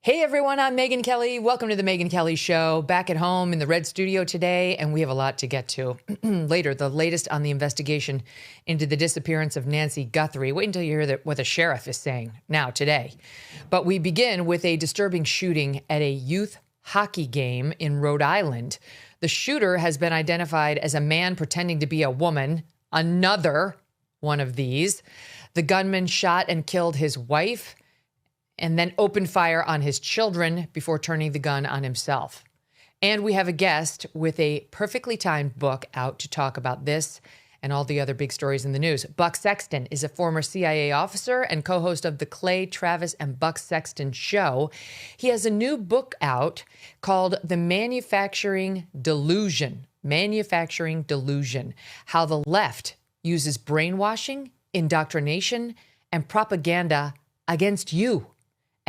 Hey everyone, I'm Megyn Kelly. Welcome to the Megyn Kelly Show. Back at home in the Red Studio today, and we have a lot to get to. Later, the latest on the investigation into the disappearance of Nancy Guthrie. Wait until you hear what the sheriff is saying now today. But we begin with a disturbing shooting at a youth hockey game in Rhode Island. The shooter has been identified as a man pretending to be a woman, another one of these. The gunman shot and killed his wife and then opened fire on his children before turning the gun on himself. And we have a guest with a perfectly timed book out to talk about this and all the other big stories in the news. Buck Sexton is a former CIA officer and co-host of the Clay Travis and Buck Sexton Show. He has a new book out called The Manufacturing Delusion. Manufacturing Delusion. How the left uses brainwashing, indoctrination, and propaganda against you.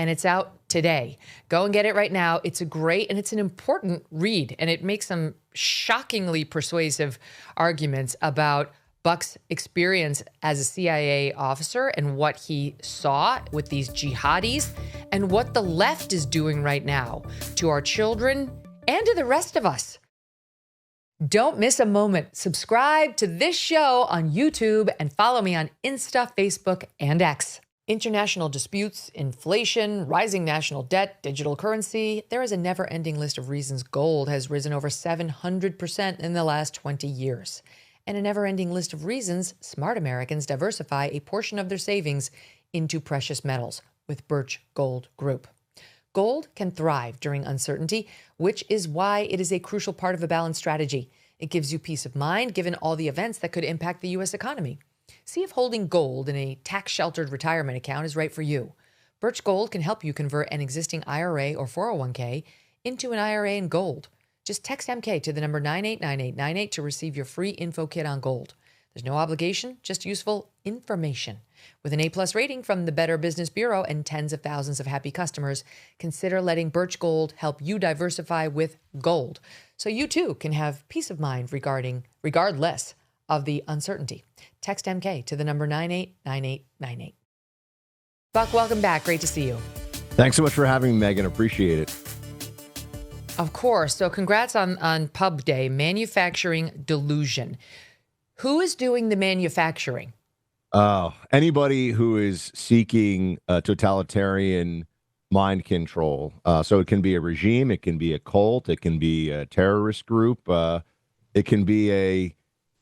And it's out today. Go and get it right now. It's a great and it's an important read. And it makes some shockingly persuasive arguments about Buck's experience as a CIA officer and what he saw with these jihadis and what the left is doing right now to our children and to the rest of us. Don't miss a moment. Subscribe to this show on YouTube and follow me on Insta, Facebook, and X. International disputes, inflation, rising national debt, digital currency. There is a never-ending list of reasons gold has risen over 700% in the last 20 years. And a never-ending list of reasons smart Americans diversify a portion of their savings into precious metals with Birch Gold Group. Gold can thrive during uncertainty, which is why it is a crucial part of a balanced strategy. It gives you peace of mind given all the events that could impact the U.S. economy. See if holding gold in a tax-sheltered retirement account is right for you. Birch Gold can help you convert an existing IRA or 401k into an IRA in gold. Just text MK to the number 989898 to receive your free info kit on gold. There's no obligation, just useful information. With an A+ rating from the Better Business Bureau and tens of thousands of happy customers, consider letting Birch Gold help you diversify with gold, so you too can have peace of mind regardless of the uncertainty. Text MK to the number 989898. Buck, welcome back. Great to see you. Thanks so much for having me, Megyn. Appreciate it. Of course. So congrats on Pub Day, Manufacturing Delusion. Who is doing the manufacturing? Anybody who is seeking totalitarian mind control. So it can be a regime, it can be a cult, it can be a terrorist group, it can be a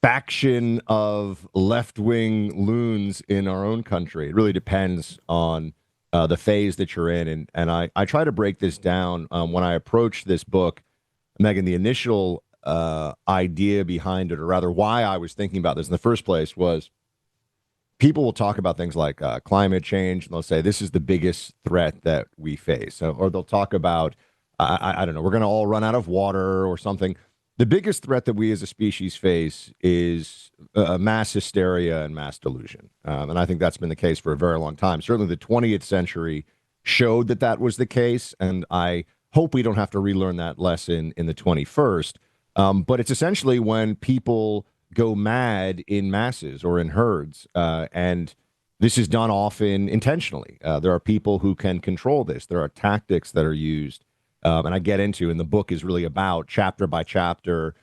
faction of left-wing loons in our own country. It really depends on the phase that you're in. And I try to break this down when I approach this book. Megyn, the initial idea behind it, or rather why I was thinking about this in the first place, was people will talk about things like climate change, and they'll say this is the biggest threat that we face. Or they'll talk about, I don't know, we're going to all run out of water or something. The biggest threat that we as a species face is mass hysteria and mass delusion. And I think that's been the case for a very long time. Certainly the 20th century showed that that was the case. And I hope we don't have to relearn that lesson in the 21st. But it's essentially when people go mad in masses or in herds. And this is done often intentionally. There are people who can control this. There are tactics that are used. And I get into, and the book is really about, chapter by chapter,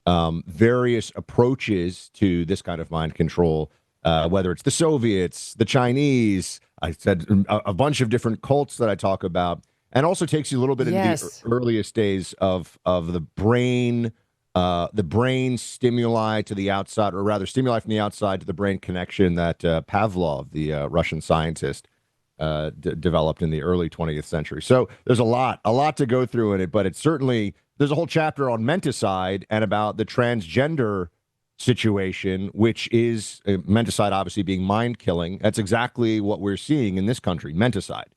various approaches to this kind of mind control, whether it's the Soviets, the Chinese, I said a bunch of different cults that I talk about, and also takes you a little bit into the earliest days of the brain stimuli to the outside, or rather stimuli from the outside to the brain connection that Pavlov, the Russian scientist, developed in the early 20th century. So there's a lot to go through in it, but it's certainly, there's a whole chapter on menticide and about the transgender situation, which is menticide obviously being mind killing. That's exactly what we're seeing in this country, menticide.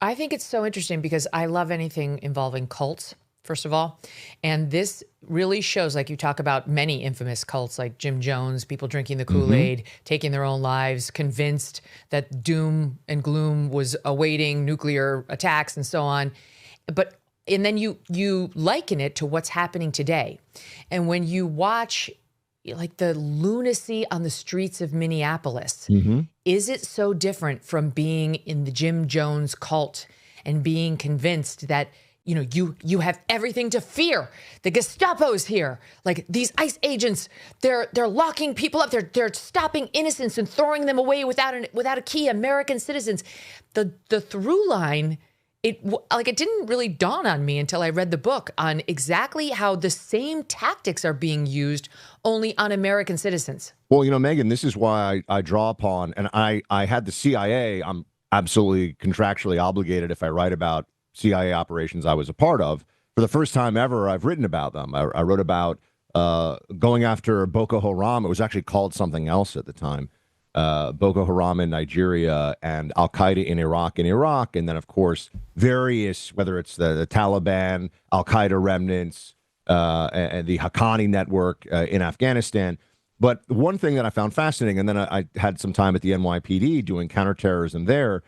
I think it's so interesting because I love anything involving cults, first of all. And this really shows, like you talk about many infamous cults like Jim Jones, people drinking the Kool-Aid, taking their own lives, convinced that doom and gloom was awaiting nuclear attacks and so on. And then you liken it to what's happening today. And when you watch like the lunacy on the streets of Minneapolis. Mm-hmm. Is it so different from being in the Jim Jones cult and being convinced that, you know, you have everything to fear? The Gestapo's here. Like these ICE agents, they're locking people up. They're stopping innocents and throwing them away without a key. American citizens. The through line, it didn't really dawn on me until I read the book on exactly how the same tactics are being used only on American citizens. Well, you know, Megyn, this is why I draw upon, and I had the CIA. I'm absolutely contractually obligated if I write about CIA operations I was a part of. For the first time ever, I've written about them. I wrote about going after Boko Haram. It was actually called something else at the time. Boko Haram in Nigeria and Al Qaeda in Iraq, and then of course various, whether it's the Taliban, Al Qaeda remnants, and the Haqqani network in Afghanistan. But one thing that I found fascinating, and then I had some time at the NYPD doing counterterrorism there,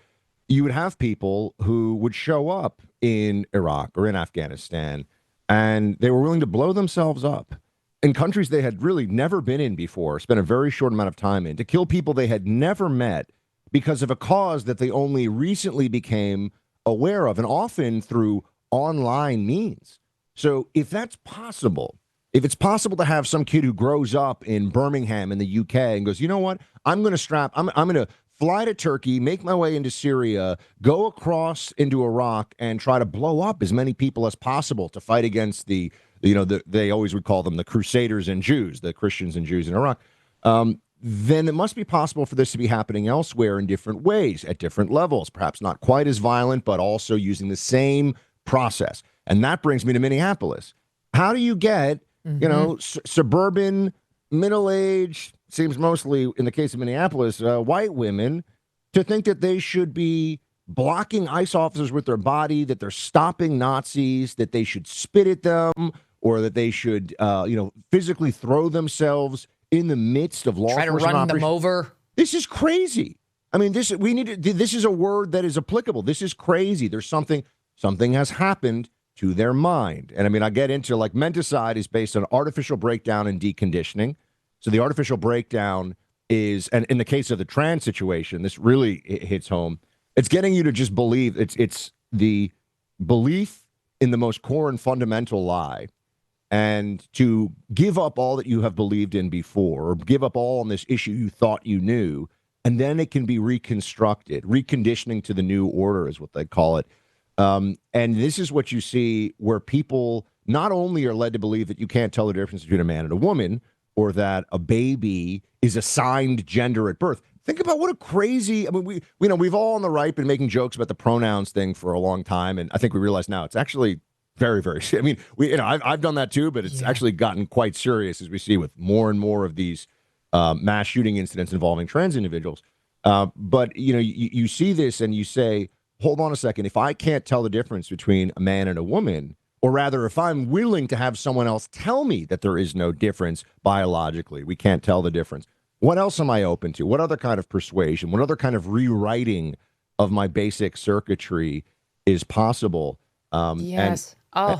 you would have people who would show up in Iraq or in Afghanistan, and they were willing to blow themselves up in countries they had really never been in before, spent a very short amount of time in, to kill people they had never met because of a cause that they only recently became aware of, and often through online means. So if that's possible, if it's possible to have some kid who grows up in Birmingham in the UK and goes, you know what, I'm going to fly to Turkey, make my way into Syria, go across into Iraq, and try to blow up as many people as possible to fight against they always would call them the Crusaders and Jews, the Christians and Jews in Iraq, then it must be possible for this to be happening elsewhere in different ways, at different levels, perhaps not quite as violent, but also using the same process. And that brings me to Minneapolis. How do you get, suburban, middle-aged, seems mostly, in the case of Minneapolis, white women, to think that they should be blocking ICE officers with their body, that they're stopping Nazis, that they should spit at them, or that they should, physically throw themselves in the midst of law enforcement try to run operations? them over. This is crazy. I mean, this is a word that is applicable. This is crazy. There's something has happened to their mind. And I mean, I get into, like, Menticide is based on artificial breakdown and deconditioning. So the artificial breakdown is, and in the case of the trans situation, this really hits home. It's getting you to just believe. It's the belief in the most core and fundamental lie, and to give up all that you have believed in before, or give up all on this issue you thought you knew, and then it can be reconstructed. Reconditioning to the new order is what they call it. And this is what you see, where people not only are led to believe that you can't tell the difference between a man and a woman, or that a baby is assigned gender at birth. Think about what a crazy, I mean, we've all on the right been making jokes about the pronouns thing for a long time. And I think we realize now it's actually very, very, I mean, I've done that too, but it's actually gotten quite serious, as we see with more and more of these mass shooting incidents involving trans individuals. But, you see this and you say, hold on a second, if I can't tell the difference between a man and a woman, or rather, if I'm willing to have someone else tell me that there is no difference biologically, we can't tell the difference, what else am I open to? What other kind of persuasion, what other kind of rewriting of my basic circuitry is possible? Yes.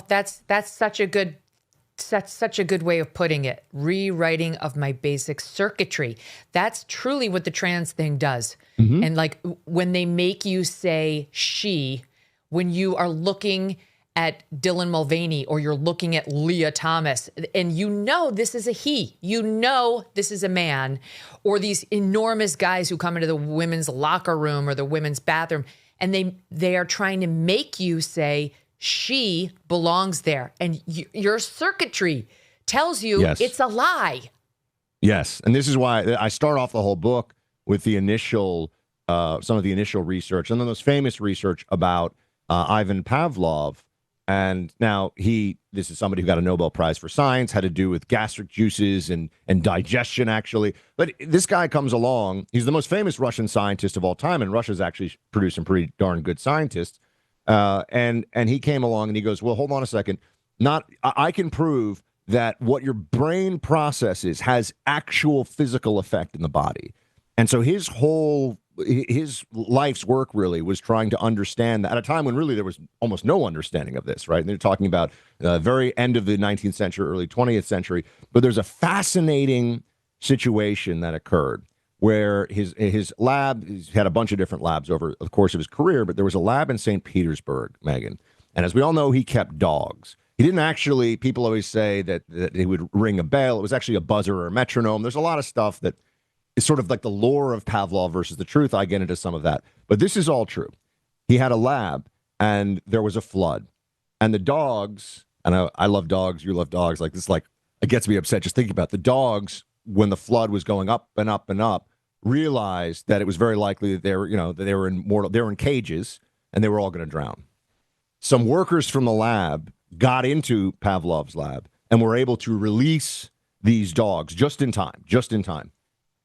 That's such a good way of putting it. Rewriting of my basic circuitry. That's truly what the trans thing does. Mm-hmm. And like when they make you say she, when you are looking at Dylan Mulvaney, or you're looking at Leah Thomas, and this is a he, this is a man, or these enormous guys who come into the women's locker room or the women's bathroom, and they are trying to make you say she belongs there, and your circuitry tells you it's a lie. Yes, and this is why I start off the whole book with the initial, some of the initial research, and then this famous research about Ivan Pavlov. And now this is somebody who got a Nobel Prize for science, had to do with gastric juices and digestion, actually. But this guy comes along. He's the most famous Russian scientist of all time, and Russia's actually produced some pretty darn good scientists. And he came along and he goes, well, hold on a second. I can prove that what your brain processes has actual physical effect in the body. And so his whole his life's work really was trying to understand that at a time when really there was almost no understanding of this, right? And they're talking about very end of the 19th century, early 20th century. But there's a fascinating situation that occurred where his lab, he's had a bunch of different labs over the course of his career, but there was a lab in St. Petersburg, Megyn. And as we all know, he kept dogs. He didn't actually, people always say that he would ring a bell. It was actually a buzzer or a metronome. There's a lot of stuff that is sort of like the lore of Pavlov versus the truth. I get into some of that. But this is all true. He had a lab, and there was a flood. And the dogs, and I love dogs, you love dogs, like this, like, it gets me upset just thinking about the dogs, when the flood was going up and up and up, realized that it was very likely that they were in cages, and they were all going to drown. Some workers from the lab got into Pavlov's lab and were able to release these dogs just in time,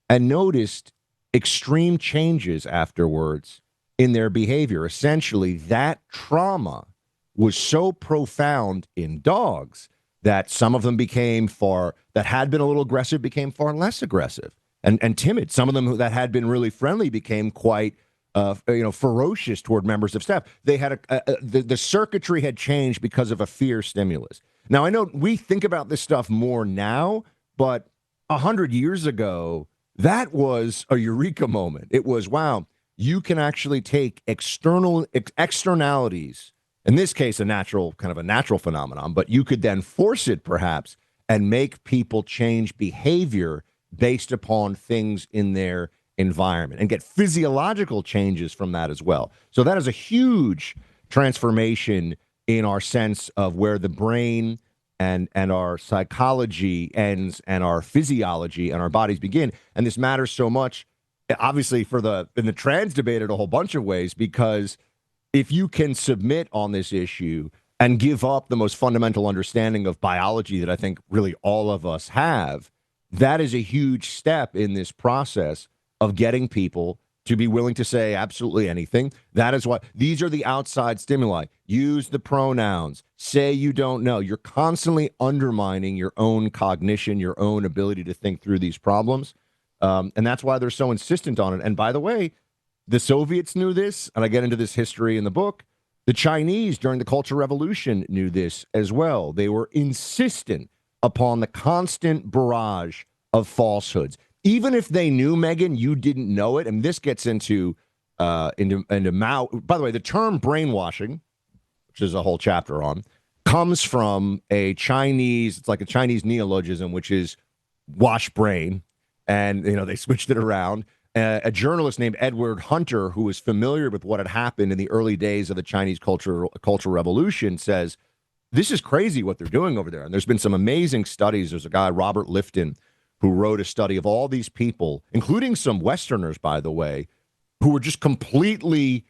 and noticed extreme changes afterwards in their behavior. Essentially, that trauma was so profound in dogs that some of them that had been a little aggressive became far less aggressive and timid. Some of them that had been really friendly became quite ferocious toward members of staff. They had the circuitry had changed because of a fear stimulus. Now, I know we think about this stuff more now, but 100 years ago, that was a eureka moment. It was, wow, you can actually take externalities, in this case, a natural phenomenon, but you could then force it perhaps and make people change behavior based upon things in their environment and get physiological changes from that as well. So that is a huge transformation in our sense of where the brain and our psychology ends and our physiology and our bodies begin. And this matters so much, obviously, in the trans debate in a whole bunch of ways, because if you can submit on this issue and give up the most fundamental understanding of biology that I think really all of us have, that is a huge step in this process of getting people to be willing to say absolutely anything. That is why these are the outside stimuli. Use the pronouns. Say you don't know. You're constantly undermining your own cognition, your own ability to think through these problems. And that's why they're so insistent on it. And by the way, the Soviets knew this, and I get into this history in the book. The Chinese during the Cultural Revolution knew this as well. They were insistent upon the constant barrage of falsehoods. Even if they knew, Megyn, you didn't know it. And this gets into Mao. By the way, the term brainwashing, which is a whole chapter on, comes from it's like a Chinese neologism, which is wash brain. And, they switched it around. A journalist named Edward Hunter, who was familiar with what had happened in the early days of the Chinese Cultural Revolution, says, this is crazy what they're doing over there. And there's been some amazing studies. There's a guy, Robert Lifton, who wrote a study of all these people, including some Westerners, by the way, who were just completely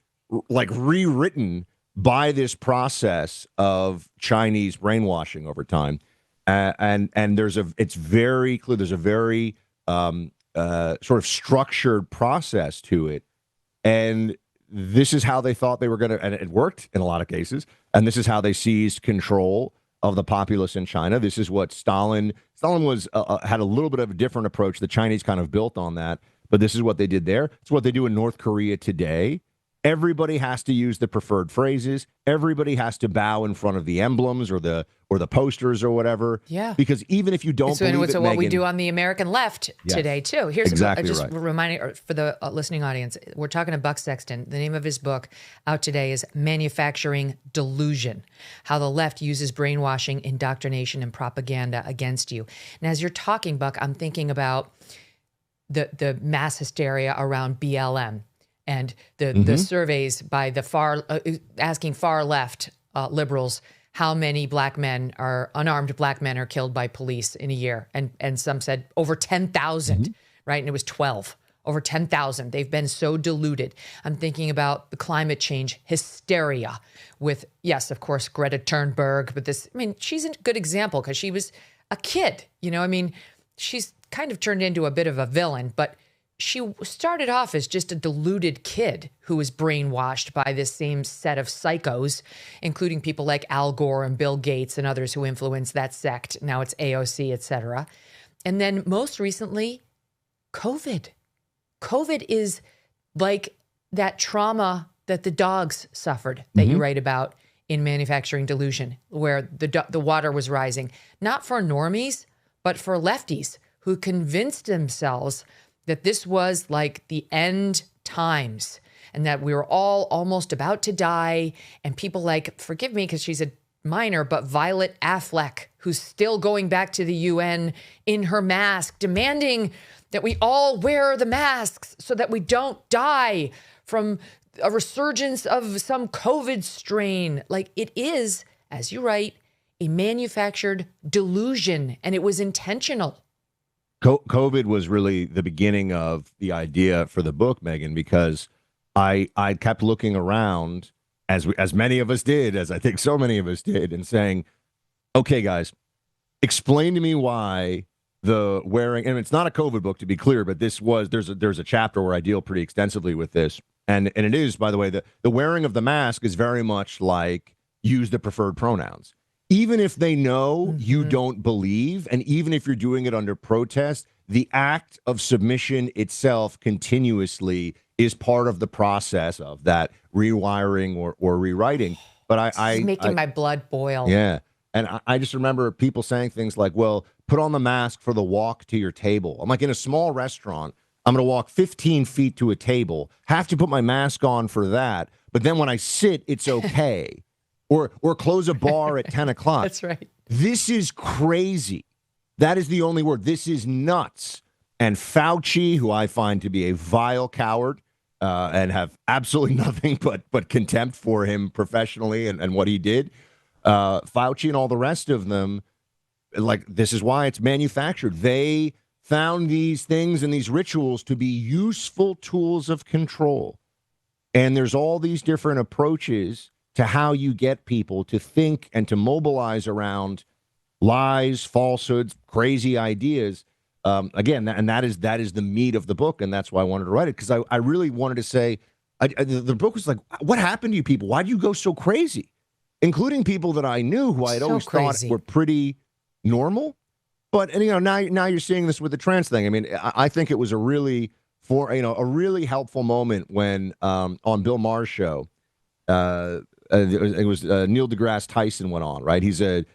rewritten by this process of Chinese brainwashing over time. And it's very clear. There's a very sort of structured process to it. And this is how they thought they were going to, and it worked in a lot of cases. And this is how they seized control of the populace in China. This is what Stalin was had a little bit of a different approach. The Chinese kind of built on that, but this is what they did there. It's what they do in North Korea today. Everybody has to use the preferred phrases. Everybody has to bow in front of the emblems or the posters or whatever. Yeah. Because even if you don't believe it, what Megyn, we do on the American left today, too. Here's exactly just right. reminding for the listening audience, we're talking to Buck Sexton. The name of his book out today is Manufacturing Delusion, How the Left Uses Brainwashing, Indoctrination, and Propaganda Against You. And as you're talking, Buck, I'm thinking about the mass hysteria around BLM. And the surveys by the asking far left liberals how many unarmed black men are killed by police in a year. And some said over 10,000, right? And it was 12, over 10,000. They've been so diluted. I'm thinking about the climate change hysteria with, yes, of course, Greta Thunberg. But she's a good example because she was a kid, she's kind of turned into a bit of a villain, but she started off as just a deluded kid who was brainwashed by this same set of psychos, including people like Al Gore and Bill Gates and others who influenced that sect. Now it's AOC, et cetera. And then most recently, COVID. COVID is like that trauma that the dogs suffered that you write about in Manufacturing Delusion, where the water was rising, not for normies, but for lefties who convinced themselves that this was like the end times and that we were all almost about to die. And people like, forgive me because she's a minor, but Violet Affleck, who's still going back to the UN in her mask, demanding that we all wear the masks so that we don't die from a resurgence of some COVID strain. Like, it is, as you write, a manufactured delusion, and it was intentional. COVID was really the beginning of the idea for the book, Megyn, because I kept looking around, as many of us did, as I think so many of us did, and saying, okay, guys, explain to me why the wearing, and it's not a COVID book to be clear, but there's a chapter where I deal pretty extensively with this. And it is, by the way, the wearing of the mask is very much like use the preferred pronouns. Even if they know you don't believe, and even if you're doing it under protest, the act of submission itself continuously is part of the process of that rewiring or rewriting. But It's making my blood boil. Yeah. And I just remember people saying things like, well, put on the mask for the walk to your table. I'm like, in a small restaurant, I'm going to walk 15 feet to a table, have to put my mask on for that. But then when I sit, it's okay. or close a bar at 10 o'clock. That's right. This is crazy. That is the only word. This is nuts. And Fauci, who I find to be a vile coward and have absolutely nothing but contempt for him professionally and what he did, Fauci and all the rest of them, like, this is why it's manufactured. They found these things and these rituals to be useful tools of control. And there's all these different approaches to how you get people to think and to mobilize around lies, falsehoods, crazy ideas. Again, that is the meat of the book, and that's why I wanted to write it, because I really wanted to say, the book was like, what happened to you people? Why do you go so crazy? Including people that I knew who I had always thought were pretty normal. But, and, now you're seeing this with the trans thing. I mean, I think it was a really helpful moment when on Bill Maher's show, it was Neil deGrasse Tyson went on, right? He's a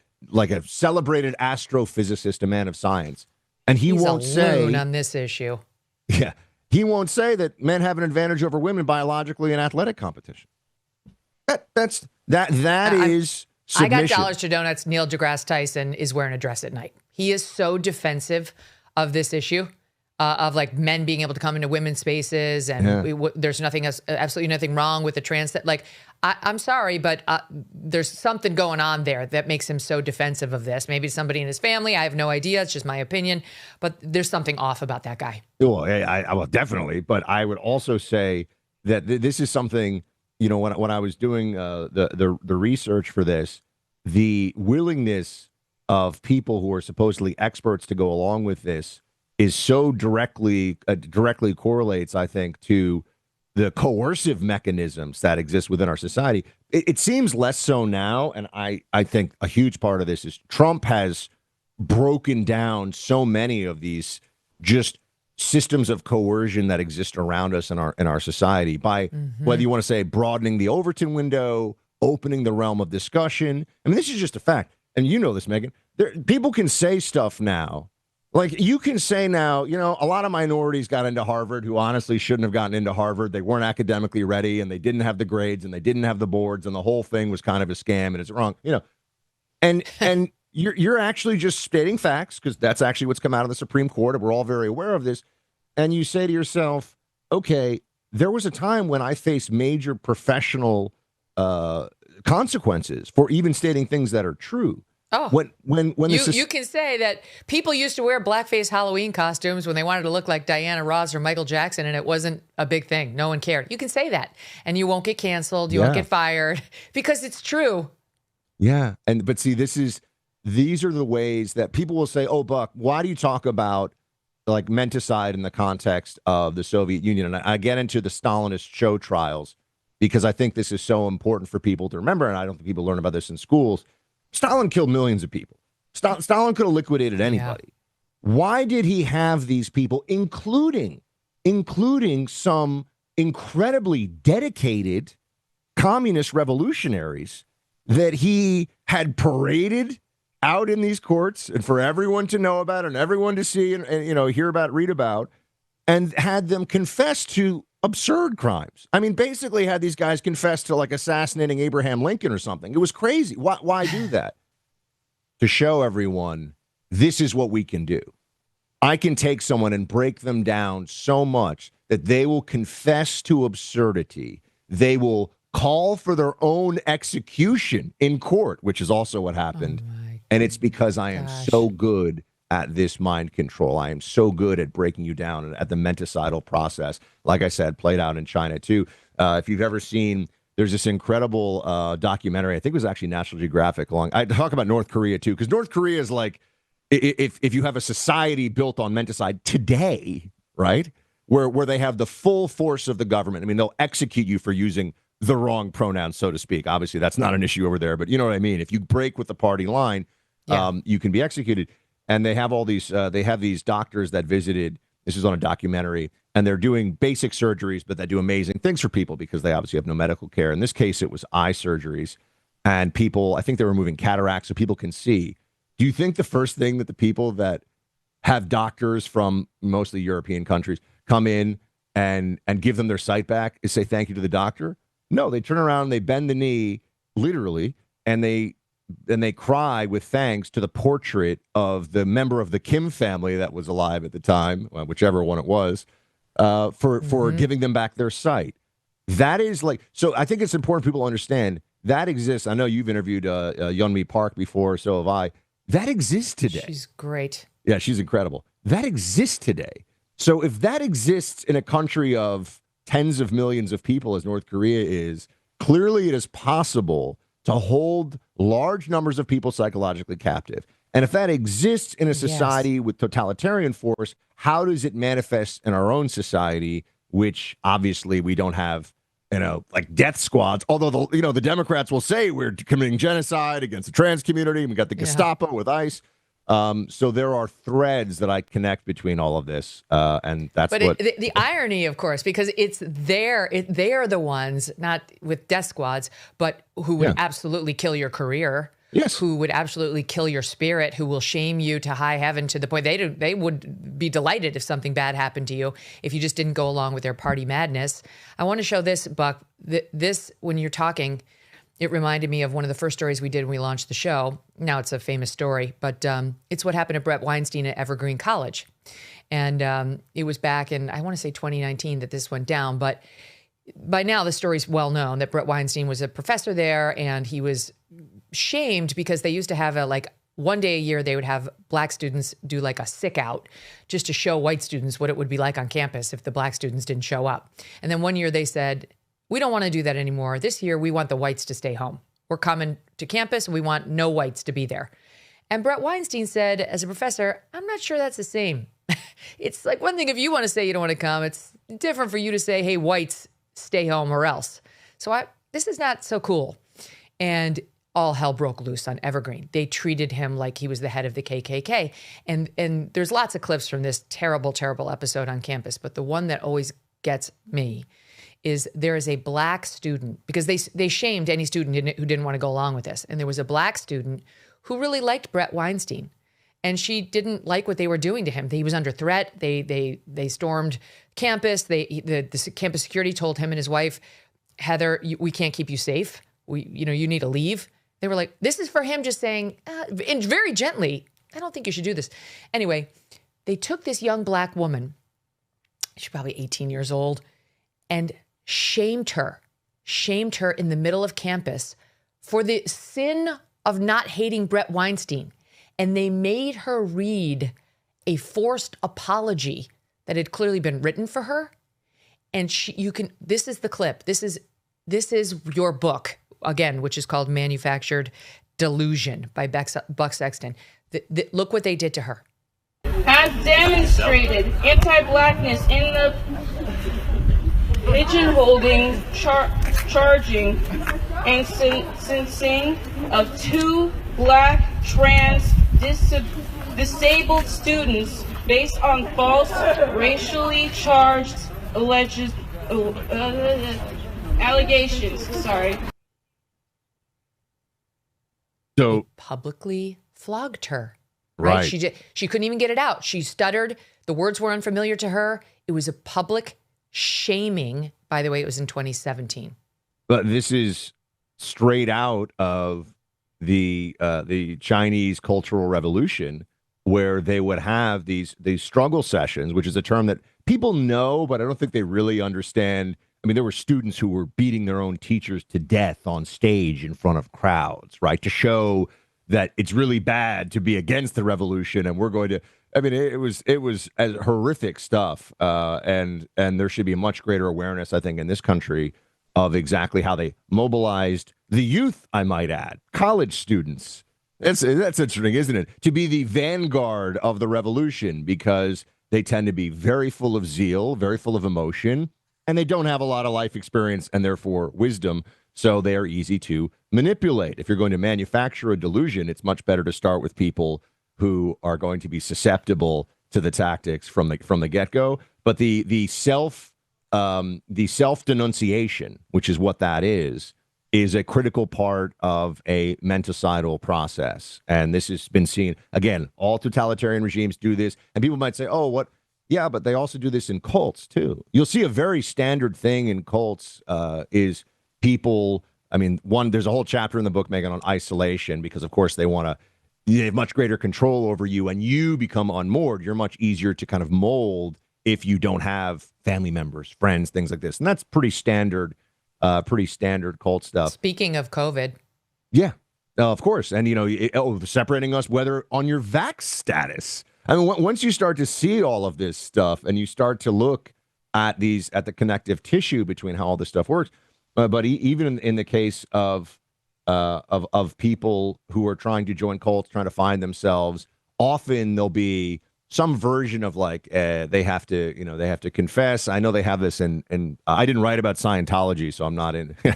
celebrated astrophysicist, a man of science. And he's won't say on this issue. Yeah. He won't say that men have an advantage over women biologically in athletic competition. That is submission. I got dollars to donuts. Neil deGrasse Tyson is wearing a dress at night. He is so defensive of this issue of like men being able to come into women's spaces, and there's absolutely nothing wrong with the trans. Like, I'm sorry, but there's something going on there that makes him so defensive of this. Maybe somebody in his family. I have no idea. It's just my opinion, but there's something off about that guy. Well, well, definitely. But I would also say that this is something, when I was doing the research for this, the willingness of people who are supposedly experts to go along with this is so directly correlates, I think, to the coercive mechanisms that exist within our society. It seems less so now, and I think a huge part of this is Trump has broken down so many of these just systems of coercion that exist around us in our society by whether you want to say broadening the Overton window, opening the realm of discussion. I mean, this is just a fact, and you know this, Megyn. People can say stuff now. Like, you can say now, a lot of minorities got into Harvard who honestly shouldn't have gotten into Harvard. They weren't academically ready, and they didn't have the grades, and they didn't have the boards, and the whole thing was kind of a scam, and it's wrong, And you're actually just stating facts, because that's actually what's come out of the Supreme Court, and we're all very aware of this. And you say to yourself, okay, there was a time when I faced major professional consequences for even stating things that are true. Oh, you can say that people used to wear blackface Halloween costumes when they wanted to look like Diana Ross or Michael Jackson, and it wasn't a big thing. No one cared. You can say that, and you won't get canceled. You won't get fired because it's true. Yeah, but see, these are the ways that people will say, "Oh, Buck, why do you talk about like menticide in the context of the Soviet Union?" And I get into the Stalinist show trials because I think this is so important for people to remember, and I don't think people learn about this in schools. Stalin killed millions of people. Stalin could have liquidated anybody. Yeah. Why did he have these people, including some incredibly dedicated communist revolutionaries that he had paraded out in these courts and for everyone to know about and everyone to see and hear about, read about, and had them confess to absurd crimes. I mean, basically had these guys confess to like assassinating Abraham Lincoln or something. It was crazy. Why do that? To show everyone this is what we can do. I can take someone and break them down so much that they will confess to absurdity. They will call for their own execution in court, which is also what happened. And it's because I am so good at this mind control. I am so good at breaking you down at the menticidal process. Like I said, played out in China, too. If you've ever seen, there's this incredible documentary. I think it was actually National Geographic. I talk about North Korea, too, because North Korea is like, if you have a society built on menticide today, right, where they have the full force of the government. I mean, they'll execute you for using the wrong pronouns, so to speak. Obviously, that's not an issue over there, but you know what I mean? If you break with the party line, you can be executed. And they have all these, they have these doctors that visited, this is on a documentary, and they're doing basic surgeries, but they do amazing things for people because they obviously have no medical care. In this case, it was eye surgeries. And people, I think they were removing cataracts so people can see. Do you think the first thing that the people that have doctors from mostly European countries come in and give them their sight back is say thank you to the doctor? No, they turn around, they bend the knee, literally, and they cry with thanks to the portrait of the member of the Kim family that was alive at the time, whichever one it was, for giving them back their sight. That is like, so I think it's important people understand that exists. I know you've interviewed Yeonmi Park before, so have I. That exists today. She's great. Yeah, she's incredible. That exists today. So if that exists in a country of tens of millions of people as North Korea is, clearly it is possible to hold large numbers of people psychologically captive. And if that exists in a society with totalitarian force, how does it manifest in our own society, which obviously we don't have, like death squads, although the Democrats will say we're committing genocide against the trans community. We got the Gestapo with ICE. So there are threads that I connect between all of this, and that's the irony, of course, because they are the ones, not with death squads, but who would absolutely kill your career. Yes. Who would absolutely kill your spirit, who will shame you to high heaven to the point they would be delighted if something bad happened to you if you just didn't go along with their party madness. I want to show this, Buck. This, when you're talking, it reminded me of one of the first stories we did when we launched the show. Now it's a famous story, but it's what happened to Brett Weinstein at Evergreen College. And it was back in, I want to say 2019 that this went down, but by now the story's well known that Brett Weinstein was a professor there and he was shamed because they used to have one day a year they would have black students do like a sick out just to show white students what it would be like on campus if the black students didn't show up. And then one year they said, we don't want to do that anymore. This year, we want the whites to stay home. We're coming to campus. We want no whites to be there. And Brett Weinstein said, as a professor, I'm not sure that's the same. It's like one thing if you want to say you don't want to come. It's different for you to say, hey, whites, stay home or else. So this is not so cool. And all hell broke loose on Evergreen. They treated him like he was the head of the KKK. And there's lots of clips from this terrible, terrible episode on campus. But the one that always gets me is there is a black student, because they shamed any student who didn't want to go along with this. And there was a black student who really liked Brett Weinstein. And she didn't like what they were doing to him. He was under threat. They stormed campus. The campus security told him and his wife, Heather, we can't keep you safe. You need to leave. They were like, this is for him just saying, and very gently, I don't think you should do this. Anyway, they took this young black woman, she's probably 18 years old, and shamed her in the middle of campus for the sin of not hating Brett Weinstein. And they made her read a forced apology that had clearly been written for her. And this is the clip. This is your book, again, which is called Manufactured Delusion by Buck Sexton. Look what they did to her. Has demonstrated anti-blackness in the pigeonholing, charging, and sentencing of 2 black trans disabled students based on false racially charged allegations. Sorry. So Publicly flogged her. Right. She couldn't even get it out. She stuttered. The words were unfamiliar to her. It was a public shaming. By the way, it was in 2017. But this is straight out of the Chinese Cultural Revolution, where they would have these struggle sessions, which is a term that people know, but I don't think they really understand. I mean, there were students who were beating their own teachers to death on stage in front of crowds, right, to show that it's really bad to be against the revolution, and we're going to. I mean, it was horrific stuff, and there should be a much greater awareness, I think, in this country of exactly how they mobilized the youth. I might add, college students. That's interesting, isn't it? To be the vanguard of the revolution, because they tend to be very full of zeal, very full of emotion, and they don't have a lot of life experience and therefore wisdom. So they are easy to manipulate. If you're going to manufacture a delusion, it's much better to start with people who are going to be susceptible to the tactics from the get-go. But the self-denunciation, which is what that is a critical part of a menticidal process. And this has been seen, again, all totalitarian regimes do this. And people might say, oh, what? Yeah, but they also do this in cults, too. You'll see a very standard thing in cults is people, I mean, there's a whole chapter in the book, Megyn, on isolation, because, of course, they have much greater control over you, and you become unmoored. You're much easier to kind of mold if you don't have family members, friends, things like this. And that's pretty standard cult stuff. Speaking of COVID. Yeah, of course. And, separating us, whether on your vax status. I mean, once you start to see all of this stuff and you start to look at the connective tissue between how all this stuff works, but even in the case of people who are trying to join cults, trying to find themselves, often there'll be some version of like they have to confess. I know they have this, and I didn't write about Scientology, so I'm not in. I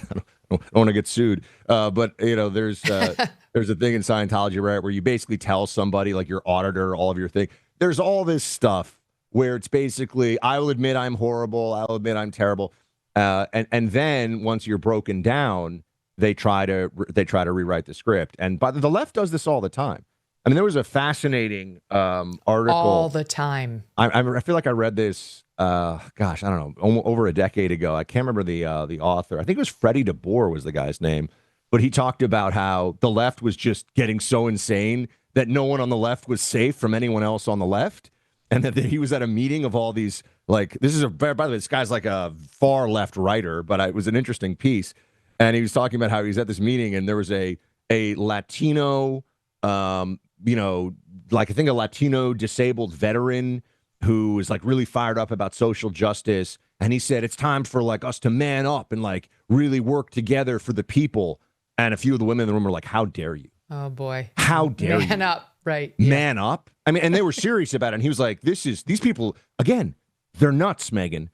don't want to get sued. But there's a thing in Scientology, right, where you basically tell somebody, like your auditor, all of your thing. There's all this stuff where it's basically, I will admit I'm horrible. I'll admit I'm terrible. And then once you're broken down, they try to rewrite the script. But the left does this all the time. I mean, there was a fascinating article all the time. I feel like I read this. I don't know, over a decade ago. I can't remember the author. I think it was Freddie DeBoer was the guy's name. But he talked about how the left was just getting so insane that no one on the left was safe from anyone else on the left. And that he was at a meeting of all these, like, by the way, this guy's like a far left writer, but it was an interesting piece. And he was talking about how he was at this meeting and there was a Latino, like I think a Latino disabled veteran who was like really fired up about social justice. And he said, it's time for like us to man up and like really work together for the people. And a few of the women in the room were like, how dare you? Oh, boy. How dare you? Man up. Right. Man up. I mean, and they were serious about it. And he was like, these people, again, they're nuts, Megyn.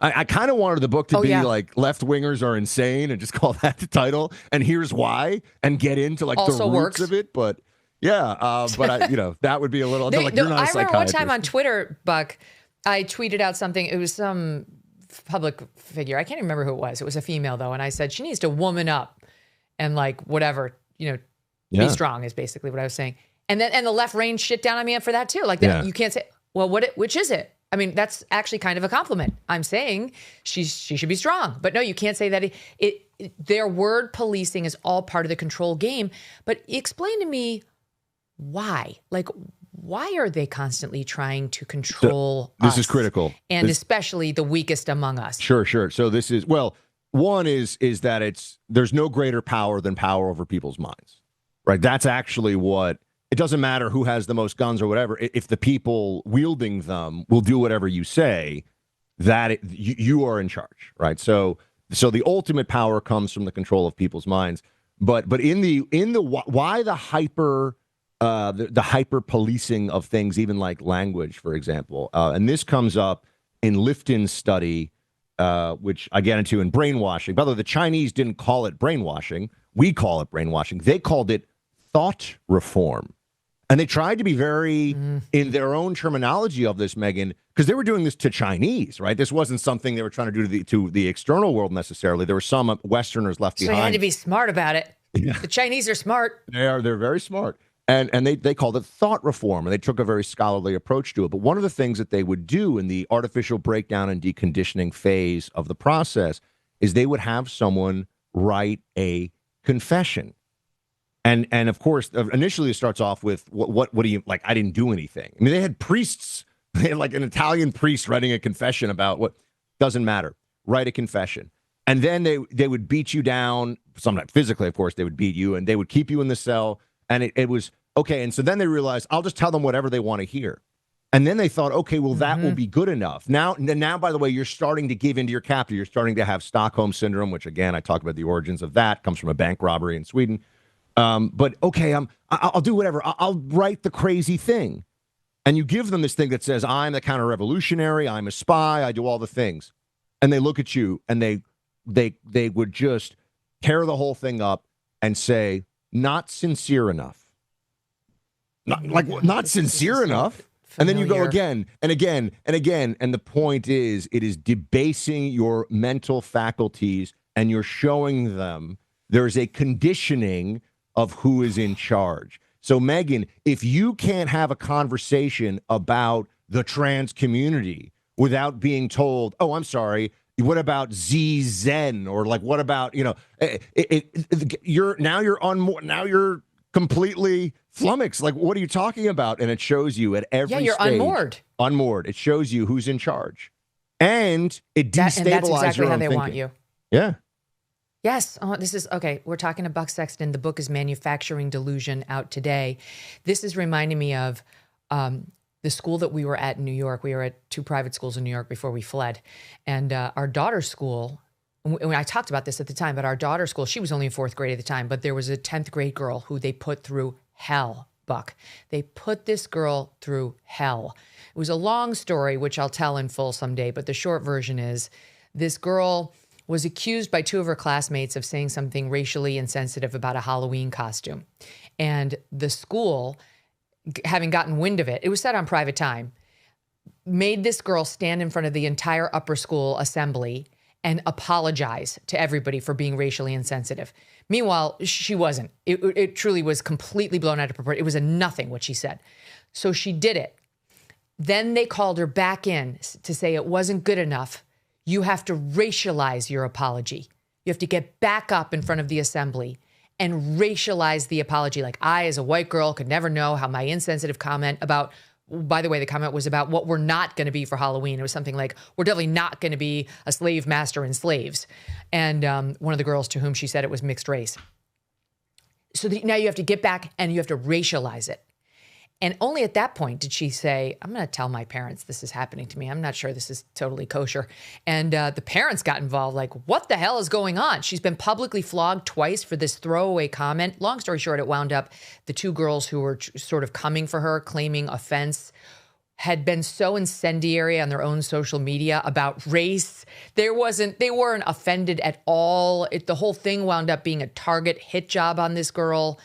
I kind of wanted the book to be like left-wingers are insane and just call that the title. And here's why, and get into like also the roots works. of it. But yeah, that would be a little like, you're not a psychiatrist. I remember one time on Twitter, Buck, I tweeted out something. It was some public figure. I can't even remember who it was. It was a female, though. And I said, she needs to woman up and like whatever, be strong is basically what I was saying. And the left rained shit down on me for that too. Like you can't say, well, which is it? I mean, that's actually kind of a compliment. I'm saying she should be strong, but no, you can't say that. Their word policing is all part of the control game. But explain to me why. Like, why are they constantly trying to control us? This is critical, and especially the weakest among us. Sure. So this is one is that there's no greater power than power over people's minds, right? That's actually what. It doesn't matter who has the most guns or whatever. If the people wielding them will do whatever you say, you are in charge, right? So the ultimate power comes from the control of people's minds. But in the why the hyper policing of things, even like language, for example, and this comes up in Lifton's study, which I get into in Brainwashing. By the way, the Chinese didn't call it brainwashing. We call it brainwashing. They called it thought reform. And they tried to be very in their own terminology of this, Megyn, because they were doing this to Chinese, right? This wasn't something they were trying to do to the external world necessarily. There were some Westerners left behind. So you had to be smart about it. Yeah. The Chinese are smart. They're very smart. And they called it thought reform, and they took a very scholarly approach to it. But one of the things that they would do in the artificial breakdown and deconditioning phase of the process is they would have someone write a confession. And of course, initially it starts off with, what do you, like, I didn't do anything. I mean, they had priests, they had like an Italian priest writing a confession about what doesn't matter. Write a confession. And then they would beat you down, sometimes physically, of course, they would beat you, and they would keep you in the cell. And it was, okay, and so then they realized, I'll just tell them whatever they want to hear. And then they thought, okay, well, that will be good enough. Now, by the way, you're starting to give into your captor. You're starting to have Stockholm syndrome, which, again, I talk about the origins of that, comes from a bank robbery in Sweden. But okay, I'll do whatever. I'll write the crazy thing. And you give them this thing that says, I'm the counter-revolutionary, I'm a spy, I do all the things. And they look at you and they would just tear the whole thing up and say, not sincere enough. Not sincere enough. And then you go again and again and again. And the point is, it is debasing your mental faculties, and you're showing them there's a conditioning of who is in charge. So, Megyn, if you can't have a conversation about the trans community without being told, oh, I'm sorry, what about Z-Zen? Or like, what about, you're completely flummoxed. Like, what are you talking about? And it shows you at every you're stage. Unmoored. Unmoored. It shows you who's in charge. And it destabilizes and that's exactly your how own they thinking. want you. Yeah. Yes. This is okay. We're talking to Buck Sexton. The book is Manufacturing Delusion, out today. This is reminding me of the school that we were at in New York. We were at 2 private schools in New York before we fled. And our daughter's school, when I talked about this at the time, but our daughter's school, she was only in 4th grade at the time, but there was a 10th grade girl who they put through hell, Buck. They put this girl through hell. It was a long story, which I'll tell in full someday, but the short version is this girl was accused by 2 of her classmates of saying something racially insensitive about a Halloween costume. And the school, having gotten wind of it, it was said on private time, made this girl stand in front of the entire upper school assembly and apologize to everybody for being racially insensitive. Meanwhile, she wasn't. It truly was completely blown out of proportion. It was a nothing what she said. So she did it. Then they called her back in to say it wasn't good enough. You have to racialize your apology. You have to get back up in front of the assembly and racialize the apology. Like, I, as a white girl, could never know how my insensitive comment about, by the way, the comment was about what we're not going to be for Halloween. It was something like, we're definitely not going to be a slave master and slaves. And one of the girls to whom she said it was mixed race. So now you have to get back and you have to racialize it. And only at that point did she say, I'm going to tell my parents this is happening to me. I'm not sure this is totally kosher. And the parents got involved, like, what the hell is going on? She's been publicly flogged twice for this throwaway comment. Long story short, it wound up the 2 girls who were sort of coming for her, claiming offense, had been so incendiary on their own social media about race. They weren't offended at all. The whole thing wound up being a target hit job on this girl.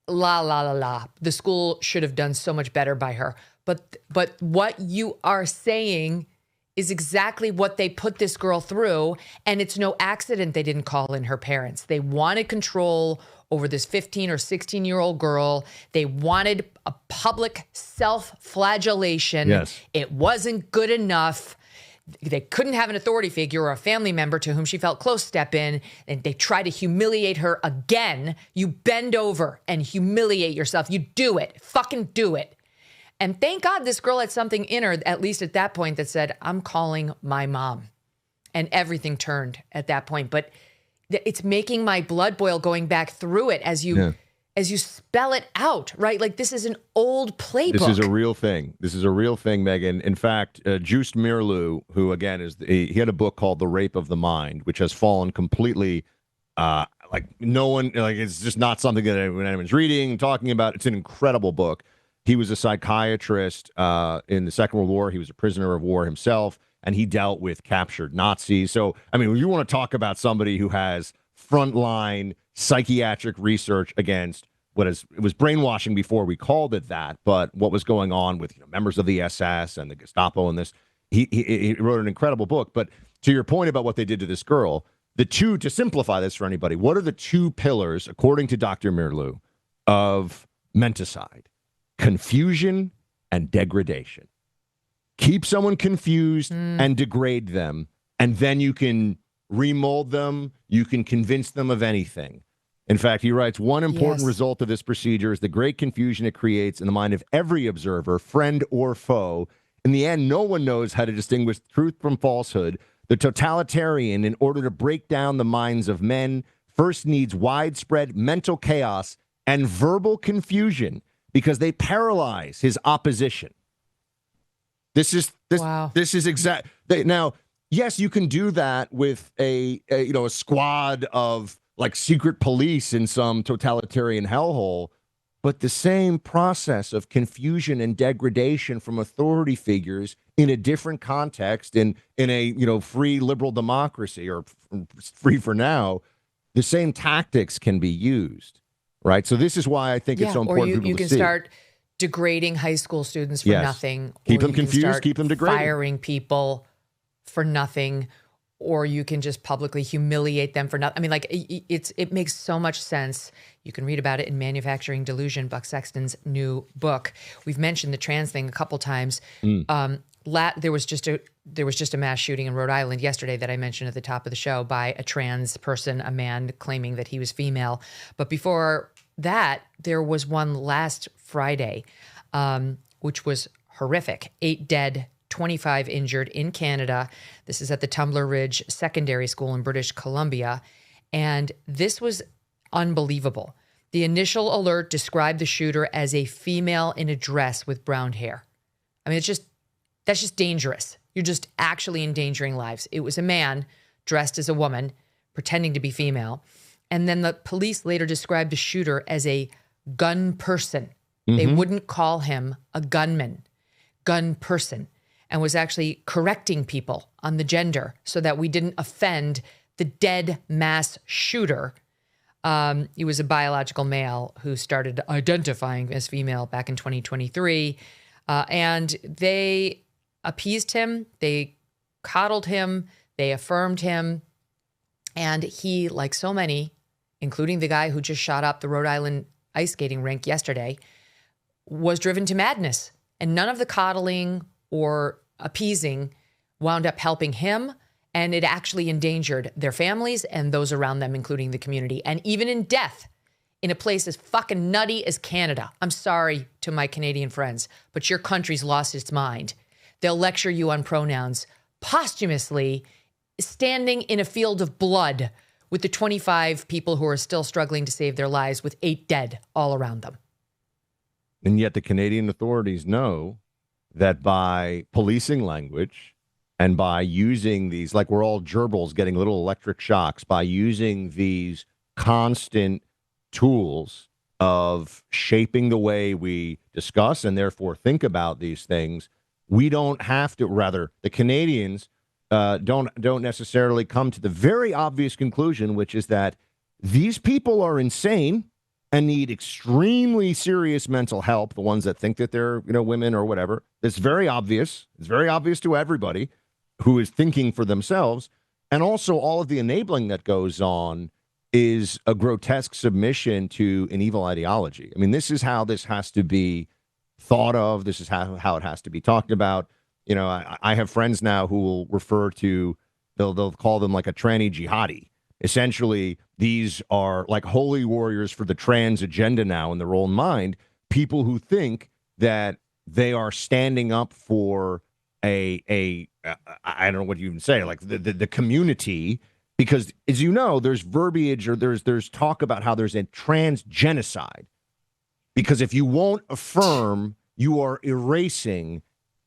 La, la, la, la. The school should have done so much better by her. But what you are saying is exactly what they put this girl through. And it's no accident they didn't call in her parents. They wanted control over this 15 or 16-year-old girl. They wanted a public self-flagellation. Yes. It wasn't good enough. They couldn't have an authority figure or a family member to whom she felt close step in, and they try to humiliate her again. You bend over and humiliate yourself. You do it. Fucking do it. And thank God this girl had something in her, at least at that point, that said, I'm calling my mom. And everything turned at that point. But it's making my blood boil going back through it as you spell it out, right? Like, this is an old playbook. This is a real thing. This is a real thing, Megyn. In fact, Joost Meerloo, who, again, he had a book called The Rape of the Mind, which has fallen completely, it's just not something that anyone's reading, talking about. It's an incredible book. He was a psychiatrist in the Second World War. He was a prisoner of war himself, and he dealt with captured Nazis. So, I mean, you want to talk about somebody who has frontline psychiatric research against it was brainwashing before we called it that, but what was going on with members of the SS and the Gestapo and this, he wrote an incredible book. But to your point about what they did to this girl, to simplify this for anybody, what are the two pillars, according to Dr. Mirlou, of menticide? Confusion and degradation. Keep someone confused and degrade them, and then you can remold them. You can convince them of anything. In fact, he writes, one important result of this procedure is the great confusion it creates in the mind of every observer, friend or foe. In the end, no one knows how to distinguish truth from falsehood. The totalitarian, in order to break down the minds of men, first needs widespread mental chaos and verbal confusion because they paralyze his opposition. This is exact. Now, yes, you can do that with a squad of like secret police in some totalitarian hellhole, but the same process of confusion and degradation from authority figures in a different context, in a free liberal democracy or free for now, the same tactics can be used, right? So this is why I think it's so important. Or you can start degrading high school students for nothing. Keep them confused, keep them degraded. Firing people for nothing, or you can just publicly humiliate them for nothing. I mean, like, it makes so much sense. You can read about it in Manufacturing Delusion, Buck Sexton's new book. We've mentioned the trans thing a couple times. There was just a mass shooting in Rhode Island yesterday that I mentioned at the top of the show by a trans person, a man claiming that he was female. But before that, there was one last Friday, which was horrific. 8 dead, 25 injured in Canada. This is at the Tumbler Ridge Secondary School in British Columbia. And this was unbelievable. The initial alert described the shooter as a female in a dress with brown hair. I mean, that's just dangerous. You're just actually endangering lives. It was a man dressed as a woman, pretending to be female. And then the police later described the shooter as a gun person. They wouldn't call him a gunman, gun person, and was actually correcting people on the gender so that we didn't offend the dead mass shooter. He was a biological male who started identifying as female back in 2023. And they appeased him. They coddled him. They affirmed him. And he, like so many, including the guy who just shot up the Rhode Island ice skating rink yesterday, was driven to madness. And none of the coddling or appeasing wound up helping him. And it actually endangered their families and those around them, including the community. And even in death, in a place as fucking nutty as Canada. I'm sorry to my Canadian friends, but your country's lost its mind. They'll lecture you on pronouns posthumously, standing in a field of blood with the 25 people who are still struggling to save their lives with 8 dead all around them. And yet the Canadian authorities know that by policing language and by using these, like we're all gerbils getting little electric shocks, by using these constant tools of shaping the way we discuss and therefore think about these things, we don't have to, rather, the Canadians don't necessarily come to the very obvious conclusion, which is that these people are insane and need extremely serious mental help, the ones that think that they're, women or whatever. It's very obvious. It's very obvious to everybody who is thinking for themselves. And also all of the enabling that goes on is a grotesque submission to an evil ideology. I mean, this is how this has to be thought of. This is how it has to be talked about. I have friends now who will refer to, they'll call them like a tranny jihadi. Essentially, these are like holy warriors for the trans agenda now in their own mind, people who think that they are standing up for I don't know what you even say, like the community, because as you know, there's verbiage or there's talk about how there's a trans genocide, because if you won't affirm, you are erasing,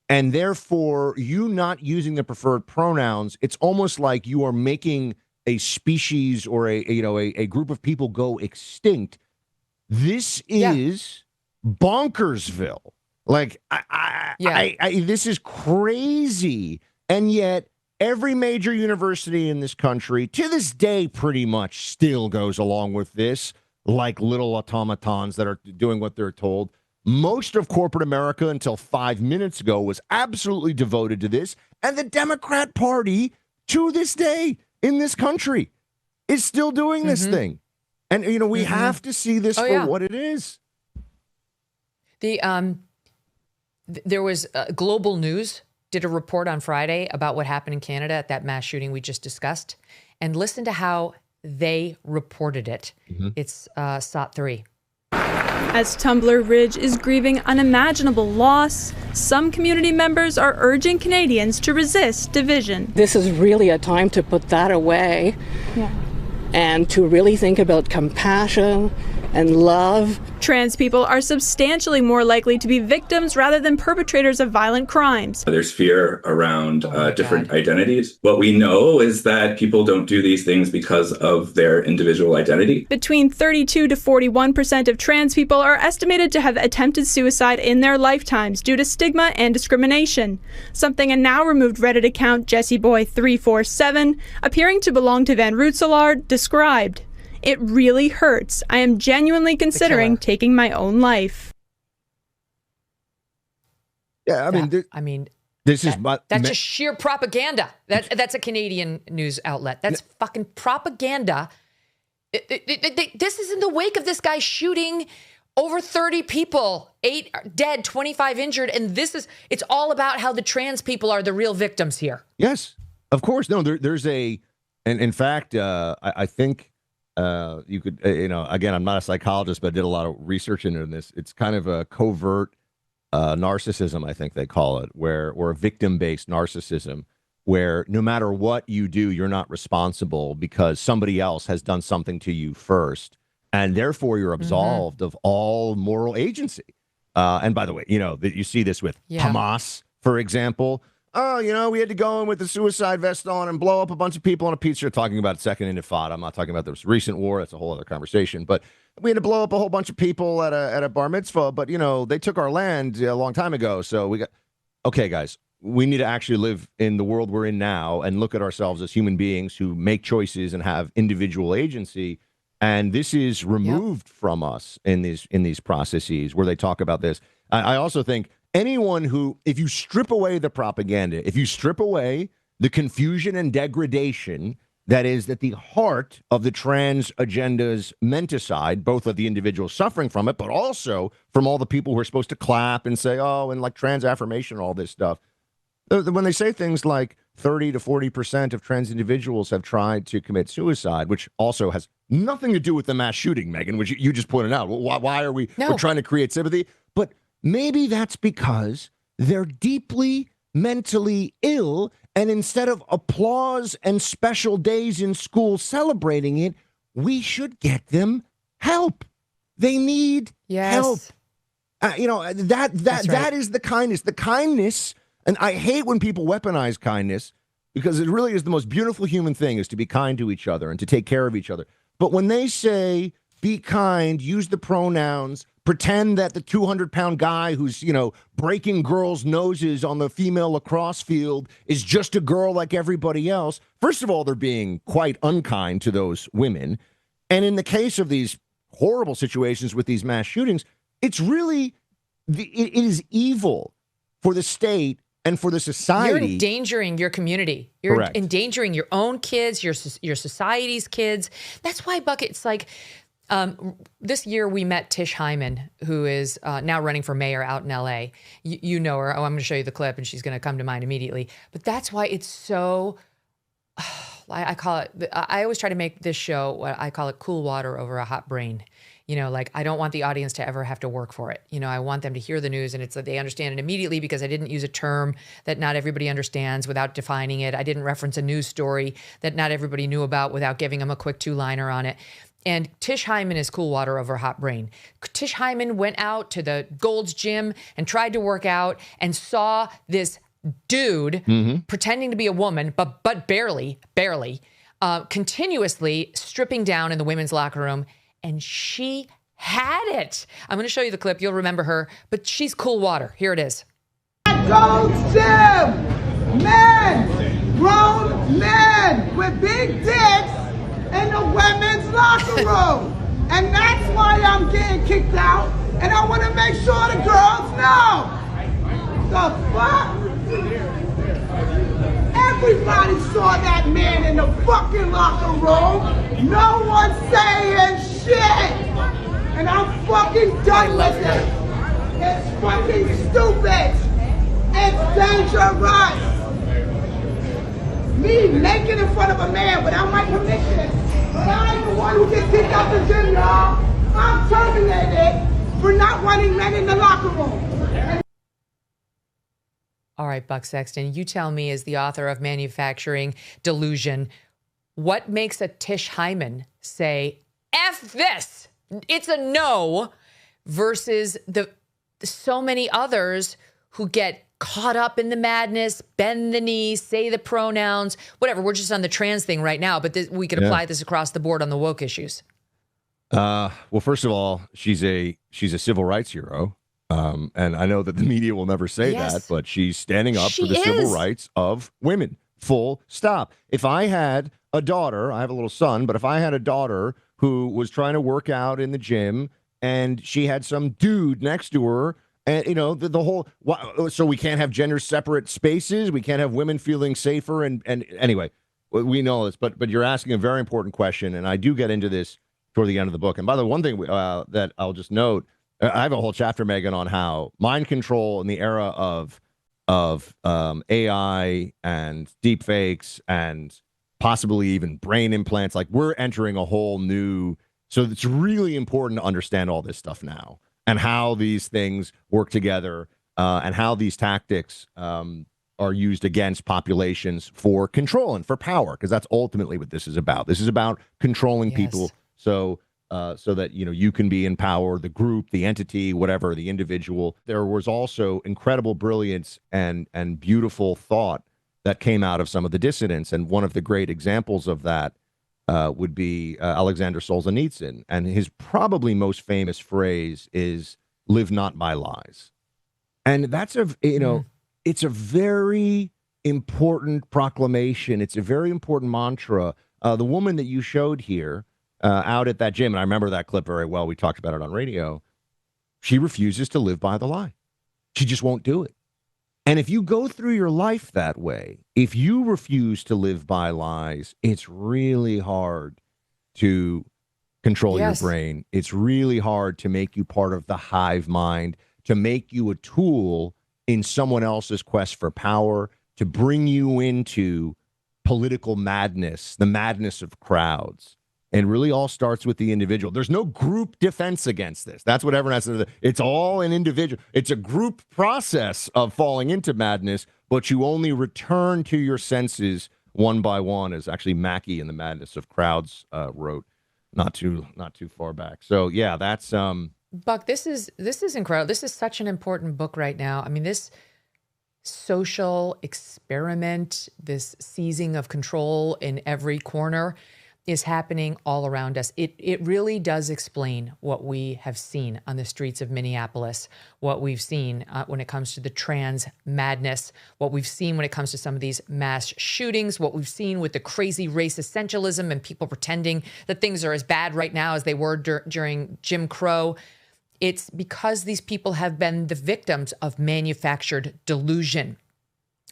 and therefore you not using the preferred pronouns, it's almost like you are making a species or a group of people go extinct. This is bonkersville. Like, this is crazy. And yet every major university in this country to this day pretty much still goes along with this. like little automatons that are doing what they're told. Most of corporate America until 5 minutes ago was absolutely devoted to this. And the Democrat Party, to this day in this country, is still doing this thing. And, you know, we have to see this for what it is. There was Global News did a report on Friday about what happened in Canada at that mass shooting we just discussed. And listen to how they reported it. It's SOT 3. As Tumbler Ridge is grieving unimaginable loss, some community members are urging Canadians to resist division. This is really a time to put that away and to really think about compassion and love. Trans people are substantially more likely to be victims rather than perpetrators of violent crimes. There's fear around different identities. What we know is that people don't do these things because of their individual identity. Between 32 to 41% of trans people are estimated to have attempted suicide in their lifetimes due to stigma and discrimination, something a now removed Reddit account JessieBoy347, appearing to belong to Van Roetselaar, described. It really hurts. I am genuinely considering taking my own life. Yeah, that's just sheer propaganda. That's a Canadian news outlet. That's fucking propaganda. This is in the wake of this guy shooting over 30 people, 8 dead, 25 injured, and it's all about how the trans people are the real victims here. Yes, of course. No, there's and in fact, I think. You could, again, I'm not a psychologist, but I did a lot of research into this. It's kind of a covert narcissism, I think they call it, or a victim-based narcissism, where no matter what you do, you're not responsible because somebody else has done something to you first, and therefore you're absolved of all moral agency. And by the way, that you see this with Hamas, for example. Oh, we had to go in with the suicide vest on and blow up a bunch of people on a pizza. Talking about second intifada. I'm not talking about this recent war. That's a whole other conversation. But we had to blow up a whole bunch of people at a bar mitzvah. But, they took our land a long time ago. So okay, guys, we need to actually live in the world we're in now and look at ourselves as human beings who make choices and have individual agency. And this is removed from us in these processes where they talk about this. I also think anyone who, if you strip away the propaganda, if you strip away the confusion and degradation that is at the heart of the trans agenda's menticide, both of the individuals suffering from it, but also from all the people who are supposed to clap and say, and like trans affirmation, all this stuff. When they say things like 30 to 40% of trans individuals have tried to commit suicide, which also has nothing to do with the mass shooting, Megyn, which you just pointed out. Why are we're trying to create sympathy? But maybe that's because they're deeply mentally ill, and instead of applause and special days in school celebrating it, we should get them help. They need help. That is the kindness. The kindness, and I hate when people weaponize kindness, because it really is the most beautiful human thing, is to be kind to each other and to take care of each other. But when they say, be kind, use the pronouns, pretend that the 200-pound guy who's, breaking girls' noses on the female lacrosse field is just a girl like everybody else. First of all, they're being quite unkind to those women. And in the case of these horrible situations with these mass shootings, it's really, it is evil for the state and for the society. You're endangering your community. You're Correct. Endangering your own kids, your society's kids. That's why, Buck, it's like, this year we met Tish Hyman, who is now running for mayor out in LA. You know her. I'm going to show you the clip and she's going to come to mind immediately. But that's why it's so, I call it, I always try to make this show, what I call it, cool water over a hot brain. I don't want the audience to ever have to work for it. I want them to hear the news and it's like they understand it immediately, because I didn't use a term that not everybody understands without defining it. I didn't reference a news story that not everybody knew about without giving them a quick 2-liner on it. And Tish Hyman is cool water over a hot brain. Tish Hyman went out to the Gold's Gym and tried to work out and saw this dude pretending to be a woman, but barely, continuously stripping down in the women's locker room. And she had it. I'm going to show you the clip. You'll remember her, but she's cool water. Here it is. Gold's Gym! Men! Grown men with big dicks in the women's locker room. And that's getting kicked out, and I want to make sure the girls know. The fuck? Everybody saw that man in the fucking locker room. No one saying shit. And I'm fucking done with it. It's fucking stupid. It's dangerous. Me naked in front of a man without my permission. But I ain't the one who gets kicked out the gym, y'all. I'm terminated for not wanting men in the locker room. All right, Buck Sexton, you tell me, as the author of Manufacturing Delusion, what makes a Tish Hyman say, F this, it's a no, versus the so many others who get caught up in the madness, bend the knee, say the pronouns, whatever. We're just on the trans thing right now, but we could apply this across the board on the woke issues. Well, first of all, she's a civil rights hero. And I know that the media will never say that, but she's standing up for the civil rights of women. Full stop. If I had a daughter, I have a little son, but if I had a daughter who was trying to work out in the gym and she had some dude next to her, and, you know, the whole, so we can't have gender separate spaces. We can't have women feeling safer. And anyway, we know this, but you're asking a very important question. And I do get into this toward the end of the book. And by the way, one thing that I'll just note, I have a whole chapter, Megyn, on how mind control in the era of AI and deep fakes and possibly even brain implants, like we're entering a whole new, so it's really important to understand all this stuff now and how these things work together and how these tactics are used against populations for control and for power, because that's ultimately what this is about. This is about controlling people so that, you know, you can be in power, the group, the entity, whatever, the individual. There was also incredible brilliance and beautiful thought that came out of some of the dissidents. And one of the great examples of that would be Alexander Solzhenitsyn. And his probably most famous phrase is, live not by lies. And that's it's a very important proclamation. It's a very important mantra. The woman that you showed here out at that gym, and I remember that clip very well. We talked about it on radio. She refuses to live by the lie. She just won't do it. And if you go through your life that way, if you refuse to live by lies, it's really hard to control your brain. It's really hard to make you part of the hive mind, to make you a tool in someone else's quest for power, to bring you into political madness, the madness of crowds. And really all starts with the individual. There's no group defense against this. That's what everyone has to do. It's all an individual. It's a group process of falling into madness, but you only return to your senses one by one, as actually Mackey in The Madness of Crowds wrote not too far back. So yeah, that's Buck, this is incredible. This is such an important book right now. I mean, this social experiment, this seizing of control in every corner is happening all around us. It really does explain what we have seen on the streets of Minneapolis, what we've seen when it comes to the trans madness, what we've seen when it comes to some of these mass shootings, what we've seen with the crazy race essentialism and people pretending that things are as bad right now as they were during Jim Crow. It's because these people have been the victims of manufactured delusion.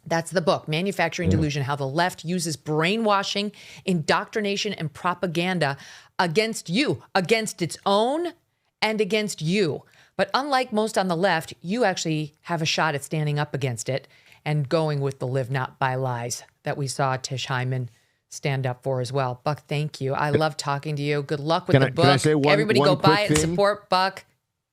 That's the book, Manufacturing Delusion, how the left uses brainwashing, indoctrination, and propaganda against you, against its own and against you. But unlike most on the left, you actually have a shot at standing up against it and going with the live not by lies that we saw Tish Hyman stand up for as well. Buck, thank you. I love talking to you. Good luck with the book. Can I say Everybody go buy it and support Buck.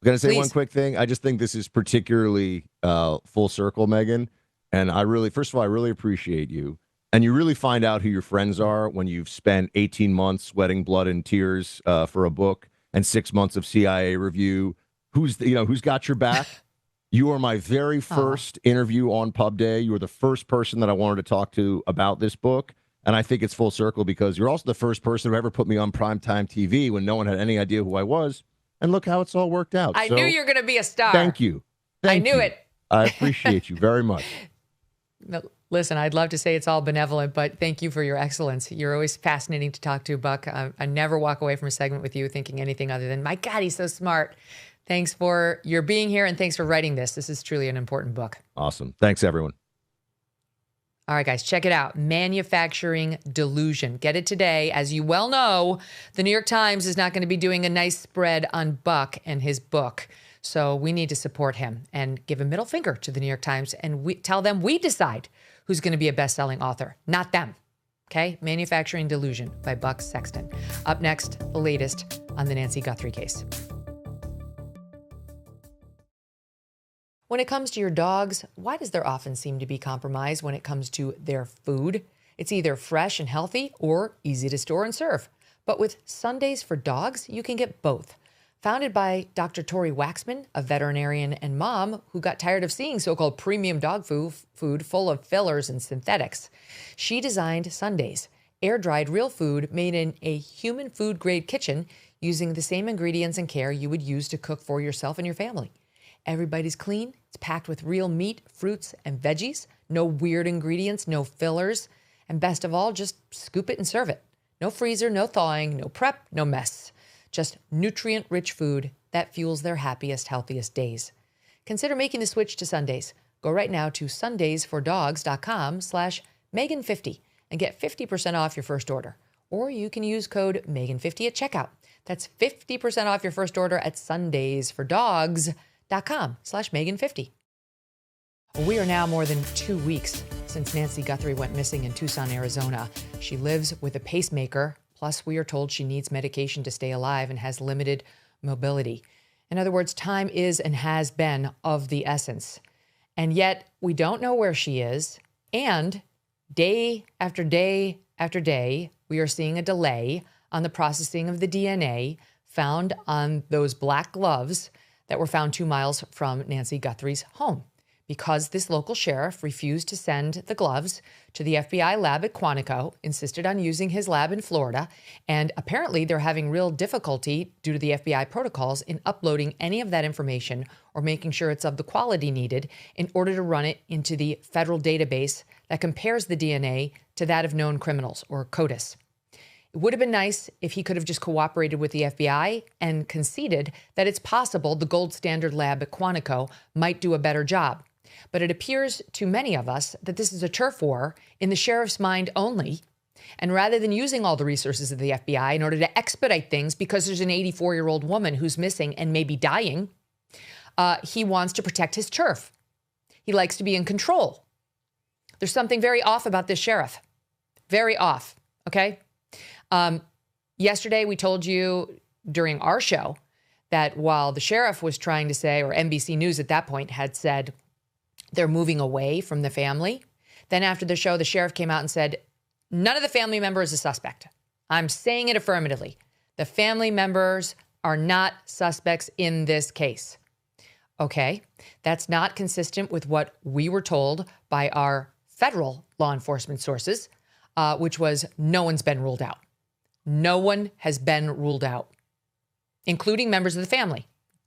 I'm going to say one quick thing. I just think this is particularly full circle, Megyn. And first of all, I really appreciate you. And you really find out who your friends are when you've spent 18 months sweating blood and tears for a book and 6 months of CIA review. Who's got your back? You are my very first interview on Pub Day. You were the first person that I wanted to talk to about this book. And I think it's full circle because you're also the first person who ever put me on primetime TV when no one had any idea who I was. And look how it's all worked out. I knew you were going to be a star. Thank you. I knew it. I appreciate you very much. No, Listen, I'd love to say it's all benevolent, but thank you for your excellence. You're always fascinating to talk to, Buck. I never walk away from a segment with you thinking anything other than, my God, he's so smart. Thanks for your being here, and thanks for writing this. This is truly an important book. Awesome. Thanks, everyone. All right, guys, check it out. Manufacturing Delusion. Get it today. As you well know, the New York Times is not going to be doing a nice spread on Buck and his book. So we need to support him and give a middle finger to the New York Times and tell them we decide who's going to be a best-selling author, not them. Okay? Manufacturing Delusion by Buck Sexton. Up next, the latest on the Nancy Guthrie case. When it comes to your dogs, why does there often seem to be compromise when it comes to their food? It's either fresh and healthy or easy to store and serve. But with Sundays for Dogs, you can get both. Founded by Dr. Tori Waxman, a veterinarian and mom who got tired of seeing so-called premium dog food full of fillers and synthetics, she designed Sundays, air-dried real food made in a human food-grade kitchen using the same ingredients and care you would use to cook for yourself and your family. Everybody's clean. It's packed with real meat, fruits, and veggies. No weird ingredients, no fillers. And best of all, just scoop it and serve it. No freezer, no thawing, no prep, no mess. Just nutrient-rich food that fuels their happiest, healthiest days. Consider making the switch to Sundays. Go right now to sundaysfordogs.com/Megyn50 and get 50% off your first order. Or you can use code Megyn50 at checkout. That's 50% off your first order at sundaysfordogs.com/Megyn50. We are now more than 2 weeks since Nancy Guthrie went missing in Tucson, Arizona. She lives with a pacemaker. Plus, we are told she needs medication to stay alive and has limited mobility. In other words, time is and has been of the essence. And yet, we don't know where she is. And day after day after day, we are seeing a delay on the processing of the DNA found on those black gloves that were found 2 miles from Nancy Guthrie's home. Because this local sheriff refused to send the gloves to the FBI lab at Quantico, insisted on using his lab in Florida, and apparently they're having real difficulty due to the FBI protocols in uploading any of that information or making sure it's of the quality needed in order to run it into the federal database that compares the DNA to that of known criminals, or CODIS. It would have been nice if he could have just cooperated with the FBI and conceded that it's possible the gold standard lab at Quantico might do a better job. But it appears to many of us that this is a turf war in the sheriff's mind only. And rather than using all the resources of the FBI in order to expedite things because there's an 84-year-old woman who's missing and may be dying, he wants to protect his turf. He likes to be in control. There's something very off about this sheriff. Very off, okay? Yesterday, we told you during our show that while the sheriff was trying to say, or NBC News at that point had said, they're moving away from the family. Then after the show, the sheriff came out and said, none of the family members is a suspect. I'm saying it affirmatively. The family members are not suspects in this case. Okay, that's not consistent with what we were told by our federal law enforcement sources, which was no one's been ruled out. No one has been ruled out, including members of the family.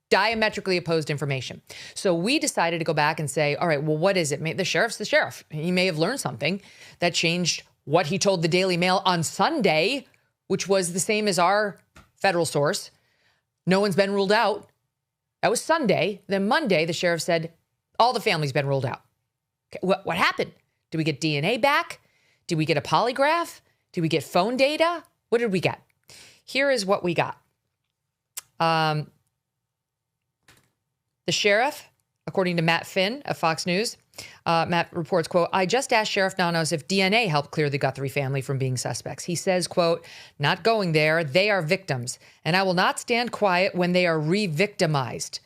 Diametrically opposed information. So we decided to go back and say, all right, well, what is it? The sheriff's the sheriff. He may have learned something that changed what he told the Daily Mail on Sunday, which was the same as our federal source. No one's been ruled out. That was Sunday. Then Monday, the sheriff said, all the family's been ruled out. Okay, what happened? Did we get DNA back? Did we get a polygraph? Did we get phone data? What did we get? Here is what we got. The sheriff, according to Matt Finn of Fox News, Matt reports, quote, I just asked Sheriff Nanos if DNA helped clear the Guthrie family from being suspects. He says, quote, not going there. They are victims, and I will not stand quiet when they are re-victimized.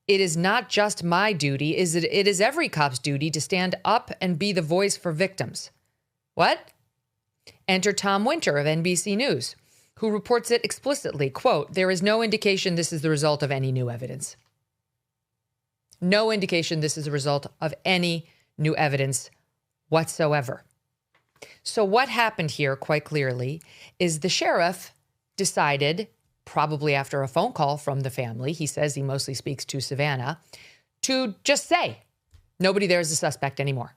It is not just my duty. It is every cop's duty to stand up and be the voice for victims. What? Enter Tom Winter of NBC News, who reports it explicitly, quote, there is no indication this is the result of any new evidence. No indication this is a result of any new evidence whatsoever. So what happened here, quite clearly, is the sheriff decided, probably after a phone call from the family, he says he mostly speaks to Savannah, to just say, nobody there is a suspect anymore.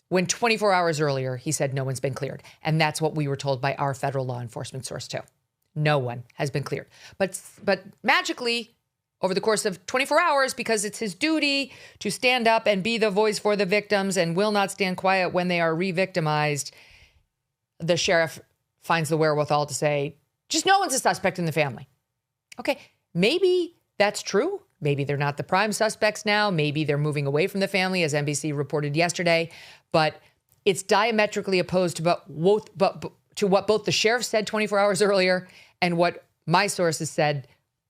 when 24 hours earlier, he said no one's been cleared. And that's what we were told by our federal law enforcement source, too. No one has been cleared. But magically, over the course of 24 hours, because it's his duty to stand up and be the voice for the victims and will not stand quiet when they are re-victimized, the sheriff finds the wherewithal to say, just no one's a suspect in the family. Okay, maybe that's true. Maybe they're not the prime suspects now. Maybe they're moving away from the family, as NBC reported yesterday. But it's diametrically opposed to what both the sheriff said 24 hours earlier and what my sources said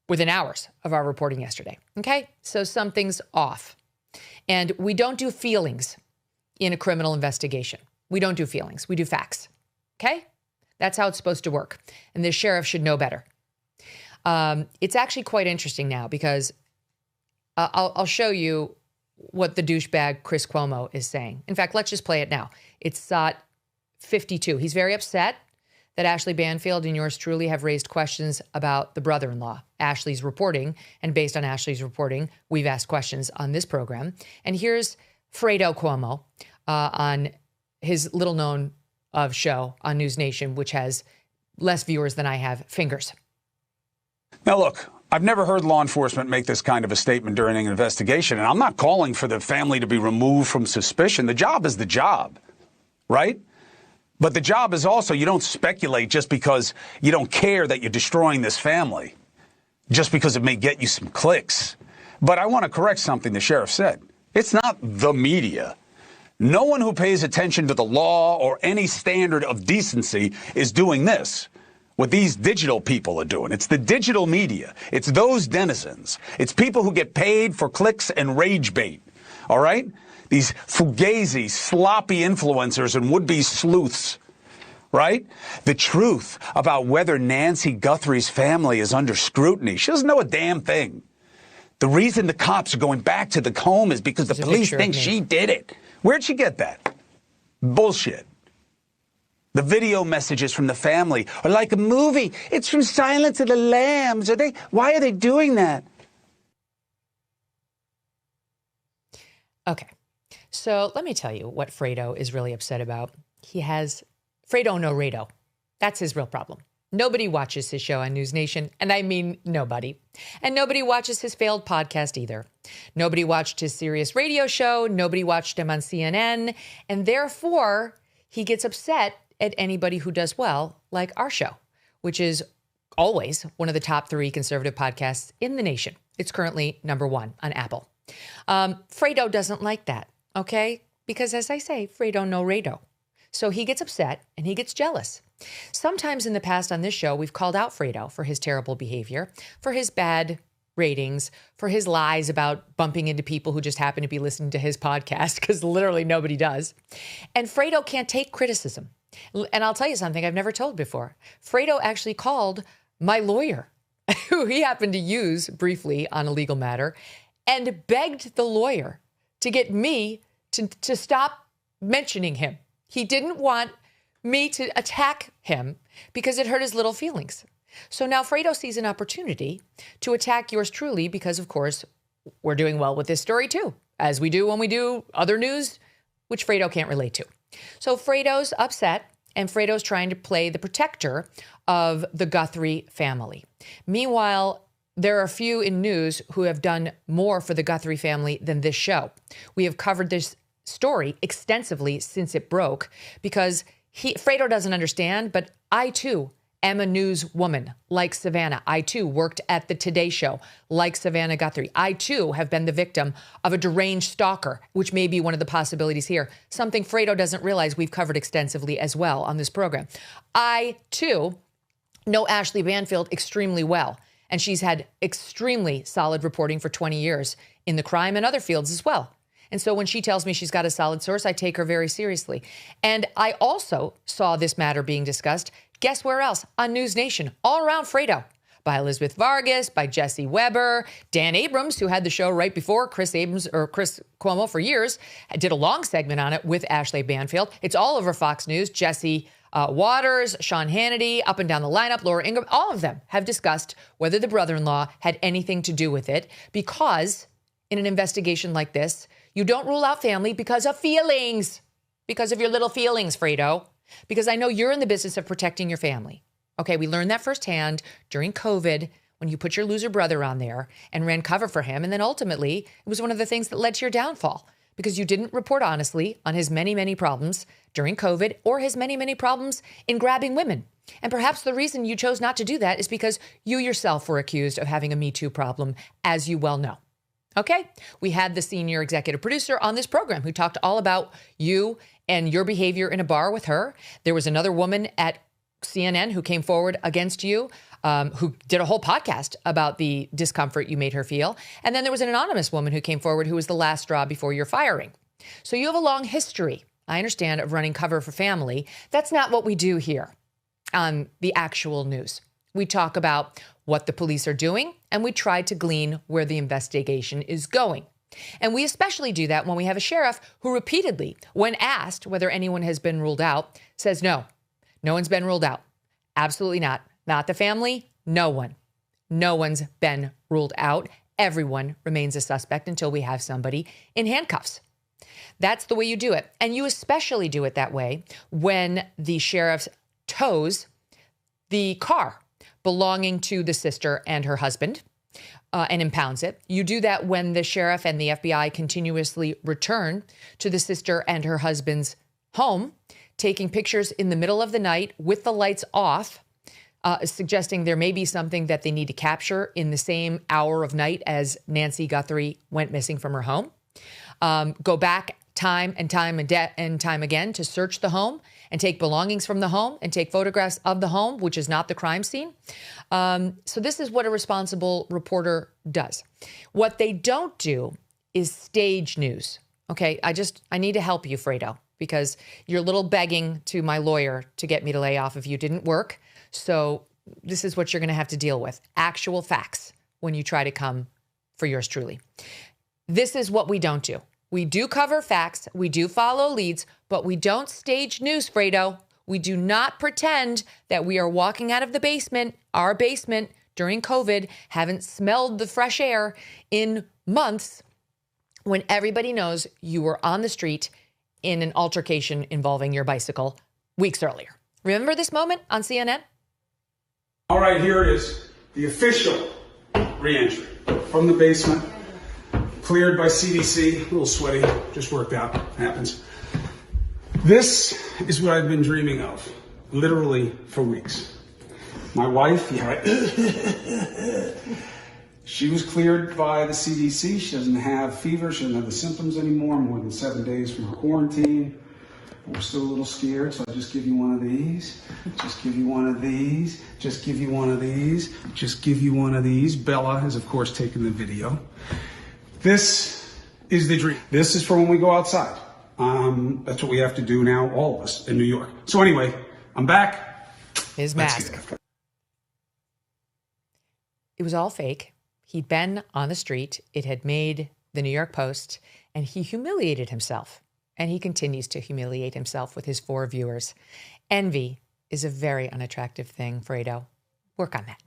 within hours of our reporting yesterday. Okay, so something's off. And we don't do feelings in a criminal investigation. We don't do feelings. We do facts. Okay, that's how it's supposed to work. And the sheriff should know better. It's actually quite interesting now because I'll show you what the douchebag Chris Cuomo is saying. In fact, let's just play it now. It's SOT 52. He's very upset that Ashley Banfield and yours truly have raised questions about the brother-in-law. Ashley's reporting, and based on Ashley's reporting, we've asked questions on this program. And here's Fredo Cuomo on his little-known show on News Nation, which has less viewers than I have fingers. Now, look, I've never heard law enforcement make this kind of a statement during an investigation, and I'm not calling for the family to be removed from suspicion. The job is the job, right? But the job is also, you don't speculate just because you don't care that you're destroying this family, just because it may get you some clicks. But I want to correct something the sheriff said. It's not the media. No one who pays attention to the law or any standard of decency is doing this. What these digital people are doing. It's the digital media. It's those denizens. It's people who get paid for clicks and rage bait. All right? These fugazi, sloppy influencers and would-be sleuths. Right? The truth about whether Nancy Guthrie's family is under scrutiny. She doesn't know a damn thing. The reason the cops are going back to the home is because the police think she did it. Where'd she get that? Bullshit. The video messages from the family are like a movie. It's from Silence of the Lambs. Why are they doing that? Okay. So let me tell you what Fredo is really upset about. He has Fredo no Rado. That's his real problem. Nobody watches his show on News Nation, and I mean nobody. And nobody watches his failed podcast either. Nobody watched his Sirius radio show. Nobody watched him on CNN. And therefore, he gets upset at anybody who does well, like our show, which is always one of the top 3 conservative podcasts in the nation. It's currently #1 on Apple. Fredo doesn't like that, okay? Because as I say, Fredo no Rado. So he gets upset and he gets jealous. Sometimes in the past on this show, we've called out Fredo for his terrible behavior, for his bad ratings, for his lies about bumping into people who just happen to be listening to his podcast, because literally nobody does. And Fredo can't take criticism. And I'll tell you something I've never told before. Fredo actually called my lawyer, who he happened to use briefly on a legal matter, and begged the lawyer to get me to stop mentioning him. He didn't want me to attack him because it hurt his little feelings. So now Fredo sees an opportunity to attack yours truly because, of course, we're doing well with this story too, as we do when we do other news, which Fredo can't relate to. So Fredo's upset, and Fredo's trying to play the protector of the Guthrie family. Meanwhile, there are a few in news who have done more for the Guthrie family than this show. We have covered this story extensively since it broke because Fredo doesn't understand, but I too am a news woman like Savannah. I too worked at the Today Show like Savannah Guthrie. I too have been the victim of a deranged stalker, which may be one of the possibilities here. Something Fredo doesn't realize we've covered extensively as well on this program. I too know Ashley Banfield extremely well, and she's had extremely solid reporting for 20 years in the crime and other fields as well. And so when she tells me she's got a solid source, I take her very seriously. And I also saw this matter being discussed, guess where else? On News Nation, all around Fredo, by Elizabeth Vargas, by Jesse Weber, Dan Abrams, who had the show right before Chris Cuomo for years, did a long segment on it with Ashley Banfield. It's all over Fox News. Jesse Waters, Sean Hannity, up and down the lineup, Laura Ingraham, all of them have discussed whether the brother-in-law had anything to do with it, because in an investigation like this, you don't rule out family because of feelings. because of your little feelings, Fredo. Because I know you're in the business of protecting your family. Okay, we learned that firsthand during COVID when you put your loser brother on there and ran cover for him. And then ultimately, it was one of the things that led to your downfall because you didn't report honestly on his many, many problems during COVID or his many, many problems in grabbing women. And perhaps the reason you chose not to do that is because you yourself were accused of having a Me Too problem, as you well know. Okay, we had the senior executive producer on this program who talked all about you and your behavior in a bar with her. There was another woman at CNN who came forward against you, who did a whole podcast about the discomfort you made her feel. And then there was an anonymous woman who came forward who was the last straw before your firing. So you have a long history, I understand, of running cover for family. That's not what we do here on the actual news. We talk about what the police are doing, and we try to glean where the investigation is going. And we especially do that when we have a sheriff who repeatedly, when asked whether anyone has been ruled out, says no one's been ruled out. Absolutely not. Not the family. No one. No one's been ruled out. Everyone remains a suspect until we have somebody in handcuffs. That's the way you do it. And you especially do it that way when the sheriff tows the car belonging to the sister and her husband and impounds it. You do that when the sheriff and the FBI continuously return to the sister and her husband's home, taking pictures in the middle of the night with the lights off, suggesting there may be something that they need to capture in the same hour of night as Nancy Guthrie went missing from her home. Go back time and time again to search the home and take belongings from the home and take photographs of the home, which is not the crime scene. So this is what a responsible reporter does. What they don't do is stage news. Okay, I need to help you, Fredo, because your little begging to my lawyer to get me to lay off of you didn't work. So this is what you're going to have to deal with. Actual facts when you try to come for yours truly. This is what we don't do. We do cover facts. We do follow leads, but we don't stage news, Fredo. We do not pretend that we are walking out of the basement, our basement during COVID, haven't smelled the fresh air in months when everybody knows you were on the street in an altercation involving your bicycle weeks earlier. Remember this moment on CNN? All right, here it is. The official re-entry from the basement, cleared by CDC. A little sweaty, just worked out, happens. This is what I've been dreaming of, literally for weeks. My wife, she was cleared by the CDC. She doesn't have fever, she doesn't have the symptoms anymore, more than 7 days from her quarantine. We're still a little scared, so I'll just give you one of these. Just give you one of these. Just give you one of these. Just give you one of these. Bella has, of course, taken the video. This is the dream. This is for when we go outside. That's what we have to do now, all of us in New York. So anyway, I'm back. His mask. It was all fake. He'd been on the street. It had made the New York Post, and he humiliated himself. And he continues to humiliate himself with his 4 viewers. Envy is a very unattractive thing, Fredo. Work on that.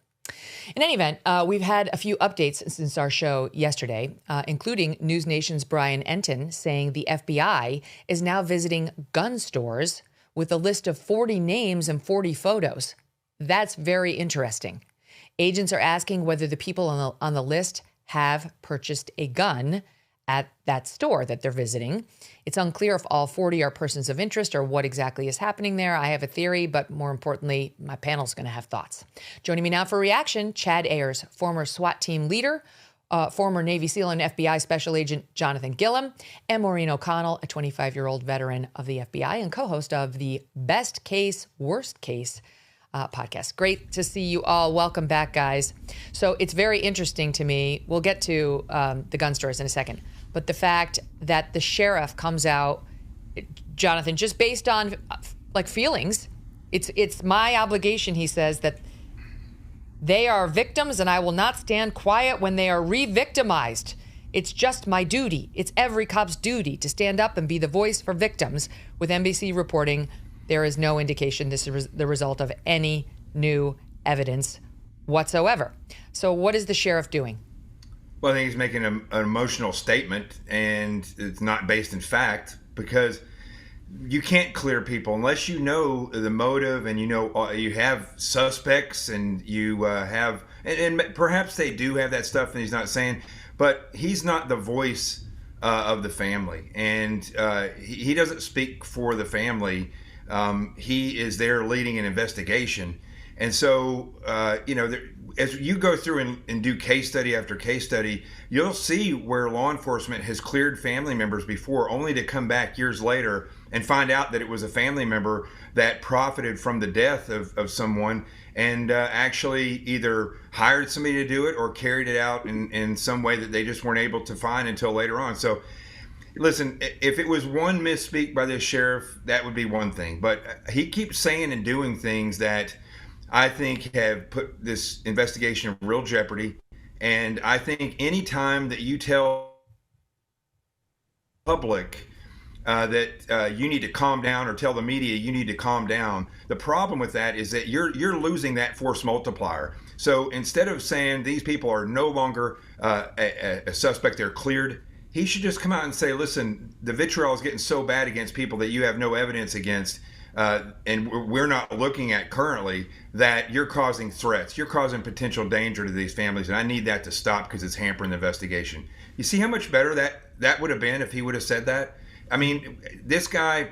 In any event, we've had a few updates since our show yesterday, including News Nation's Brian Enton saying the FBI is now visiting gun stores with a list of 40 names and 40 photos. That's very interesting. Agents are asking whether the people on the list have purchased a gun at that store that they're visiting. It's unclear if all 40 are persons of interest or what exactly is happening there. I have a theory, but more importantly, my panel's going to have thoughts. Joining me now for reaction, Chad Ayers, former SWAT team leader, former Navy SEAL and FBI Special Agent Jonathan Gilliam, and Maureen O'Connell, a 25-year-old veteran of the FBI and co-host of the Best Case, Worst Case podcast. Great to see you all. Welcome back, guys. So it's very interesting to me. We'll get to the gun stores in a second. But the fact that the sheriff comes out, Jonathan, just based on like feelings, it's my obligation, he says, that they are victims and I will not stand quiet when they are re-victimized. It's just my duty. It's every cop's duty to stand up and be the voice for victims. With NBC reporting, there is no indication this is the result of any new evidence whatsoever. So what is the sheriff doing? Well, I think he's making an emotional statement, and it's not based in fact, because you can't clear people unless you know the motive, and you have suspects, and you have, and perhaps they do have that stuff and he's not saying, but he's not the voice of the family, and he doesn't speak for the family. He is there leading an investigation. And so, as you go through and do case study after case study, you'll see where law enforcement has cleared family members before, only to come back years later and find out that it was a family member that profited from the death of someone, and actually either hired somebody to do it or carried it out in some way that they just weren't able to find until later on. So listen, if it was one misspeak by this sheriff, that would be one thing. But he keeps saying and doing things that I think have put this investigation in real jeopardy. And I think any time that you tell public that you need to calm down, or tell the media you need to calm down, the problem with that is that you're losing that force multiplier. So instead of saying these people are no longer a suspect, they're cleared, he should just come out and say, listen, the vitriol is getting so bad against people that you have no evidence against, and we're not looking at currently, that you're causing threats, you're causing potential danger to these families, and I need that to stop because it's hampering the investigation. You see how much better that would have been if he would have said that? I mean, this guy,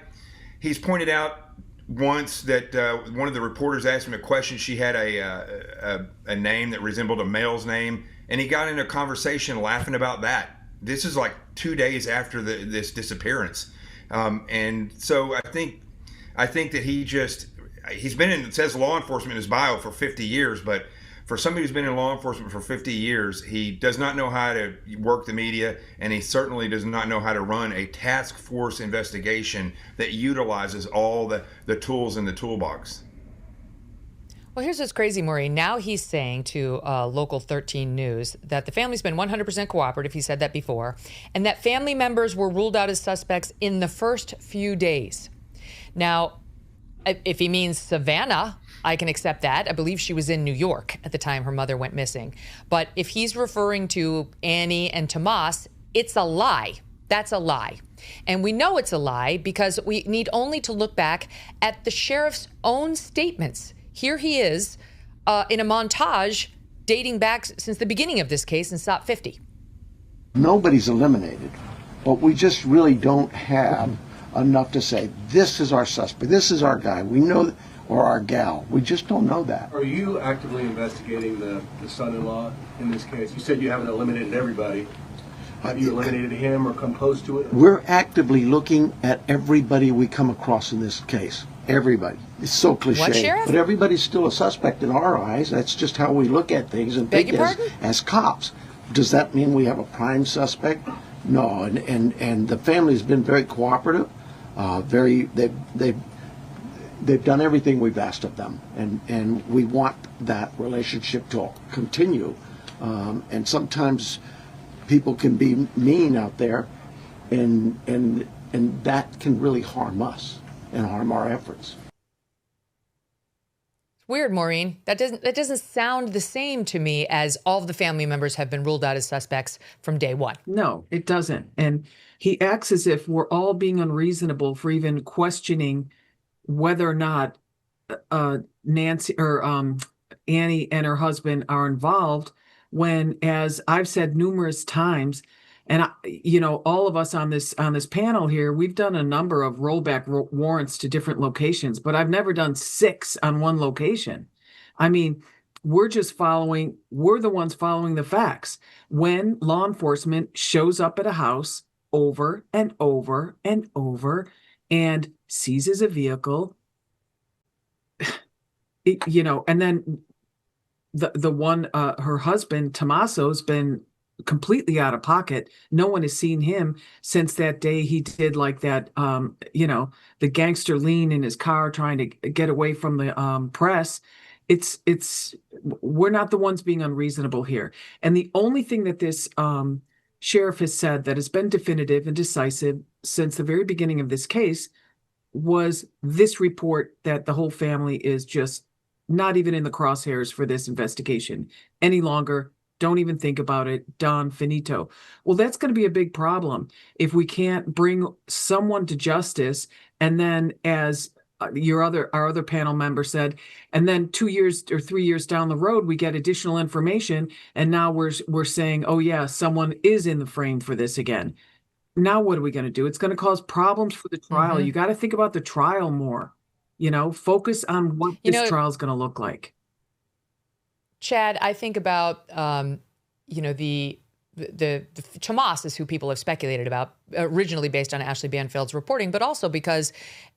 he's pointed out once that one of the reporters asked him a question. She had a name that resembled a male's name, and he got in a conversation laughing about that. This is like 2 days after this disappearance. And so I think that he's been in, it says law enforcement in his bio for 50 years, but for somebody who's been in law enforcement for 50 years, he does not know how to work the media, and he certainly does not know how to run a task force investigation that utilizes all the tools in the toolbox. Well, here's what's crazy, Maureen. Now he's saying to Local 13 News that the family's been 100% cooperative. He said that before. And that family members were ruled out as suspects in the first few days. Now, if he means Savannah, I can accept that. I believe she was in New York at the time her mother went missing. But if he's referring to Annie and Tomas, it's a lie. That's a lie. And we know it's a lie because we need only to look back at the sheriff's own statements. Here he is in a montage dating back since the beginning of this case in SOP 50. Nobody's eliminated, but we just really don't have enough to say, this is our suspect, this is our guy, we know, or our gal. We just don't know that. Are you actively investigating the son-in-law in this case? You said you haven't eliminated everybody. Have you eliminated him or come close to it? We're actively looking at everybody we come across in this case. Everybody. It's so cliche. What, Sheriff? But everybody's still a suspect in our eyes. That's just how we look at things and think as cops. Does that mean we have a prime suspect? No. And the family's been very cooperative. They've done everything we've asked of them, and we want that relationship to continue. And sometimes people can be mean out there, and that can really harm us and harm our efforts. Weird, Maureen. That doesn't sound the same to me as all of the family members have been ruled out as suspects from day one. No, it doesn't. And he acts as if we're all being unreasonable for even questioning whether or not Nancy or Annie and her husband are involved, when, as I've said numerous times, and all of us on this panel here, we've done a number of rollback warrants to different locations, but I've never done 6 on one location. I mean, we're the ones following the facts. When law enforcement shows up at a house over and over and over and seizes a vehicle, and then the one, her husband, Tommaso's been completely out of pocket. No one has seen him since that day he did like that, the gangster lean in his car trying to get away from the press. We're not the ones being unreasonable here. And the only thing that this sheriff has said that has been definitive and decisive since the very beginning of this case was this report that the whole family is just not even in the crosshairs for this investigation any longer. Don't even think about it. Done. Finito. Well, that's going to be a big problem if we can't bring someone to justice And then as our other panel member said, and then 2 years or 3 years down the road, we get additional information. And now we're saying, oh yeah, someone is in the frame for this again. Now what are we going to do? It's going to cause problems for the trial. You got to think about the trial more, focus on what this trial is going to look like. Chad, I think about, the Tomas is who people have speculated about, originally based on Ashley Banfield's reporting, but also because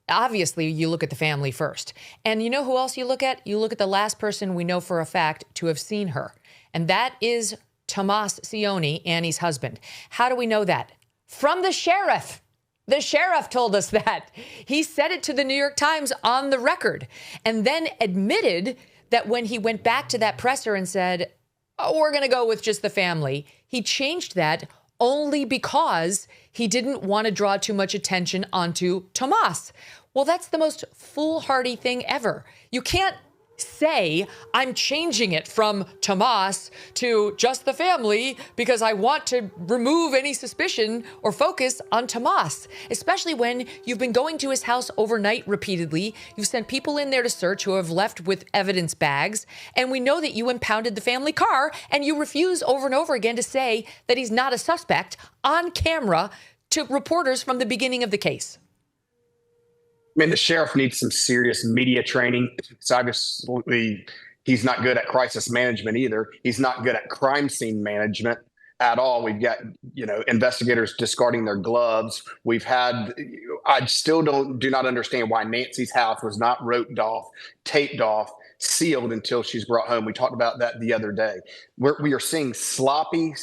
obviously you look at the family first. And you know who else you look at? You look at the last person we know for a fact to have seen her. And that is Tomas Sioni, Annie's husband. How do we know that? From the sheriff. The sheriff told us that. He said it to the New York Times on the record, and then admitted that when he went back to that presser and said, oh, we're going to go with just the family, he changed that only because he didn't want to draw too much attention onto Tomas. Well, that's the most foolhardy thing ever. You can't say, I'm changing it from Tomas to just the family because I want to remove any suspicion or focus on Tomas, especially when you've been going to his house overnight repeatedly. You've sent people in there to search who have left with evidence bags. And we know that you impounded the family car, and you refuse over and over again to say that he's not a suspect on camera to reporters from the beginning of the case. I mean, the sheriff needs some serious media training. So obviously, he's not good at crisis management either. He's not good at crime scene management at all. We've got, investigators discarding their gloves. I still do not understand why Nancy's house was not roped off, taped off, sealed until she's brought home. We talked about that the other day. We are seeing sloppy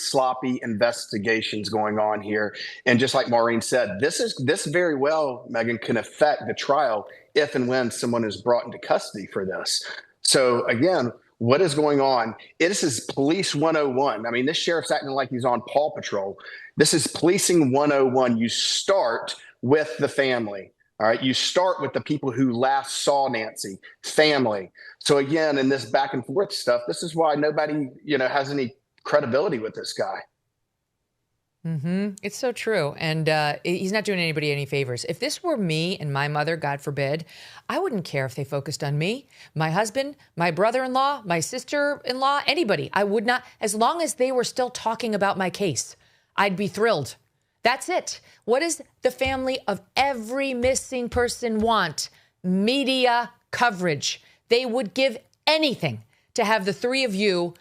investigations going on here. And just like Maureen said, this very well, Megyn, can affect the trial if and when someone is brought into custody for this. So again, what is going on? This is police 101. I mean, this sheriff's acting like he's on Paw Patrol. This is policing 101. You start with the family. All right. You start with the people who last saw Nancy, family. So again, in this back and forth stuff, this is why nobody, has any credibility with this guy. It's so true. And he's not doing anybody any favors. If this were me and my mother, God forbid, I wouldn't care if they focused on me, my husband, my brother-in-law, my sister-in-law, anybody. I would not, as long as they were still talking about my case, I'd be thrilled. That's it. What does the family of every missing person want? Media coverage. They would give anything to have the three of you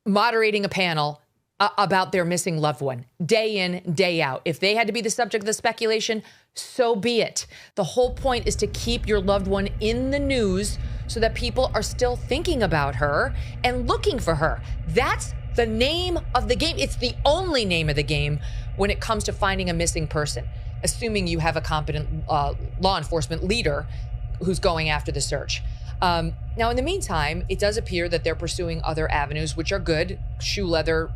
moderating a panel about their missing loved one, day in, day out. If they had to be the subject of the speculation, so be it. The whole point is to keep your loved one in the news so that people are still thinking about her and looking for her. That's the name of the game. It's the only name of the game when it comes to finding a missing person, assuming you have a competent law enforcement leader who's going after the search. Now, in the meantime, it does appear that they're pursuing other avenues, which are good, shoe leather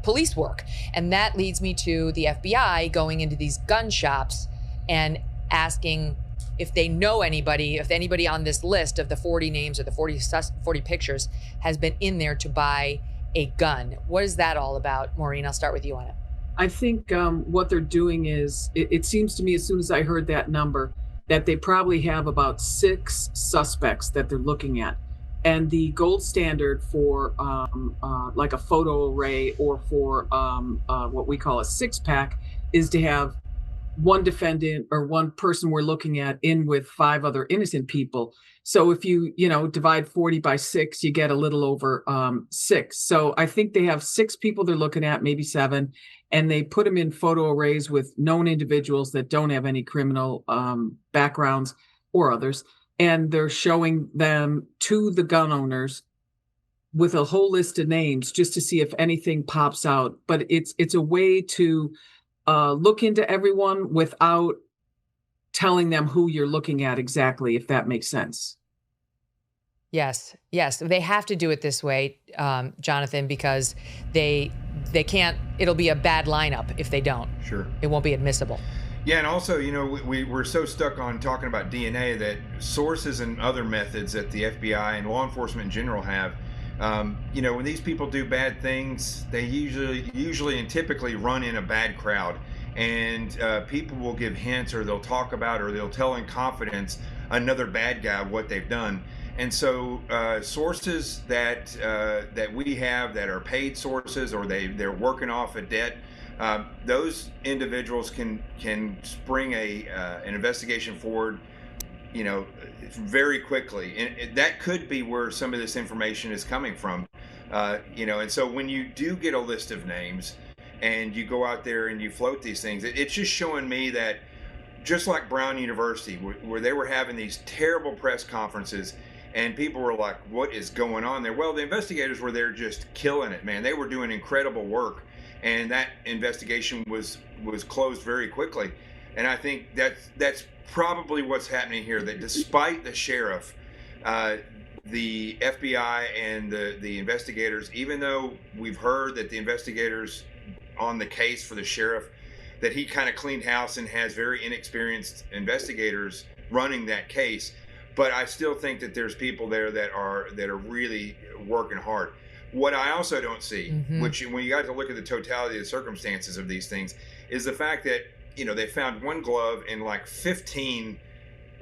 police work. And that leads me to the FBI going into these gun shops and asking if they know anybody, if anybody on this list of the 40 names or the 40 pictures has been in there to buy a gun. What is that all about? Maureen, I'll start with you on it. I think what they're doing is, it seems to me as soon as I heard that number, that they probably have about 6 suspects that they're looking at. And the gold standard for like a photo array or for what we call a 6-pack is to have one defendant or one person we're looking at in with 5 other innocent people. So if you divide 40 by 6, you get a little over 6. So I think they have 6 people they're looking at, maybe 7, and they put them in photo arrays with known individuals that don't have any criminal backgrounds or others. And they're showing them to the gun owners with a whole list of names just to see if anything pops out. But it's a way to look into everyone without telling them who you're looking at exactly, if that makes sense. Yes. They have to do it this way, Jonathan, because they can't, it'll be a bad lineup if they don't. Sure. It won't be admissible. Yeah, and also, we're so stuck on talking about DNA that sources and other methods that the FBI and law enforcement in general have, when these people do bad things, they usually and typically run in a bad crowd. and people will give hints, or they'll talk about, or they'll tell in confidence another bad guy what they've done. And so sources that we have that are paid sources, or they're working off a debt, those individuals can spring an investigation forward, very quickly. And that could be where some of this information is coming from. And so when you do get a list of names and you go out there and you float these things, it's just showing me that, just like Brown University, where they were having these terrible press conferences and people were like, what is going on there? Well, the investigators were there just killing it, man. They were doing incredible work, and that investigation was closed very quickly. And I think that's probably what's happening here, that despite the sheriff, the FBI and the investigators, even though we've heard that the investigators on the case for the sheriff, that he kind of cleaned house and has very inexperienced investigators running that case, but I still think that there's people there that are really working hard. What I also don't see, which when you got to look at the totality of the circumstances of these things, is the fact that they found one glove in like 15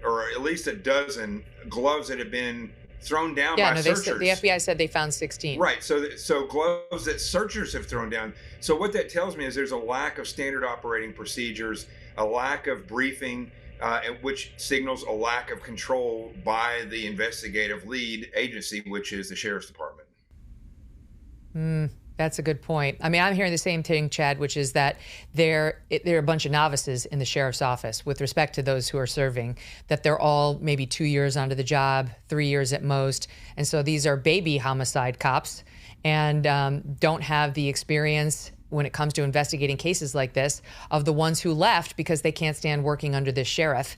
or at least a dozen gloves that have been thrown down by searchers. The FBI said they found 16. Right. So gloves that searchers have thrown down. So what that tells me is there's a lack of standard operating procedures, a lack of briefing, which signals a lack of control by the investigative lead agency, which is the Sheriff's Department. That's a good point. I mean, I'm hearing the same thing, Chad, which is that there are a bunch of novices in the sheriff's office with respect to those who are serving, that they're all maybe 2 years onto the job, 3 years at most. And so these are baby homicide cops and don't have the experience when it comes to investigating cases like this of the ones who left because they can't stand working under this sheriff.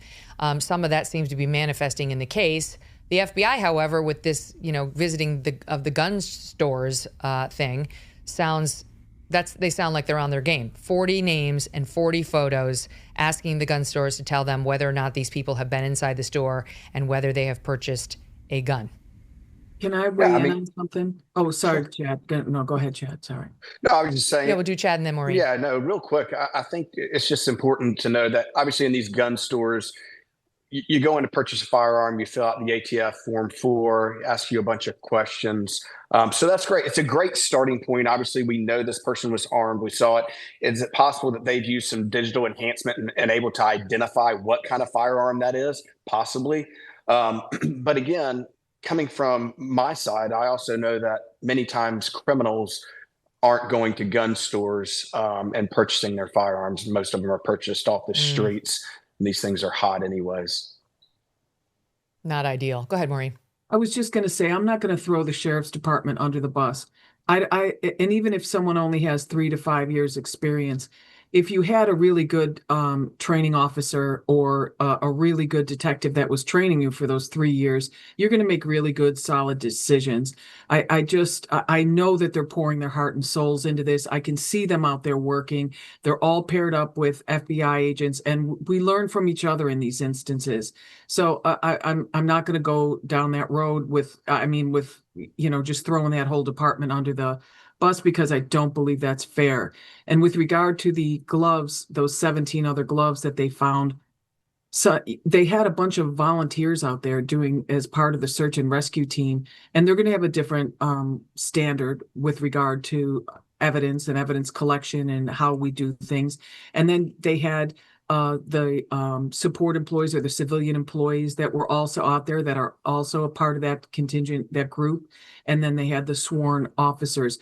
Some of that seems to be manifesting in the case. The FBI, however, with this, visiting the gun stores thing, they sound like they're on their game. 40 names and 40 photos asking the gun stores to tell them whether or not these people have been inside the store and whether they have purchased a gun. Can I weigh in on something? Oh, sorry, Chad. No, go ahead, Chad. Sorry. No, I was just saying. Yeah, we'll do Chad and then Maureen. Yeah, no, real quick. I think it's just important to know that obviously in these gun stores, you go in to purchase a firearm, you fill out the ATF Form 4, ask you a bunch of questions. So that's great. It's a great starting point. Obviously, we know this person was armed. We saw it. Is it possible that they've used some digital enhancement and able to identify what kind of firearm that is? Possibly. But again, coming from my side, I also know that many times criminals aren't going to gun stores and purchasing their firearms. Most of them are purchased off the streets. These things are hot anyways. Not ideal. Go ahead, Maureen. I was just going to say, I'm not going to throw the sheriff's department under the bus. And even if someone only has 3 to 5 years experience, if you had a really good training officer or a really good detective that was training you for those 3 years, you're going to make really good, solid decisions. I know that they're pouring their heart and souls into this. I can see them out there working. They're all paired up with FBI agents, and we learn from each other in these instances. So I'm not going to go down that road with just throwing that whole department under the bus, because I don't believe that's fair. And with regard to the gloves, those 17 other gloves that they found, so they had a bunch of volunteers out there doing as part of the search and rescue team, and they're going to have a different standard with regard to evidence and evidence collection and how we do things. And then they had the support employees or the civilian employees that were also out there that are also a part of that contingent, that group. And then they had the sworn officers.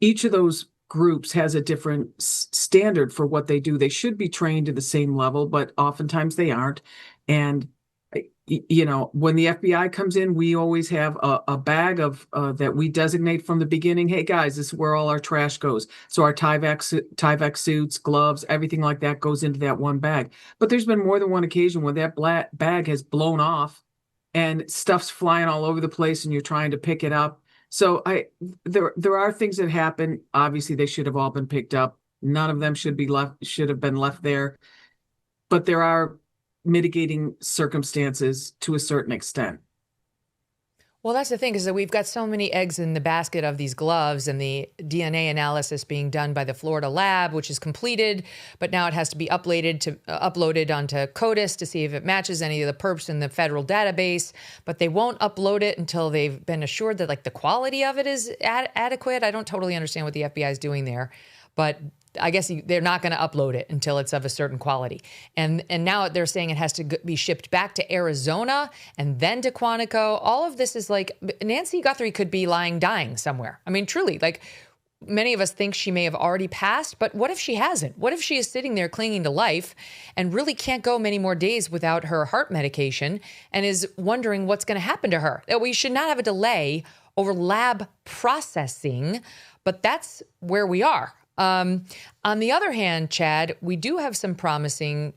Each of those groups has a different standard for what they do. They should be trained to the same level, but oftentimes they aren't. And when the FBI comes in, we always have a bag of that we designate from the beginning. Hey guys, this is where all our trash goes. So our Tyvek suits, gloves, everything like that goes into that one bag. But there's been more than one occasion where that bag has blown off and stuff's flying all over the place and you're trying to pick it up. So there are things that happen. Obviously, they should have all been picked up. None of them should have been left there. But there are mitigating circumstances to a certain extent. Well, that's the thing, is that we've got so many eggs in the basket of these gloves, and the DNA analysis being done by the Florida lab, which is completed, but now it has to be uploaded onto CODIS to see if it matches any of the perps in the federal database. But they won't upload it until they've been assured that like the quality of it is adequate. I don't totally understand what the FBI is doing there, but I guess they're not going to upload it until it's of a certain quality. And now they're saying it has to be shipped back to Arizona and then to Quantico. All of this is like, Nancy Guthrie could be dying somewhere. I mean, truly, like, many of us think she may have already passed, but what if she hasn't? What if she is sitting there clinging to life and really can't go many more days without her heart medication and is wondering what's going to happen to her? That we should not have a delay over lab processing, but that's where we are. On the other hand, Chad, we do have some promising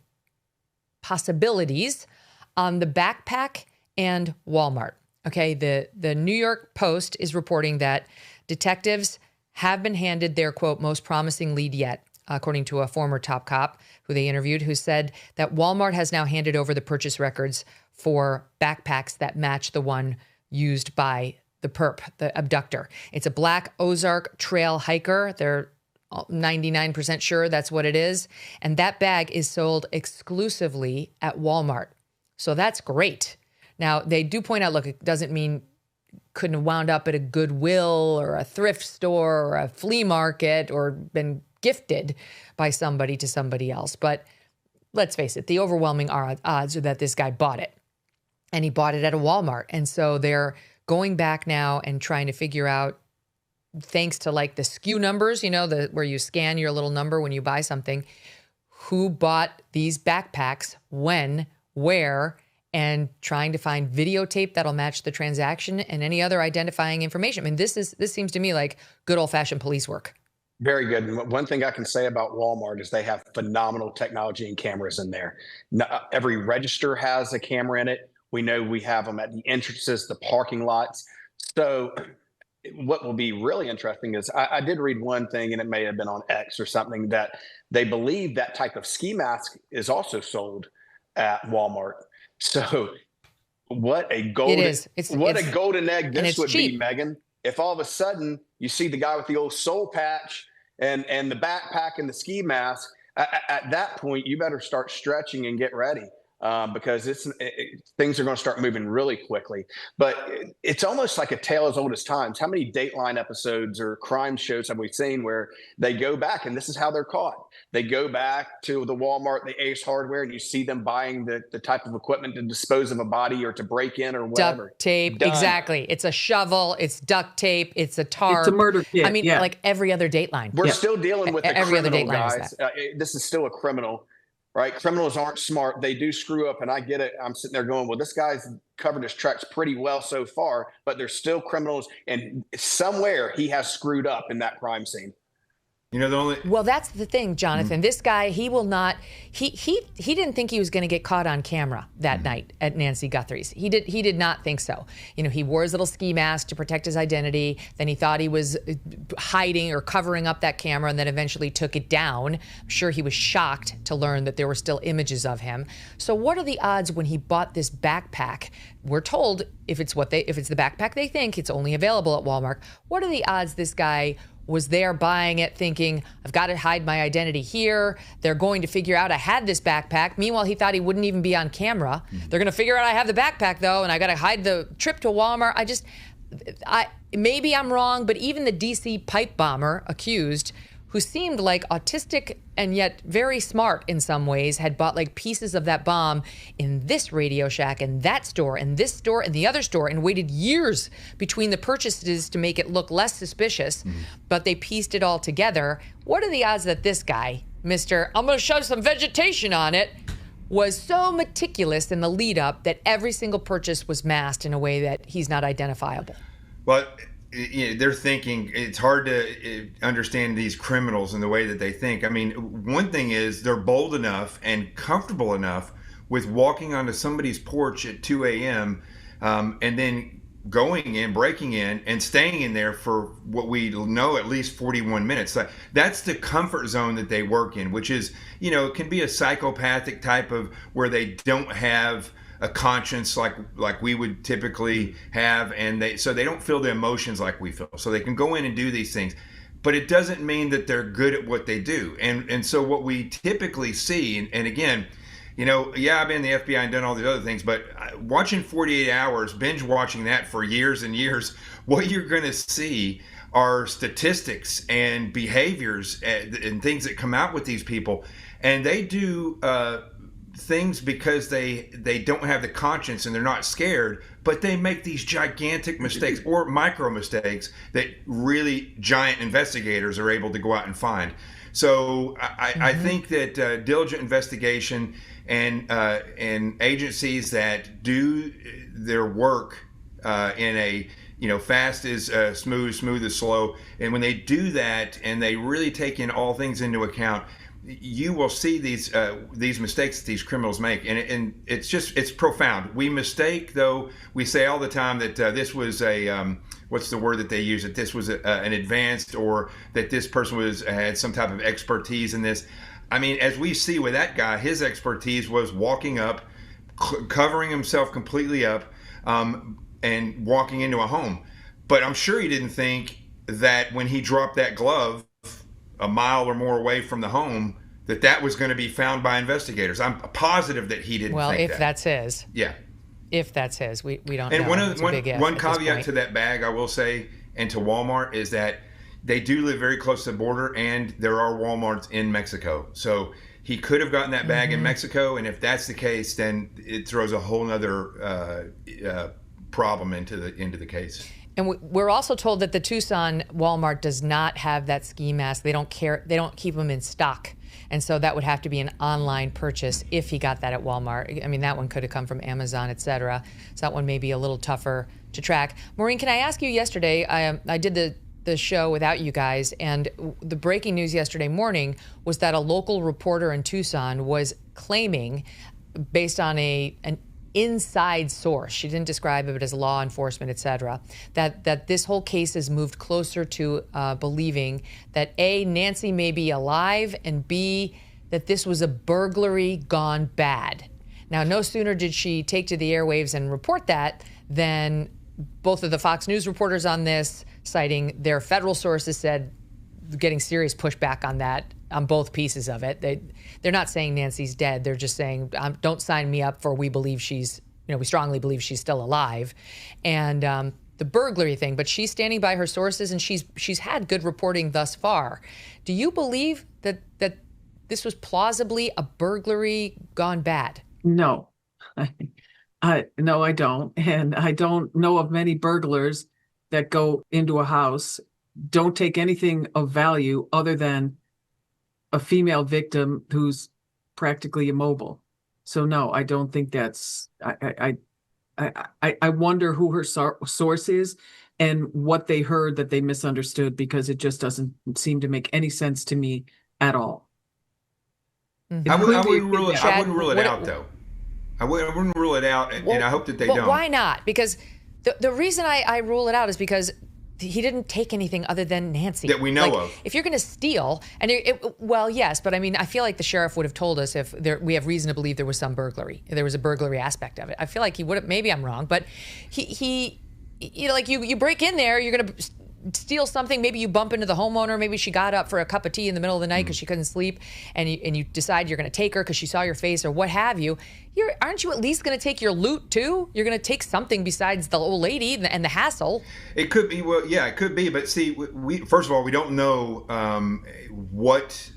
possibilities on the backpack and Walmart. Okay, the New York Post is reporting that detectives have been handed their, quote, most promising lead yet, according to a former top cop who they interviewed, who said that Walmart has now handed over the purchase records for backpacks that match the one used by the perp, the abductor. It's a black Ozark Trail hiker. They're 99% sure that's what it is. And that bag is sold exclusively at Walmart. So that's great. Now, they do point out, look, it doesn't mean couldn't have wound up at a Goodwill or a thrift store or a flea market or been gifted by somebody to somebody else. But let's face it, the overwhelming odds are that this guy bought it. And he bought it at a Walmart. And so they're going back now and trying to figure out, thanks to like the SKU numbers, you know, where you scan your little number when you buy something, who bought these backpacks, when, where, and trying to find videotape that'll match the transaction and any other identifying information. I mean, this seems to me like good old-fashioned police work. Very good. And one thing I can say about Walmart is they have phenomenal technology and cameras in there. Every register has a camera in it. We know we have them at the entrances, the parking lots. So what will be really interesting is I did read one thing, and it may have been on X or something, that they believe that type of ski mask is also sold at Walmart. So what a golden, a golden egg this would be, Megyn, if all of a sudden you see the guy with the old soul patch and the backpack and the ski mask. At that point, you better start stretching and get ready. Because things are going to start moving really quickly. But it's almost like a tale as old as times. How many Dateline episodes or crime shows have we seen where they go back, and this is how they're caught? They go back to the Walmart, the Ace Hardware, and you see them buying the type of equipment to dispose of a body or to break in or whatever. Duct tape, exactly. It's a shovel, it's duct tape, it's a tarp. It's a murder kit. I mean, like every other Dateline. We're still dealing with every other criminal, Dateline guys. This is still a criminal. Right? Criminals aren't smart. They do screw up, and I get it. I'm sitting there going, well, this guy's covered his tracks pretty well so far, but they're still criminals, and somewhere he has screwed up in that crime scene. You know, well, that's the thing, Jonathan. This guy, he will not. He didn't think he was going to get caught on camera that night at Nancy Guthrie's. He did not think so. You know, he wore his little ski mask to protect his identity. Then he thought he was hiding or covering up that camera, and then eventually took it down. I'm sure he was shocked to learn that there were still images of him. So, what are the odds when he bought this backpack? We're told if it's the backpack they think, it's only available at Walmart. What are the odds this guy was there buying it thinking, I've got to hide my identity here. They're going to figure out I had this backpack. Meanwhile, he thought he wouldn't even be on camera. They're going to figure out I have the backpack, though, and I got to hide the trip to Walmart. Maybe I'm wrong, but even the DC pipe bomber accused, who seemed like autistic and yet very smart in some ways, had bought like pieces of that bomb in this Radio Shack and that store and this store and the other store, and waited years between the purchases to make it look less suspicious, but they pieced it all together. What are the odds that this guy, Mr. I'm going to shove some vegetation on it, was so meticulous in the lead up that every single purchase was masked in a way that he's not identifiable? Well, they're thinking, it's hard to understand these criminals and the way that they think. I mean, one thing is they're bold enough and comfortable enough with walking onto somebody's porch at 2 a.m. And then going in, breaking in, and staying in there for what we know at least 41 minutes. That's the comfort zone that they work in, which is, it can be a psychopathic type of where they don't have a conscience like we would typically have, and they don't feel the emotions like we feel. So they can go in and do these things, but it doesn't mean that they're good at what they do. And so what we typically see, and again, I've been in the FBI and done all these other things, but watching 48 Hours, binge watching that for years and years, what you're going to see are statistics and behaviors and things that come out with these people. And they do things because they don't have the conscience and they're not scared, but they make these gigantic mistakes or micro mistakes that really giant investigators are able to go out and find. So I think that diligent investigation and agencies that do their work in a fast is smooth is slow, and when they do that and they really take in all things into account, you will see these mistakes that these criminals make, and it's profound. We mistake, though. We say all the time that this was a what's the word that they use? That this was an advanced, or that this person had some type of expertise in this. I mean, as we see with that guy, his expertise was walking up, covering himself completely up, and walking into a home. But I'm sure he didn't think that when he dropped that glove a mile or more away from the home, that was going to be found by investigators. I'm positive that he didn't think that. Well, if that's his. Yeah. If that's his. We don't know. And one caveat to that bag, I will say, and to Walmart, is that they do live very close to the border, and there are Walmarts in Mexico. So he could have gotten that bag in Mexico, and if that's the case, then it throws a whole other problem into the case. And we're also told that the Tucson Walmart does not have that ski mask. They don't keep them in stock. And so that would have to be an online purchase if he got that at Walmart. I mean, that one could have come from Amazon, et cetera. So that one may be a little tougher to track. Maureen, can I ask you, yesterday, I did the show without you guys, and the breaking news yesterday morning was that a local reporter in Tucson was claiming, based on an inside source, she didn't describe it as law enforcement, et cetera, that this whole case has moved closer to believing that A, Nancy may be alive, and B, that this was a burglary gone bad. Now, no sooner did she take to the airwaves and report that than both of the Fox News reporters on this, citing their federal sources, said, getting serious pushback on that, on both pieces of it. They're not saying Nancy's dead. They're just saying, don't sign me up for we strongly believe she's still alive. And the burglary thing, but she's standing by her sources, and she's had good reporting thus far. Do you believe that this was plausibly a burglary gone bad? No. No, I don't. And I don't know of many burglars that go into a house, don't take anything of value other than a female victim who's practically immobile. So no, I don't think that's. I wonder who her source is and what they heard that they misunderstood, because it just doesn't seem to make any sense to me at all. Mm-hmm. I wouldn't rule it out, though. I wouldn't rule it out, and I hope that they don't. Why not? Because the reason I rule it out is because he didn't take anything other than Nancy. That we know of. If you're going to steal, and well, yes, but I mean, I feel like the sheriff would have told us if we have reason to believe there was some burglary. There was a burglary aspect of it. I feel like he would have, maybe I'm wrong, but he like you break in there, you're going to steal something, maybe you bump into the homeowner, maybe she got up for a cup of tea in the middle of the night because she couldn't sleep, and you decide you're going to take her because she saw your face or what have you. Aren't you at least going to take your loot too? You're going to take something besides the old lady and the hassle. It could be, well, yeah, it could be, but see, we first of all, we don't know what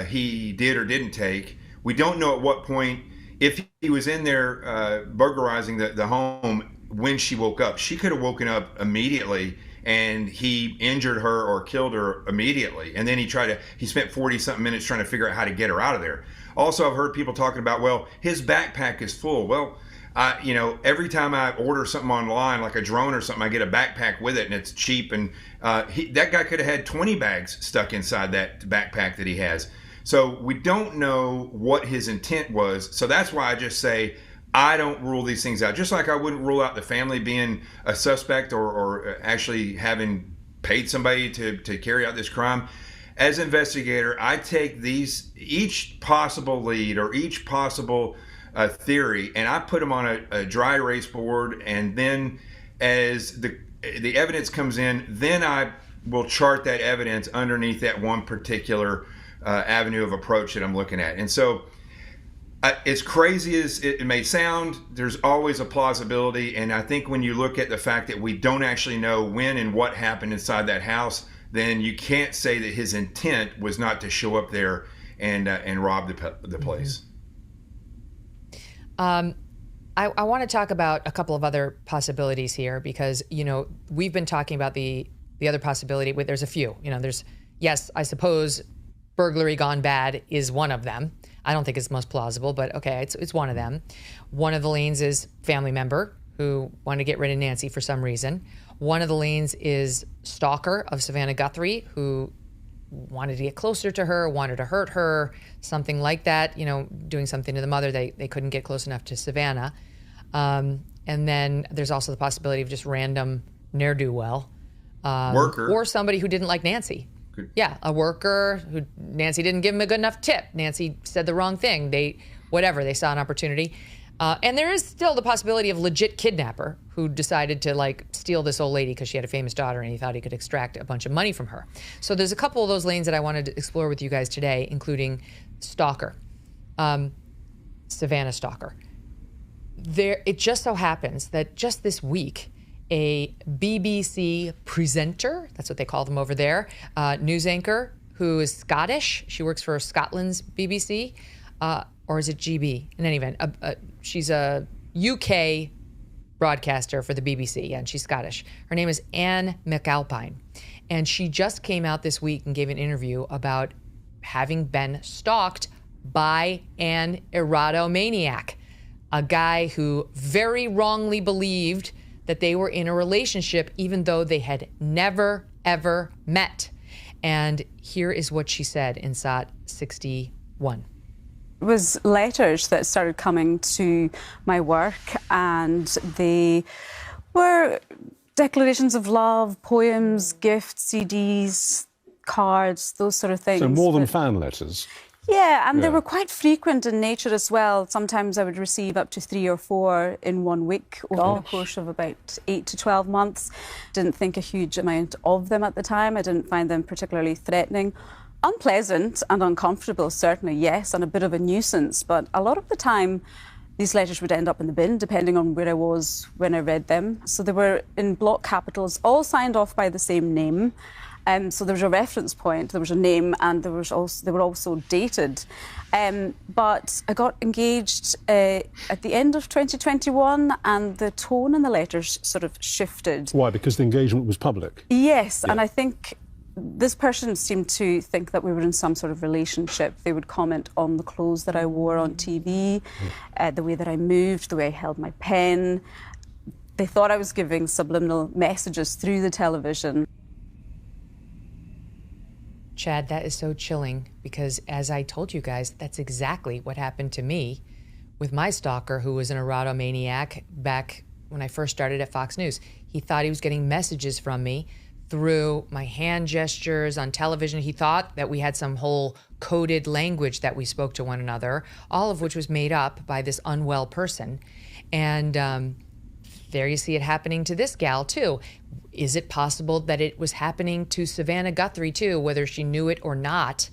he did or didn't take. We don't know at what point, if he was in there burglarizing the home when she woke up. She could have woken up immediately and he injured her or killed her immediately. And then he spent 40-something minutes trying to figure out how to get her out of there. Also, I've heard people talking about, well, his backpack is full. Well, every time I order something online, like a drone or something, I get a backpack with it, and it's cheap. And that guy could have had 20 bags stuck inside that backpack that he has. So we don't know what his intent was. So that's why I just say, I don't rule these things out. Just like I wouldn't rule out the family being a suspect or actually having paid somebody to carry out this crime. As an investigator, I take each possible lead or each possible theory, and I put them on a dry erase board, and then as the evidence comes in, then I will chart that evidence underneath that one particular avenue of approach that I'm looking at. And so as crazy as it may sound, there's always a plausibility. And I think when you look at the fact that we don't actually know when and what happened inside that house, then you can't say that his intent was not to show up there and rob the place. I want to talk about a couple of other possibilities here, because, we've been talking about the other possibility. There's a few, yes, I suppose burglary gone bad is one of them. I don't think it's most plausible, but okay, it's one of them. One of the lanes is family member who wanted to get rid of Nancy for some reason. One of the lanes is stalker of Savannah Guthrie, who wanted to get closer to her, wanted to hurt her, something like that, doing something to the mother. They couldn't get close enough to Savannah. And then there's also the possibility of just random ne'er-do-well. Worker. Or somebody who didn't like Nancy. Yeah, a worker who Nancy didn't give him a good enough tip. Nancy said the wrong thing. They saw an opportunity. And there is still the possibility of legit kidnapper who decided to steal this old lady because she had a famous daughter and he thought he could extract a bunch of money from her. So there's a couple of those lanes that I wanted to explore with you guys today, including stalker, Savannah Stalker. It just so happens that just this week, a BBC presenter, that's what they call them over there, news anchor who is Scottish. She works for Scotland's BBC, or is it GB? In any event, she's a UK broadcaster for the BBC, and she's Scottish. Her name is Anne McAlpine, and she just came out this week and gave an interview about having been stalked by an erotomaniac, a guy who very wrongly believed that they were in a relationship, even though they had never, ever met. And here is what she said in SOT 61. It was letters that started coming to my work, and they were declarations of love, poems, gifts, CDs, cards, those sort of things. So more than fan letters? Yeah, and they were quite frequent in nature as well. Sometimes I would receive up to 3 or 4 in 1 week over the course of about 8 to 12 months. Didn't think a huge amount of them at the time. I didn't find them particularly threatening. Unpleasant and uncomfortable, certainly, yes, and a bit of a nuisance. But a lot of the time, these letters would end up in the bin, depending on where I was when I read them. So they were in block capitals, all signed off by the same name. So there was a reference point, there was a name, and they were also dated. But I got engaged at the end of 2021, and the tone in the letters sort of shifted. Why? Because the engagement was public? Yes, and I think this person seemed to think that we were in some sort of relationship. They would comment on the clothes that I wore on TV, the way that I moved, the way I held my pen. They thought I was giving subliminal messages through the television. Chad, that is so chilling, because as I told you guys, that's exactly what happened to me with my stalker, who was an erotomaniac back when I first started at Fox News. He thought he was getting messages from me through my hand gestures on television. He thought that we had some whole coded language that we spoke to one another, all of which was made up by this unwell person. And there you see it happening to this gal too. Is it possible that it was happening to Savannah Guthrie too, whether she knew it or not?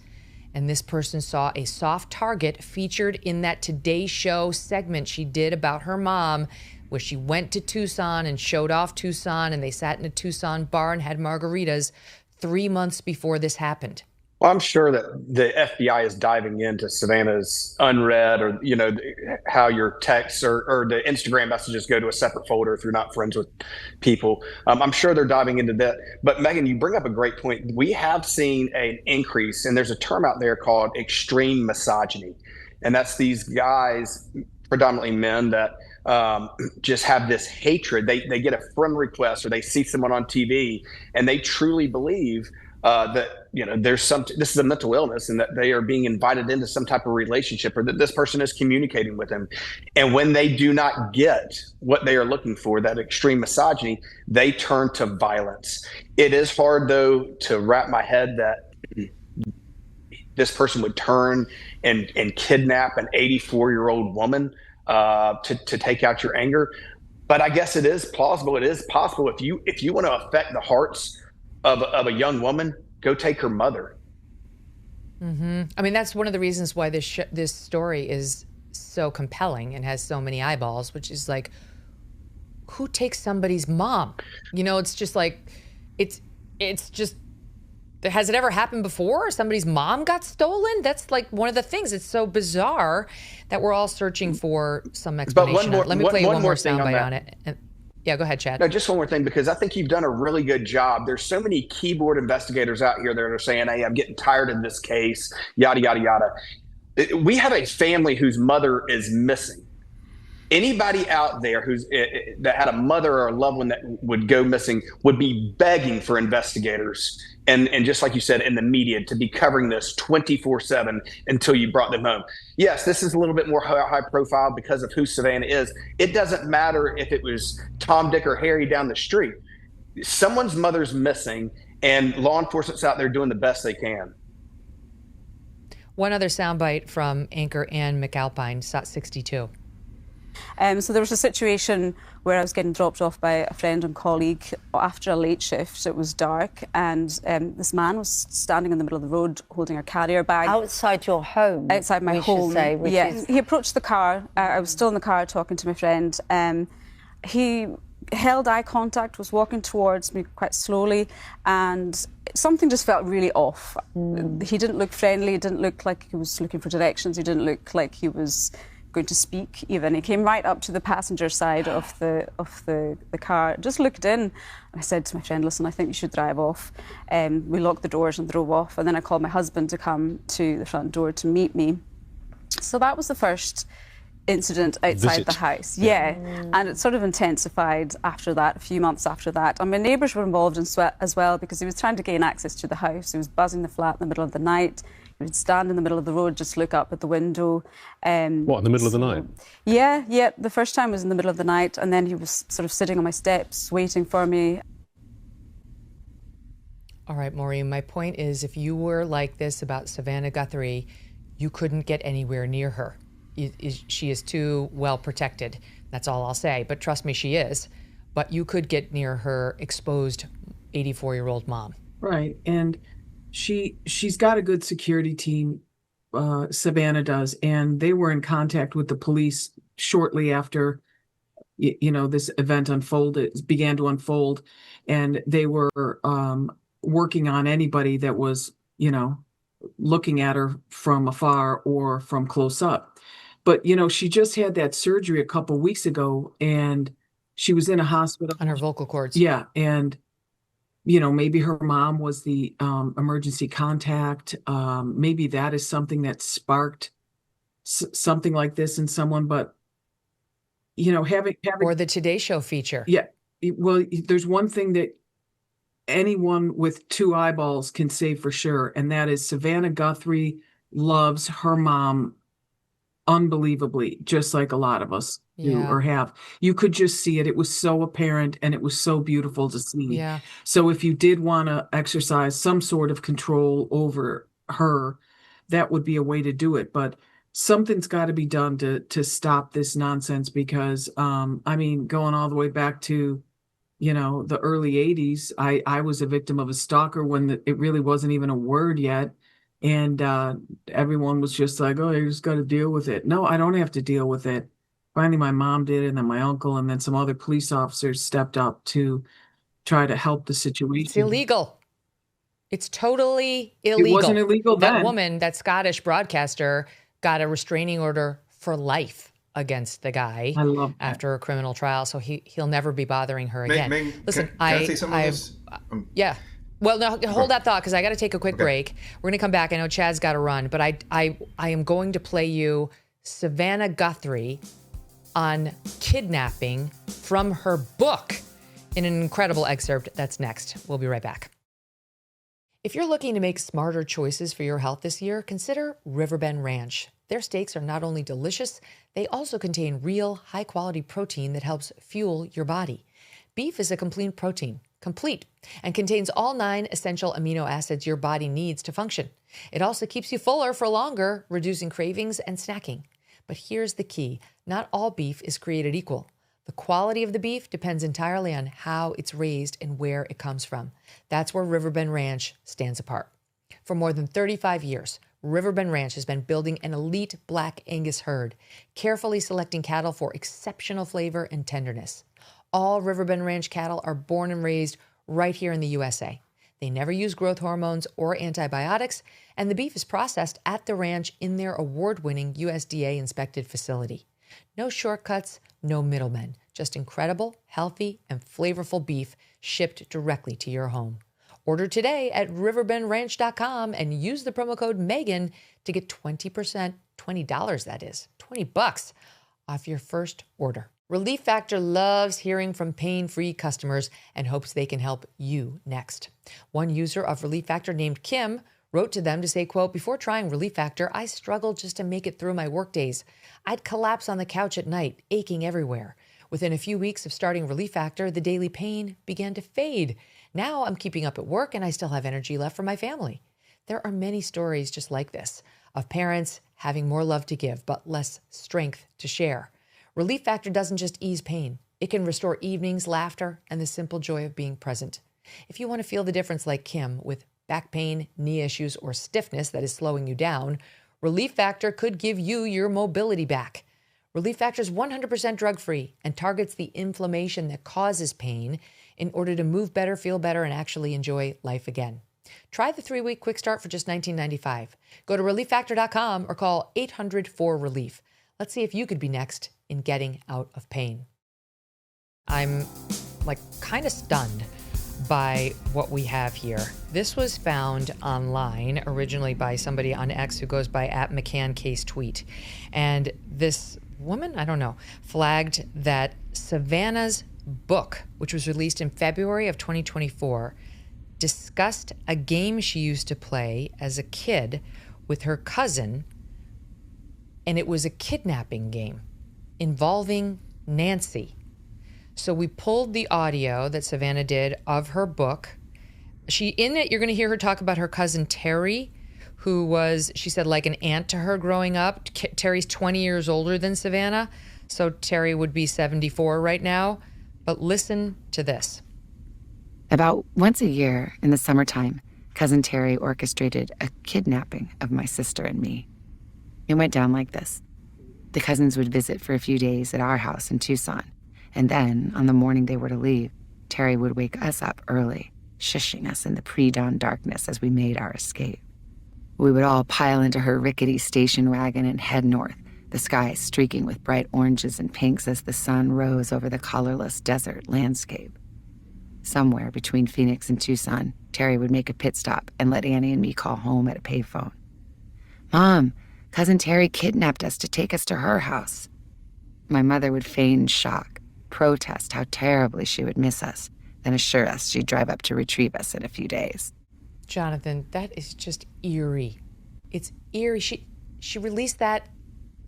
And this person saw a soft target featured in that Today Show segment she did about her mom, where she went to Tucson and showed off Tucson, and they sat in a Tucson bar and had margaritas 3 months before this happened. Well, I'm sure that the FBI is diving into Savannah's unread, or, how your texts or the Instagram messages go to a separate folder if you're not friends with people. I'm sure they're diving into that. But Megyn, you bring up a great point. We have seen an increase, and there's a term out there called extreme misogyny. And that's these guys, predominantly men, that just have this hatred. They get a friend request, or they see someone on TV, and they truly believe that there's this is a mental illness, and that they are being invited into some type of relationship, or that this person is communicating with them. And when they do not get what they are looking for, that extreme misogyny, they turn to violence. It is hard, though, to wrap my head that this person would turn and kidnap an 84-year-old woman. to take out your anger. But I guess it is plausible. It is possible if you want to affect the hearts of a young woman, go take her mother. Mm-hmm. I mean, that's one of the reasons why this story is so compelling and has so many eyeballs, which is like, who takes somebody's mom? You know, it's just like, it's just, has it ever happened before? Somebody's mom got stolen? That's like one of the things. It's so bizarre that we're all searching for some explanation. Let me play one more soundbite on it. Yeah, go ahead, Chad. No, just one more thing, because I think you've done a really good job. There's so many keyboard investigators out here that are saying, hey, I'm getting tired of this case, yada, yada, yada. We have a family whose mother is missing. Anybody out there that had a mother or a loved one that would go missing would be begging for investigators and just like you said, in the media, to be covering this 24/7 until you brought them home. Yes, this is a little bit more high profile because of who Savannah is. It doesn't matter if it was Tom, Dick, or Harry down the street. Someone's mother's missing, and law enforcement's out there doing the best they can. One other soundbite from anchor Ann McAlpine, SOT 62. So there was a situation where I was getting dropped off by a friend and colleague after a late shift. It was dark, and this man was standing in the middle of the road holding a carrier bag. Outside your home? Outside my home. Yes. He approached the car. I was still in the car talking to my friend. He held eye contact, was walking towards me quite slowly, and something just felt really off. He didn't look friendly. He didn't look like he was looking for directions. He didn't look like he was going to speak even. He came right up to the passenger side of the car, just looked in. I said to my friend, listen, I think you should drive off. We locked the doors and drove off, and then I called my husband to come to the front door to meet me. So that was the first incident outside the house. Yeah. And it sort of intensified after that, a few months after that. And my neighbours were involved as well, because he was trying to gain access to the house. He was buzzing the flat in the middle of the night. He would stand in the middle of the road, just look up at the window. What, in the middle of the night? Yeah. The first time was in the middle of the night, and then he was sort of sitting on my steps, waiting for me. All right, Maureen, my point is, if you were like this about Savannah Guthrie, you couldn't get anywhere near her. She is too well protected. That's all I'll say. But trust me, she is. But you could get near her exposed 84-year-old mom. Right. And she's got a good security team, Savannah does, and they were in contact with the police shortly after this event began to unfold, and they were working on anybody that was looking at her from afar or from close up. But she just had that surgery a couple weeks ago, and she was in a hospital on her vocal cords. Yeah, and maybe her mom was the emergency contact. Maybe that is something that sparked something like this in someone. But, having or the Today Show feature. Yeah. Well, there's one thing that anyone with two eyeballs can say for sure, and that is Savannah Guthrie loves her mom unbelievably, just like a lot of us do or have. You could just see it. It was so apparent, and it was so beautiful to see. Yeah. So if you did want to exercise some sort of control over her, that would be a way to do it. But something's got to be done to stop this nonsense, because going all the way back to the early 80s, I was a victim of a stalker when it really wasn't even a word yet. And everyone was just like, oh, you just got to deal with it. No, I don't have to deal with it. Finally, my mom did, and then my uncle, and then some other police officers stepped up to try to help the situation. It's illegal. It's totally illegal. It wasn't illegal then. That woman, that Scottish broadcaster, got a restraining order for life against the guy after a criminal trial. So he'll never be bothering her again. Listen, can I say something on this? Yeah. Well, no, hold that thought, because I got to take a quick break. We're going to come back. I know Chad's got to run, but I am going to play you Savannah Guthrie on kidnapping from her book in an incredible excerpt. That's next. We'll be right back. If you're looking to make smarter choices for your health this year, consider Riverbend Ranch. Their steaks are not only delicious, they also contain real, high-quality protein that helps fuel your body. Beef is a complete protein, and contains all 9 essential amino acids your body needs to function. It also keeps you fuller for longer, reducing cravings and snacking. But here's the key. Not all beef is created equal. The quality of the beef depends entirely on how it's raised and where it comes from. That's where Riverbend Ranch stands apart. For more than 35 years, Riverbend Ranch has been building an elite Black Angus herd, carefully selecting cattle for exceptional flavor and tenderness. All Riverbend Ranch cattle are born and raised right here in the USA. They never use growth hormones or antibiotics, and the beef is processed at the ranch in their award-winning USDA-inspected facility. No shortcuts, no middlemen, just incredible, healthy, and flavorful beef shipped directly to your home. Order today at riverbendranch.com and use the promo code Megyn to get 20%, $20 that is, $20 off your first order. Relief Factor loves hearing from pain-free customers and hopes they can help you next. One user of Relief Factor named Kim wrote to them to say, quote, "Before trying Relief Factor, I struggled just to make it through my workdays. I'd collapse on the couch at night, aching everywhere. Within a few weeks of starting Relief Factor, the daily pain began to fade. Now I'm keeping up at work and I still have energy left for my family." There are many stories just like this of parents having more love to give, but less strength to share. Relief Factor doesn't just ease pain. It can restore evenings, laughter, and the simple joy of being present. If you want to feel the difference like Kim with back pain, knee issues, or stiffness that is slowing you down, Relief Factor could give you your mobility back. Relief Factor is 100% drug-free and targets the inflammation that causes pain in order to move better, feel better, and actually enjoy life again. Try the 3-week quick start for just $19.95. Go to relieffactor.com or call 800-4RELIEF. Let's see if you could be next in getting out of pain. I'm kind of stunned by what we have here. This was found online originally by somebody on X who goes by @McCannCaseTweet. And this woman, I don't know, flagged that Savannah's book, which was released in February of 2024, discussed a game she used to play as a kid with her cousin, and it was a kidnapping game involving Nancy. So we pulled the audio that Savannah did of her book. In it, you're going to hear her talk about her cousin Terry, who was, she said, like an aunt to her growing up. Terry's 20 years older than Savannah, so Terry would be 74 right now. But listen to this. About once a year in the summertime, Cousin Terry orchestrated a kidnapping of my sister and me. It went down like this. The cousins would visit for a few days at our house in Tucson, and then, on the morning they were to leave, Terry would wake us up early, shushing us in the pre-dawn darkness as we made our escape. We would all pile into her rickety station wagon and head north, the sky streaking with bright oranges and pinks as the sun rose over the colorless desert landscape. Somewhere between Phoenix and Tucson, Terry would make a pit stop and let Annie and me call home at a payphone. "Mom, Cousin Terry kidnapped us to take us to her house." My mother would feign shock, protest how terribly she would miss us, then assure us she'd drive up to retrieve us in a few days. Jonathan, that is just eerie. It's eerie. She released that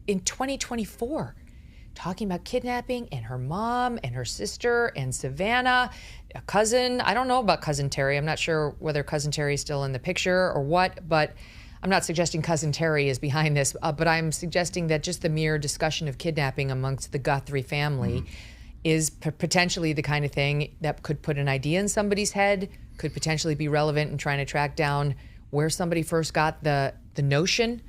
in 2024, talking about kidnapping and her mom and her sister and Savannah, a cousin. I don't know about Cousin Terry. I'm not sure whether Cousin Terry is still in the picture or what, but I'm not suggesting Cousin Terry is behind this, but I'm suggesting that just the mere discussion of kidnapping amongst the Guthrie family is potentially the kind of thing that could put an idea in somebody's head, could potentially be relevant in trying to track down where somebody first got the notion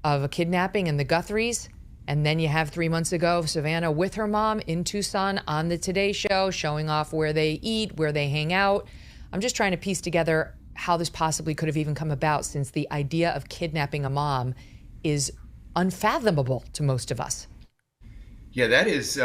of a kidnapping in the Guthries. And then you have 3 months ago, Savannah with her mom in Tucson on the Today Show, showing off where they eat, where they hang out. I'm just trying to piece together how this possibly could have even come about, since the idea of kidnapping a mom is unfathomable to most of us. Yeah, that is,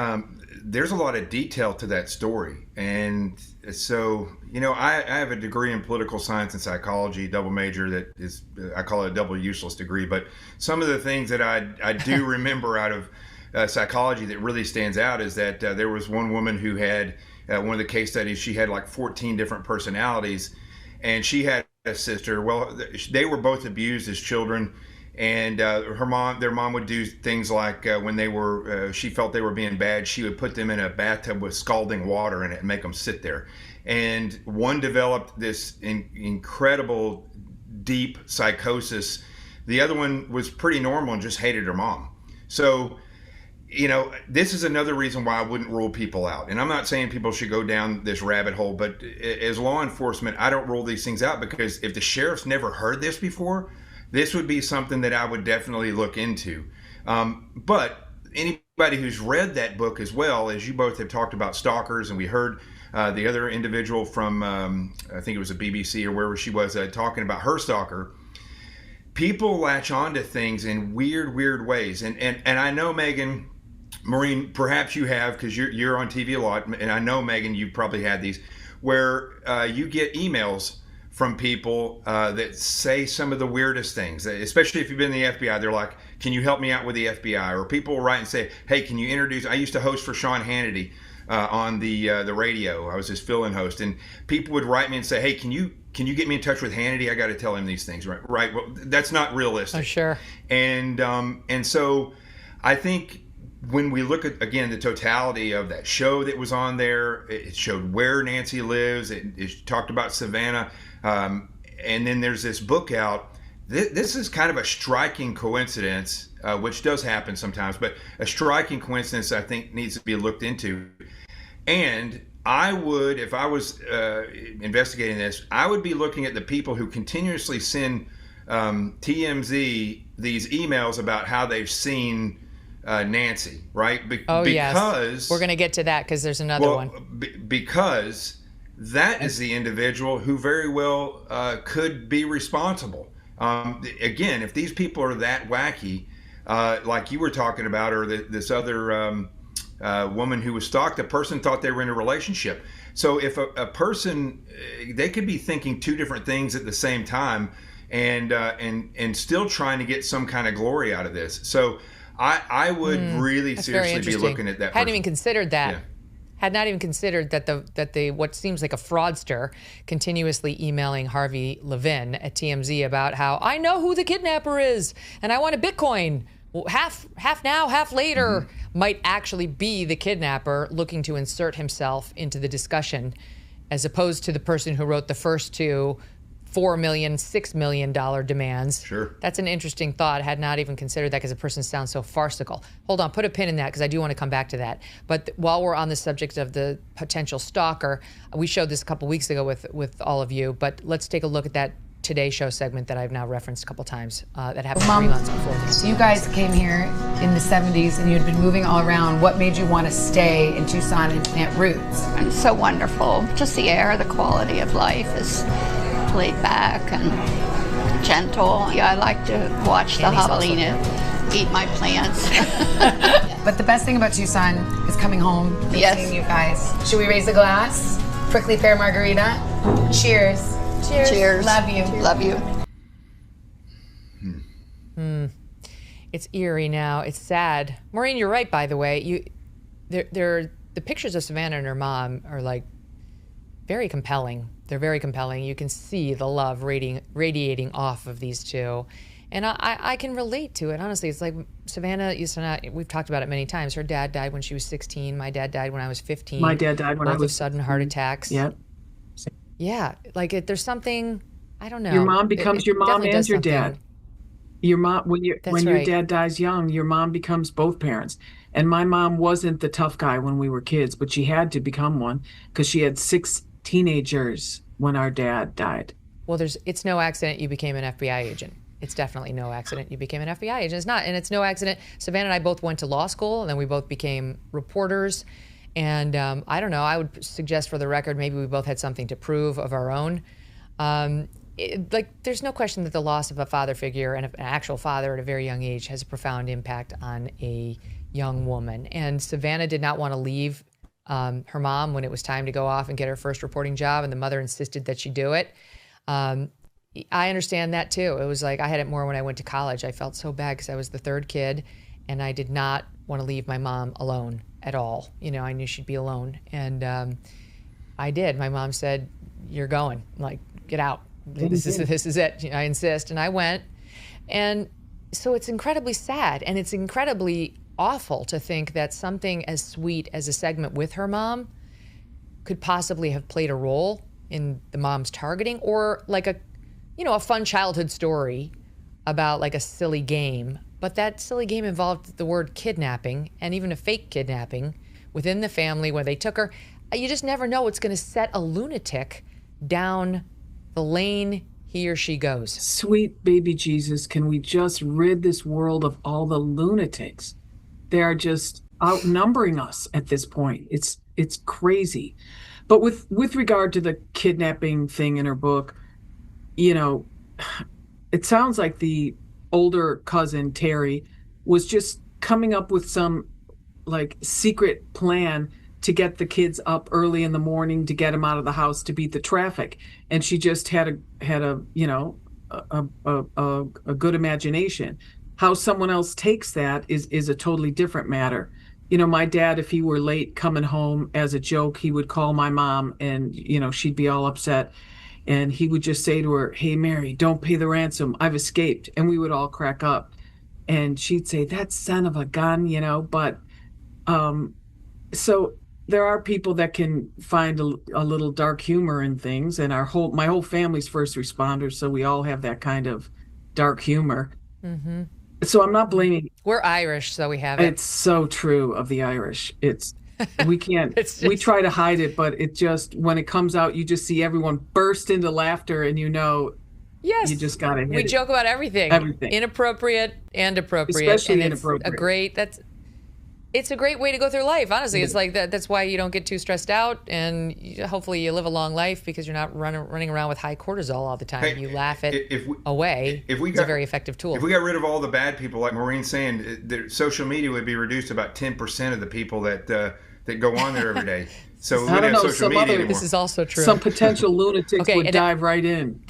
there's a lot of detail to that story. And so, I have a degree in political science and psychology, double major that is, I call it a double useless degree. But some of the things that I do remember out of psychology that really stands out is that there was one woman who had, one of the case studies, she had like 14 different personalities. And she had a sister. Well, they were both abused as children. And their mom would do things like when they were, she felt they were being bad, she would put them in a bathtub with scalding water in it and make them sit there. And one developed this incredible, deep psychosis. The other one was pretty normal and just hated her mom. So, you know, this is another reason why I wouldn't rule people out. And I'm not saying people should go down this rabbit hole, but as law enforcement, I don't rule these things out, because if the sheriff's never heard this before, this would be something that I would definitely look into. But anybody who's read that book, as well as you both have talked about stalkers, and we heard the other individual from, I think it was a BBC or wherever she was, talking about her stalker. People latch onto things in weird ways. And I know, Megyn, Maureen, perhaps you have, because you're on TV a lot, and I know, Megyn, you've probably had these, where you get emails from people that say some of the weirdest things, especially if you've been in the FBI. They're like, can you help me out with the FBI? Or people will write and say, hey, can you introduce, I used to host for Sean Hannity on the radio. I was his fill-in host, and people would write me and say, hey, can you get me in touch with Hannity? I got to tell him these things, right? Well, that's not realistic. Oh, sure. And so I think when we look at, again, the totality of that show that was on there, it showed where Nancy lives. It talked about Savannah. And then there's this book out. This is kind of a striking coincidence, which does happen sometimes, but a striking coincidence I think needs to be looked into. And I would, if I was investigating this, I would be looking at the people who continuously send TMZ these emails about how they've seen Nancy, right? Because yes. We're going to get to that, because there's another one. Because that is the individual who very well could be responsible. Again, if these people are that wacky, like you were talking about, or this other woman who was stalked, a person thought they were in a relationship. So if a person, they could be thinking two different things at the same time, and still trying to get some kind of glory out of this. So I would really seriously be looking at that. Hadn't even considered that. Yeah. Had not even considered that the what seems like a fraudster continuously emailing Harvey Levin at TMZ about how I know who the kidnapper is and I want a Bitcoin. Well, half now, half later, might actually be the kidnapper looking to insert himself into the discussion, as opposed to the person who wrote the first two $4 million, $6 million demands. Sure. That's an interesting thought. I had not even considered that, because the person sounds so farcical. Hold on, put a pin in that, because I do want to come back to that. But while we're on the subject of the potential stalker, we showed this a couple weeks ago with all of you, but let's take a look at that Today Show segment that I've now referenced a couple times that happened 3 months before this. You guys came here in the 70s and you'd been moving all around. What made you want to stay in Tucson and plant roots? It's so wonderful. Just the air, the quality of life is laid back and gentle. Yeah, I like to watch the javelina eat my plants. But the best thing about Tucson is coming home and seeing you guys. Should we raise a glass? Prickly pear margarita. Cheers. Cheers. Cheers. Love you. Love you. It's eerie now. It's sad. Maureen, you're right, by the way. The pictures of Savannah and her mom are like very compelling. They're very compelling. You can see the love radiating off of these two. And I can relate to it. Honestly, it's like Savannah used to not, we've talked about it many times. Her dad died when she was 16. My dad died when I was 15. My dad died when I was... Both of sudden heart attacks. Yep. Yeah. Like there's something, I don't know. Your mom becomes your mom and your dad. Your mom, when your dad dies young, your mom becomes both parents. And my mom wasn't the tough guy when we were kids, but she had to become one because she had 6 teenagers when our dad died. Well, it's no accident you became an FBI agent. It's definitely no accident you became an FBI agent. It's not, and it's no accident. Savannah and I both went to law school, and then we both became reporters. And I don't know, I would suggest for the record, maybe we both had something to prove of our own. There's no question that the loss of a father figure and an actual father at a very young age has a profound impact on a young woman. And Savannah did not want to leave her mom when it was time to go off and get her first reporting job, and the mother insisted that she do it. I understand that too. It was like I had it more when I went to college. I felt so bad because I was the third kid, and I did not want to leave my mom alone at all. You know, I knew she'd be alone, and I did. My mom said, "You're going. Like, get out. This is it. I insist." And I went, and so it's incredibly sad, and it's incredibly awful to think that something as sweet as a segment with her mom could possibly have played a role in the mom's targeting, or like a fun childhood story about like a silly game But that silly game involved the word kidnapping and even a fake kidnapping within the family where they took her. You just never know what's going to set a lunatic down the lane he or she goes. Sweet baby Jesus, can we just rid this world of all the lunatics? They are just outnumbering us at this point. It's crazy. But with regard to the kidnapping thing in her book, you know, it sounds like the older cousin Terry was just coming up with some like secret plan to get the kids up early in the morning to get them out of the house to beat the traffic, and she just had a you know a good imagination. How someone else takes that is a totally different matter. You know, my dad, if he were late coming home as a joke, he would call my mom, and you know she'd be all upset, and he would just say to her, "Hey Mary, don't pay the ransom. I've escaped," and we would all crack up, and she'd say, "That son of a gun," you know, but. So there are people that can find a little dark humor in things, and my whole family's first responders, so we all have that kind of dark humor. Mm-hmm. So I'm not blaming. We're Irish, so we have it. It's so true of the Irish. We can't. We try to hide it, but it just when it comes out, you just see everyone burst into laughter, and you know. Yes. You just got to hit We joke about everything. Everything. Inappropriate and appropriate. Especially and inappropriate. It's a great way to go through life, honestly. It's like that's why you don't get too stressed out, and hopefully you live a long life because you're not running around with high cortisol all the time. You laugh it away. It's a very effective tool. If we got rid of all the bad people, like Maureen's saying, social media would be reduced to about 10% of the people that go on there every day. So we wouldn't have social media anymore. This is also true. Some potential lunatics would dive right in.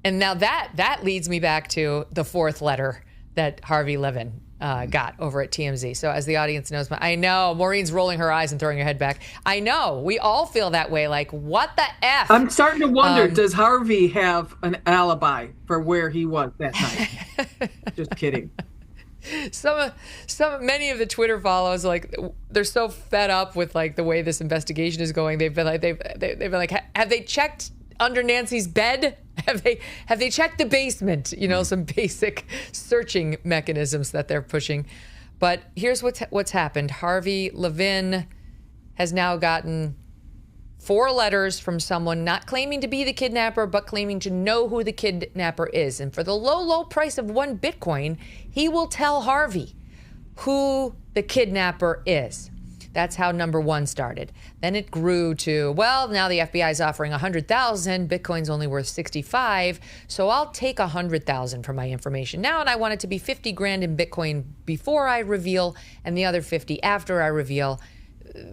And now that leads me back to the fourth letter that Harvey Levin got over at TMZ. So as the audience knows, I know Maureen's rolling her eyes and throwing her head back. I know we all feel that way. Like, what the F? I'm starting to wonder, does Harvey have an alibi for where he was that night? Just kidding. Many of the Twitter follows, like, they're so fed up with like the way this investigation is going. They've been like, have they checked under Nancy's bed? Have they checked the basement? You know, some basic searching mechanisms that they're pushing. But here's what's happened. Harvey Levin has now gotten 4 letters from someone not claiming to be the kidnapper, but claiming to know who the kidnapper is. And for the low price of 1 Bitcoin, he will tell Harvey who the kidnapper is. That's how number 1 started. Then it grew to, well, now the FBI is offering 100,000. Bitcoin's only worth 65. So I'll take 100,000 for my information now. And I want it to be 50 grand in Bitcoin before I reveal and the other 50 after I reveal.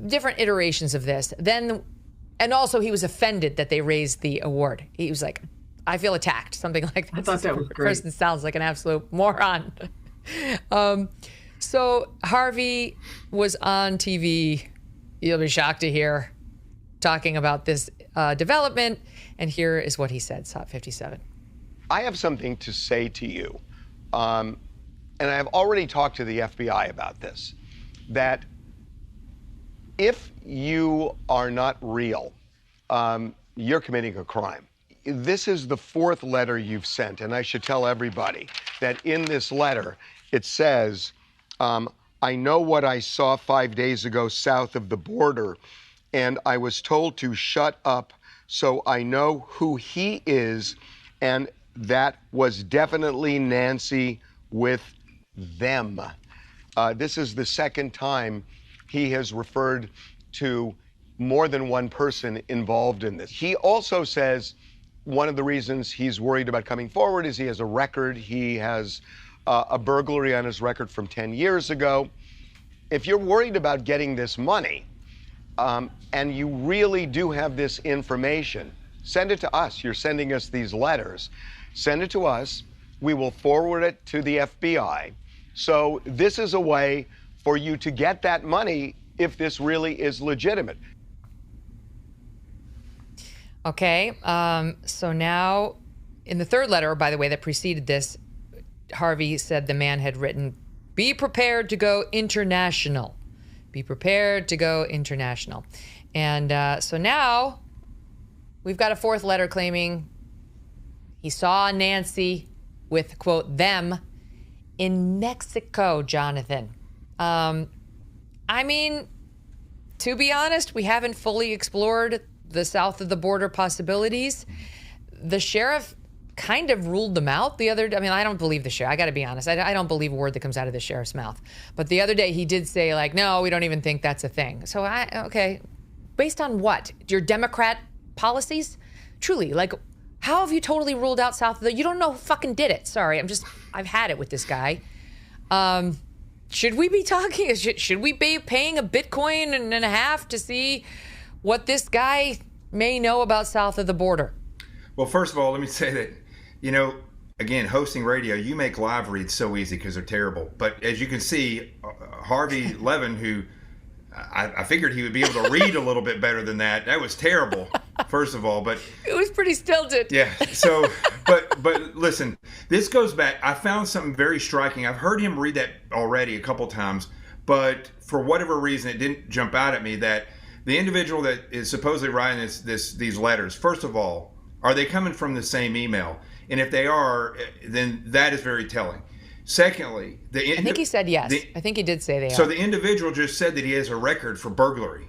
Different iterations of this. And also he was offended that they raised the award. He was like, I feel attacked. Something like that. I thought that was great. Person sounds like an absolute moron. So Harvey was on TV, you'll be shocked to hear, talking about this development. And here is what he said, Sot 57. I have something to say to you. And I have already talked to the FBI about this, that if you are not real, you're committing a crime. This is the 4th letter you've sent, and I should tell everybody that in this letter, it says, I know what I saw 5 days ago south of the border, and I was told to shut up, so I know who he is, and that was definitely Nancy with them. This is the 2nd time he has referred to more than one person involved in this. He also says one of the reasons he's worried about coming forward is he has a record. He has a burglary on his record from 10 years ago. If you're worried about getting this money, and you really do have this information, send it to us. You're sending us these letters. Send it to us. We will forward it to the FBI. So this is a way for you to get that money if this really is legitimate. Okay, so now in the 3rd letter, by the way, that preceded this, Harvey said the man had written, be prepared to go international. Be prepared to go international. And so now we've got a 4th letter claiming he saw Nancy with, quote, them in Mexico, Jonathan. I mean, to be honest, we haven't fully explored the south of the border possibilities. The sheriff kind of ruled them out the other day. I mean, I don't believe the sheriff. I got to be honest. I don't believe a word that comes out of the sheriff's mouth. But the other day he did say, like, no, we don't even think that's a thing. So okay. Based on what? Your Democrat policies? Truly, like, how have you totally ruled out south of the... You don't know who fucking did it. Sorry, I've had it with this guy. Should we be talking? Should we be paying a Bitcoin and a half to see what this guy may know about south of the border? Well, first of all, let me say that, you know, again, hosting radio, you make live reads so easy because they're terrible. But as you can see, Harvey Levin, who I figured he would be able to read a little bit better than that. That was terrible, first of all. But it was pretty stilted. Yeah. So, but listen, this goes back. I found something very striking. I've heard him read that already a couple times, but for whatever reason, it didn't jump out at me that the individual that is supposedly writing these letters, first of all, are they coming from the same email? And if they are, then that is very telling. Secondly, I think he said yes. I think he did say they are. So the individual just said that he has a record for burglary.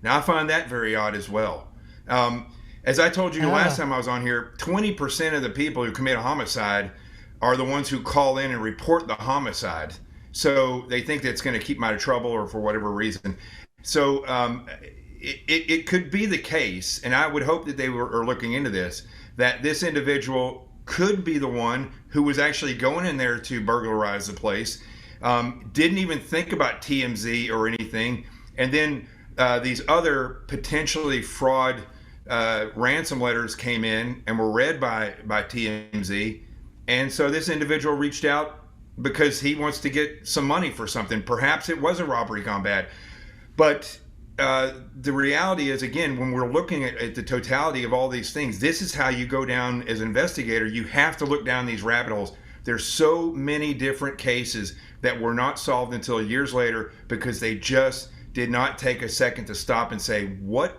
Now, I find that very odd as well. As I told you the last time I was on here, 20% of the people who commit a homicide are the ones who call in and report the homicide. So they think that's going to keep them out of trouble or for whatever reason. So it could be the case, and I would hope that they are looking into this, that this individual could be the one who was actually going in there to burglarize the place, didn't even think about TMZ or anything, and then these other potentially fraud ransom letters came in and were read by TMZ, and so this individual reached out because he wants to get some money for something. Perhaps it was a robbery gone bad, but the reality is, again, when we're looking at the totality of all these things, this is how you go down as an investigator. You have to look down these rabbit holes. There's so many different cases that were not solved until years later because they just did not take a second to stop and say, what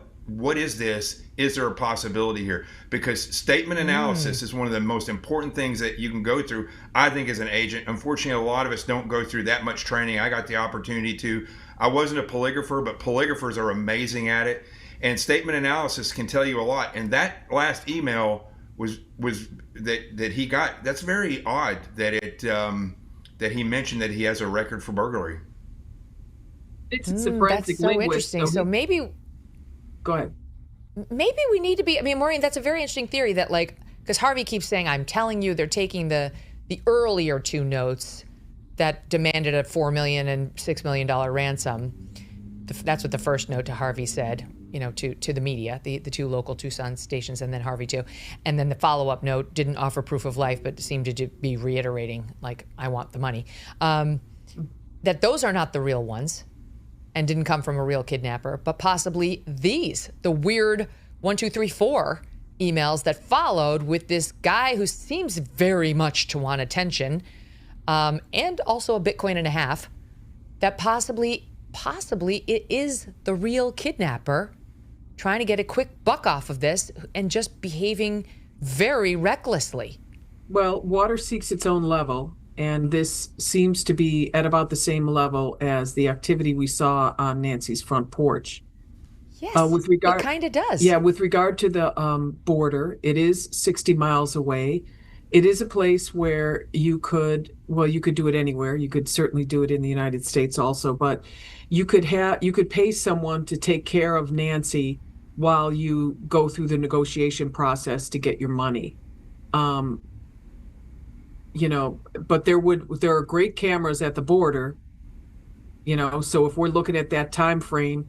is this? Is there a possibility here? Because statement analysis is one of the most important things that you can go through, I think, as an agent. Unfortunately, a lot of us don't go through that much training. I got the opportunity to. I wasn't a polygrapher, but polygraphers are amazing at it. And statement analysis can tell you a lot. And that last email was that he got. That's very odd that he mentioned that he has a record for burglary. It's a forensic that's so linguist, interesting. So maybe. Go ahead. Maybe we need to be. I mean, Maureen, that's a very interesting theory. That because Harvey keeps saying, "I'm telling you," they're taking the earlier two notes that demanded a $4 million and $6 million ransom. That's what the first note to Harvey said, you know, to the media, the two local Tucson stations, and then Harvey too. And then the follow-up note didn't offer proof of life, but seemed to be reiterating, like, I want the money. That those are not the real ones and didn't come from a real kidnapper, but possibly these, the weird 1, 2, 3, 4 emails that followed with this guy who seems very much to want attention, and also a Bitcoin and a half, that possibly it is the real kidnapper trying to get a quick buck off of this and just behaving very recklessly. Well, water seeks its own level, and this seems to be at about the same level as the activity we saw on Nancy's front porch. Yes, it kind of does. Yeah, with regard to the border, it is 60 miles away. It is a place where you could do it anywhere. You could certainly do it in the United States also, but you could pay someone to take care of Nancy while you go through the negotiation process to get your money. But there are great cameras at the border, so if we're looking at that time frame,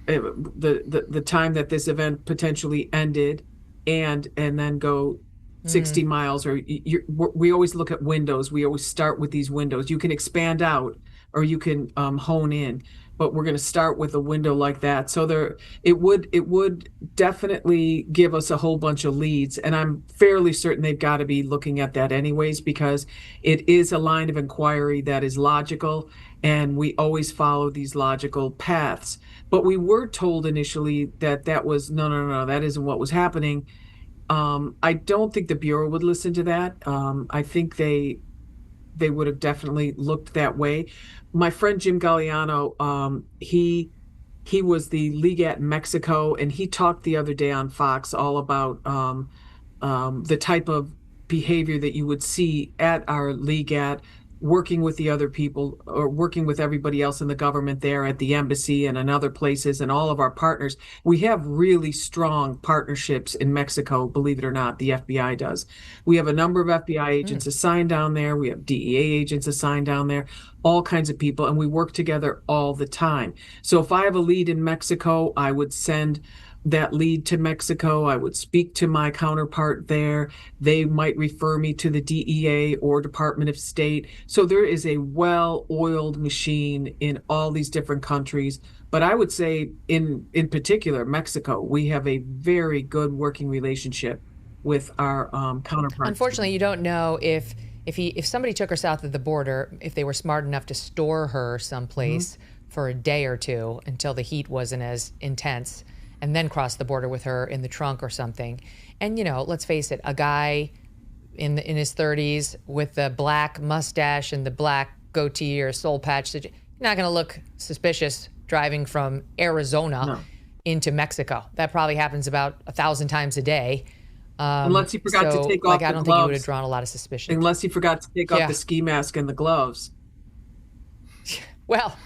the time that this event potentially ended and then go 60 miles, or we always look at windows. We always start with these windows. You can expand out or you can hone in, but we're going to start with a window like that. So it would definitely give us a whole bunch of leads, and I'm fairly certain they've got to be looking at that anyways, because it is a line of inquiry that is logical, and we always follow these logical paths. But we were told initially that was no, that isn't what was happening. I don't think the Bureau would listen to that. I think they they would have definitely looked that way. My friend Jim Galliano, he was the legat in Mexico, and he talked the other day on Fox all about the type of behavior that you would see at our legat, working with the other people or working with everybody else in the government there at the embassy and in other places and all of our partners. We have really strong partnerships in Mexico, believe it or not, the FBI does. We have a number of FBI agents assigned down there. We have DEA agents assigned down there, all kinds of people, and we work together all the time. So if I have a lead in Mexico, I would send that lead to Mexico. I would speak to my counterpart there. They might refer me to the DEA or Department of State. So there is a well-oiled machine in all these different countries. But I would say in particular, Mexico, we have a very good working relationship with our counterparts. Unfortunately, you don't know if somebody took her south of the border, if they were smart enough to store her someplace for a day or two until the heat wasn't as intense, and then cross the border with her in the trunk or something. And, you know, let's face it, a guy in his 30s with the black mustache and the black goatee or soul patch, you're not going to look suspicious driving from Arizona into Mexico. That probably happens about 1,000 times a day. Unless he forgot to take off the gloves. I don't think he would have drawn a lot of suspicion. Unless he forgot to take off the ski mask and the gloves. Well,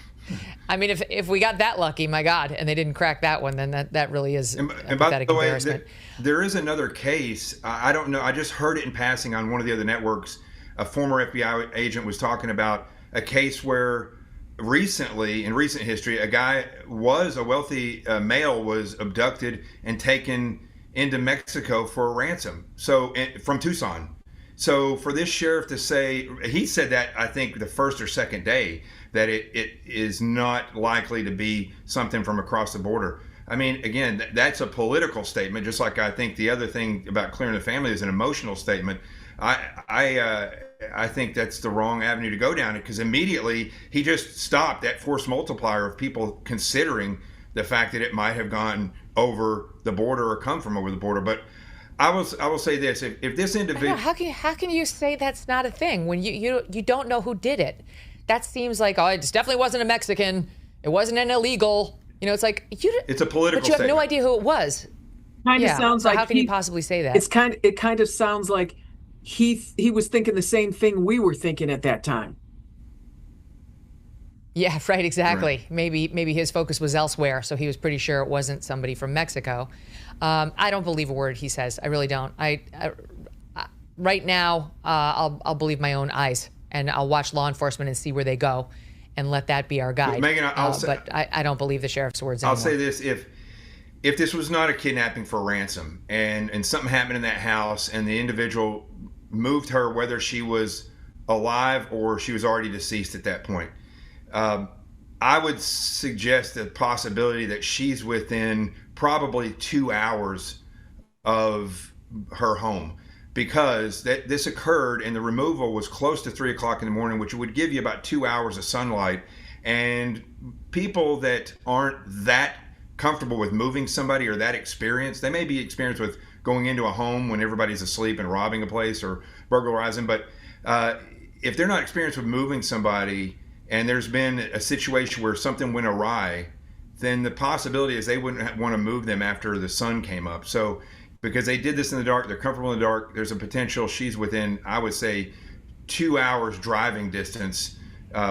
I mean, if we got that lucky, my God, and they didn't crack that one, then that really is a pathetic embarrassment. There is another case. I don't know. I just heard it in passing on one of the other networks. A former FBI agent was talking about a case where recently, in recent history, a wealthy male was abducted and taken into Mexico for a ransom. So from Tucson. So for this sheriff to say, he said that I think the first or second day, that it is not likely to be something from across the border. I mean, again, that's a political statement, just like I think the other thing about clearing the family is an emotional statement. I think that's the wrong avenue to go down, because immediately he just stopped that force multiplier of people considering the fact that it might have gone over the border or come from over the border. But I will say this: if this individual, how can you say that's not a thing when you don't know who did it? That seems like, it definitely wasn't a Mexican. It wasn't an illegal. You know, it's like it's a political. But you have no idea who it was. Kind of sounds like how can you possibly say that? It kind of sounds like he was thinking the same thing we were thinking at that time. Yeah, right, exactly. Right. Maybe his focus was elsewhere, so he was pretty sure it wasn't somebody from Mexico. I don't believe a word he says. I really don't. Right now, I'll believe my own eyes, and I'll watch law enforcement and see where they go, and let that be our guide. Megyn, but I don't believe the sheriff's words anymore. I'll say this: if this was not a kidnapping for ransom, and something happened in that house, and the individual moved her, whether she was alive or she was already deceased at that point, I would suggest the possibility that she's within probably 2 hours of her home, because this occurred and the removal was close to 3 o'clock in the morning, which would give you about 2 hours of sunlight. And people that aren't that comfortable with moving somebody or that experienced, they may be experienced with going into a home when everybody's asleep and robbing a place or burglarizing, but if they're not experienced with moving somebody and there's been a situation where something went awry, then the possibility is they wouldn't want to move them after the sun came up. So because they did this in the dark, they're comfortable in the dark, there's a potential she's within, I would say, 2 hours driving distance,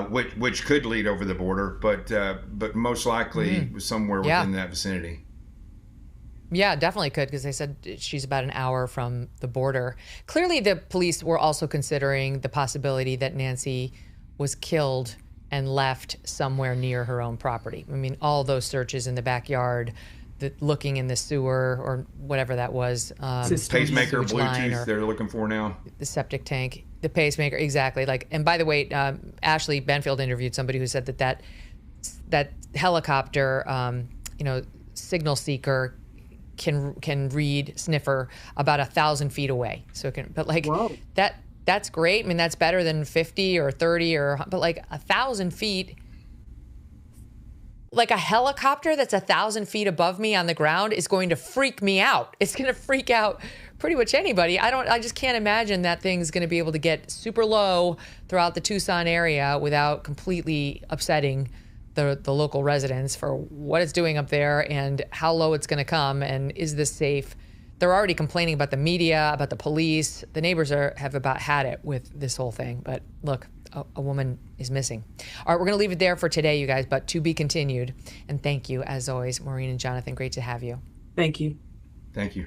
which could lead over the border, but most likely somewhere within that vicinity. Yeah, definitely could, because they said she's about an hour from the border. Clearly, the police were also considering the possibility that Nancy was killed and left somewhere near her own property. I mean, all those searches in the backyard, looking in the sewer or whatever that was. Pacemaker, Bluetooth, they're looking for now. The septic tank, the pacemaker, exactly. And by the way, Ashley Benfield interviewed somebody who said that helicopter, signal seeker can read sniffer about 1,000 feet away. So it can, but that's great. I mean, that's better than 50 or 30 but 1,000 feet. like a helicopter that's 1,000 feet above me on the ground is going to freak me out. It's going to freak out pretty much anybody. I just can't imagine that thing's going to be able to get super low throughout the Tucson area without completely upsetting the local residents for what it's doing up there and how low it's going to come and is this safe. They're already complaining about the media, about the police. The neighbors have about had it with this whole thing. But look, a woman is missing. All right, we're going to leave it there for today, you guys, but to be continued. And thank you, as always, Maureen and Jonathan. Great to have you. Thank you. Thank you.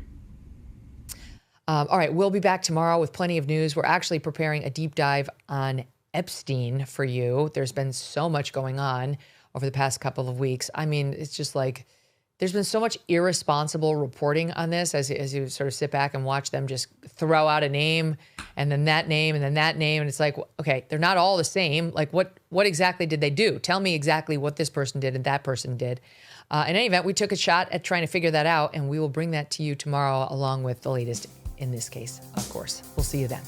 All right, we'll be back tomorrow with plenty of news. We're actually preparing a deep dive on Epstein for you. There's been so much going on over the past couple of weeks. I mean, it's just like there's been so much irresponsible reporting on this as you sort of sit back and watch them just throw out a name and then that name and then that name. And it's like, okay, they're not all the same. Like what exactly did they do? Tell me exactly what this person did and that person did. In any event, we took a shot at trying to figure that out, and we will bring that to you tomorrow along with the latest in this case, of course. We'll see you then.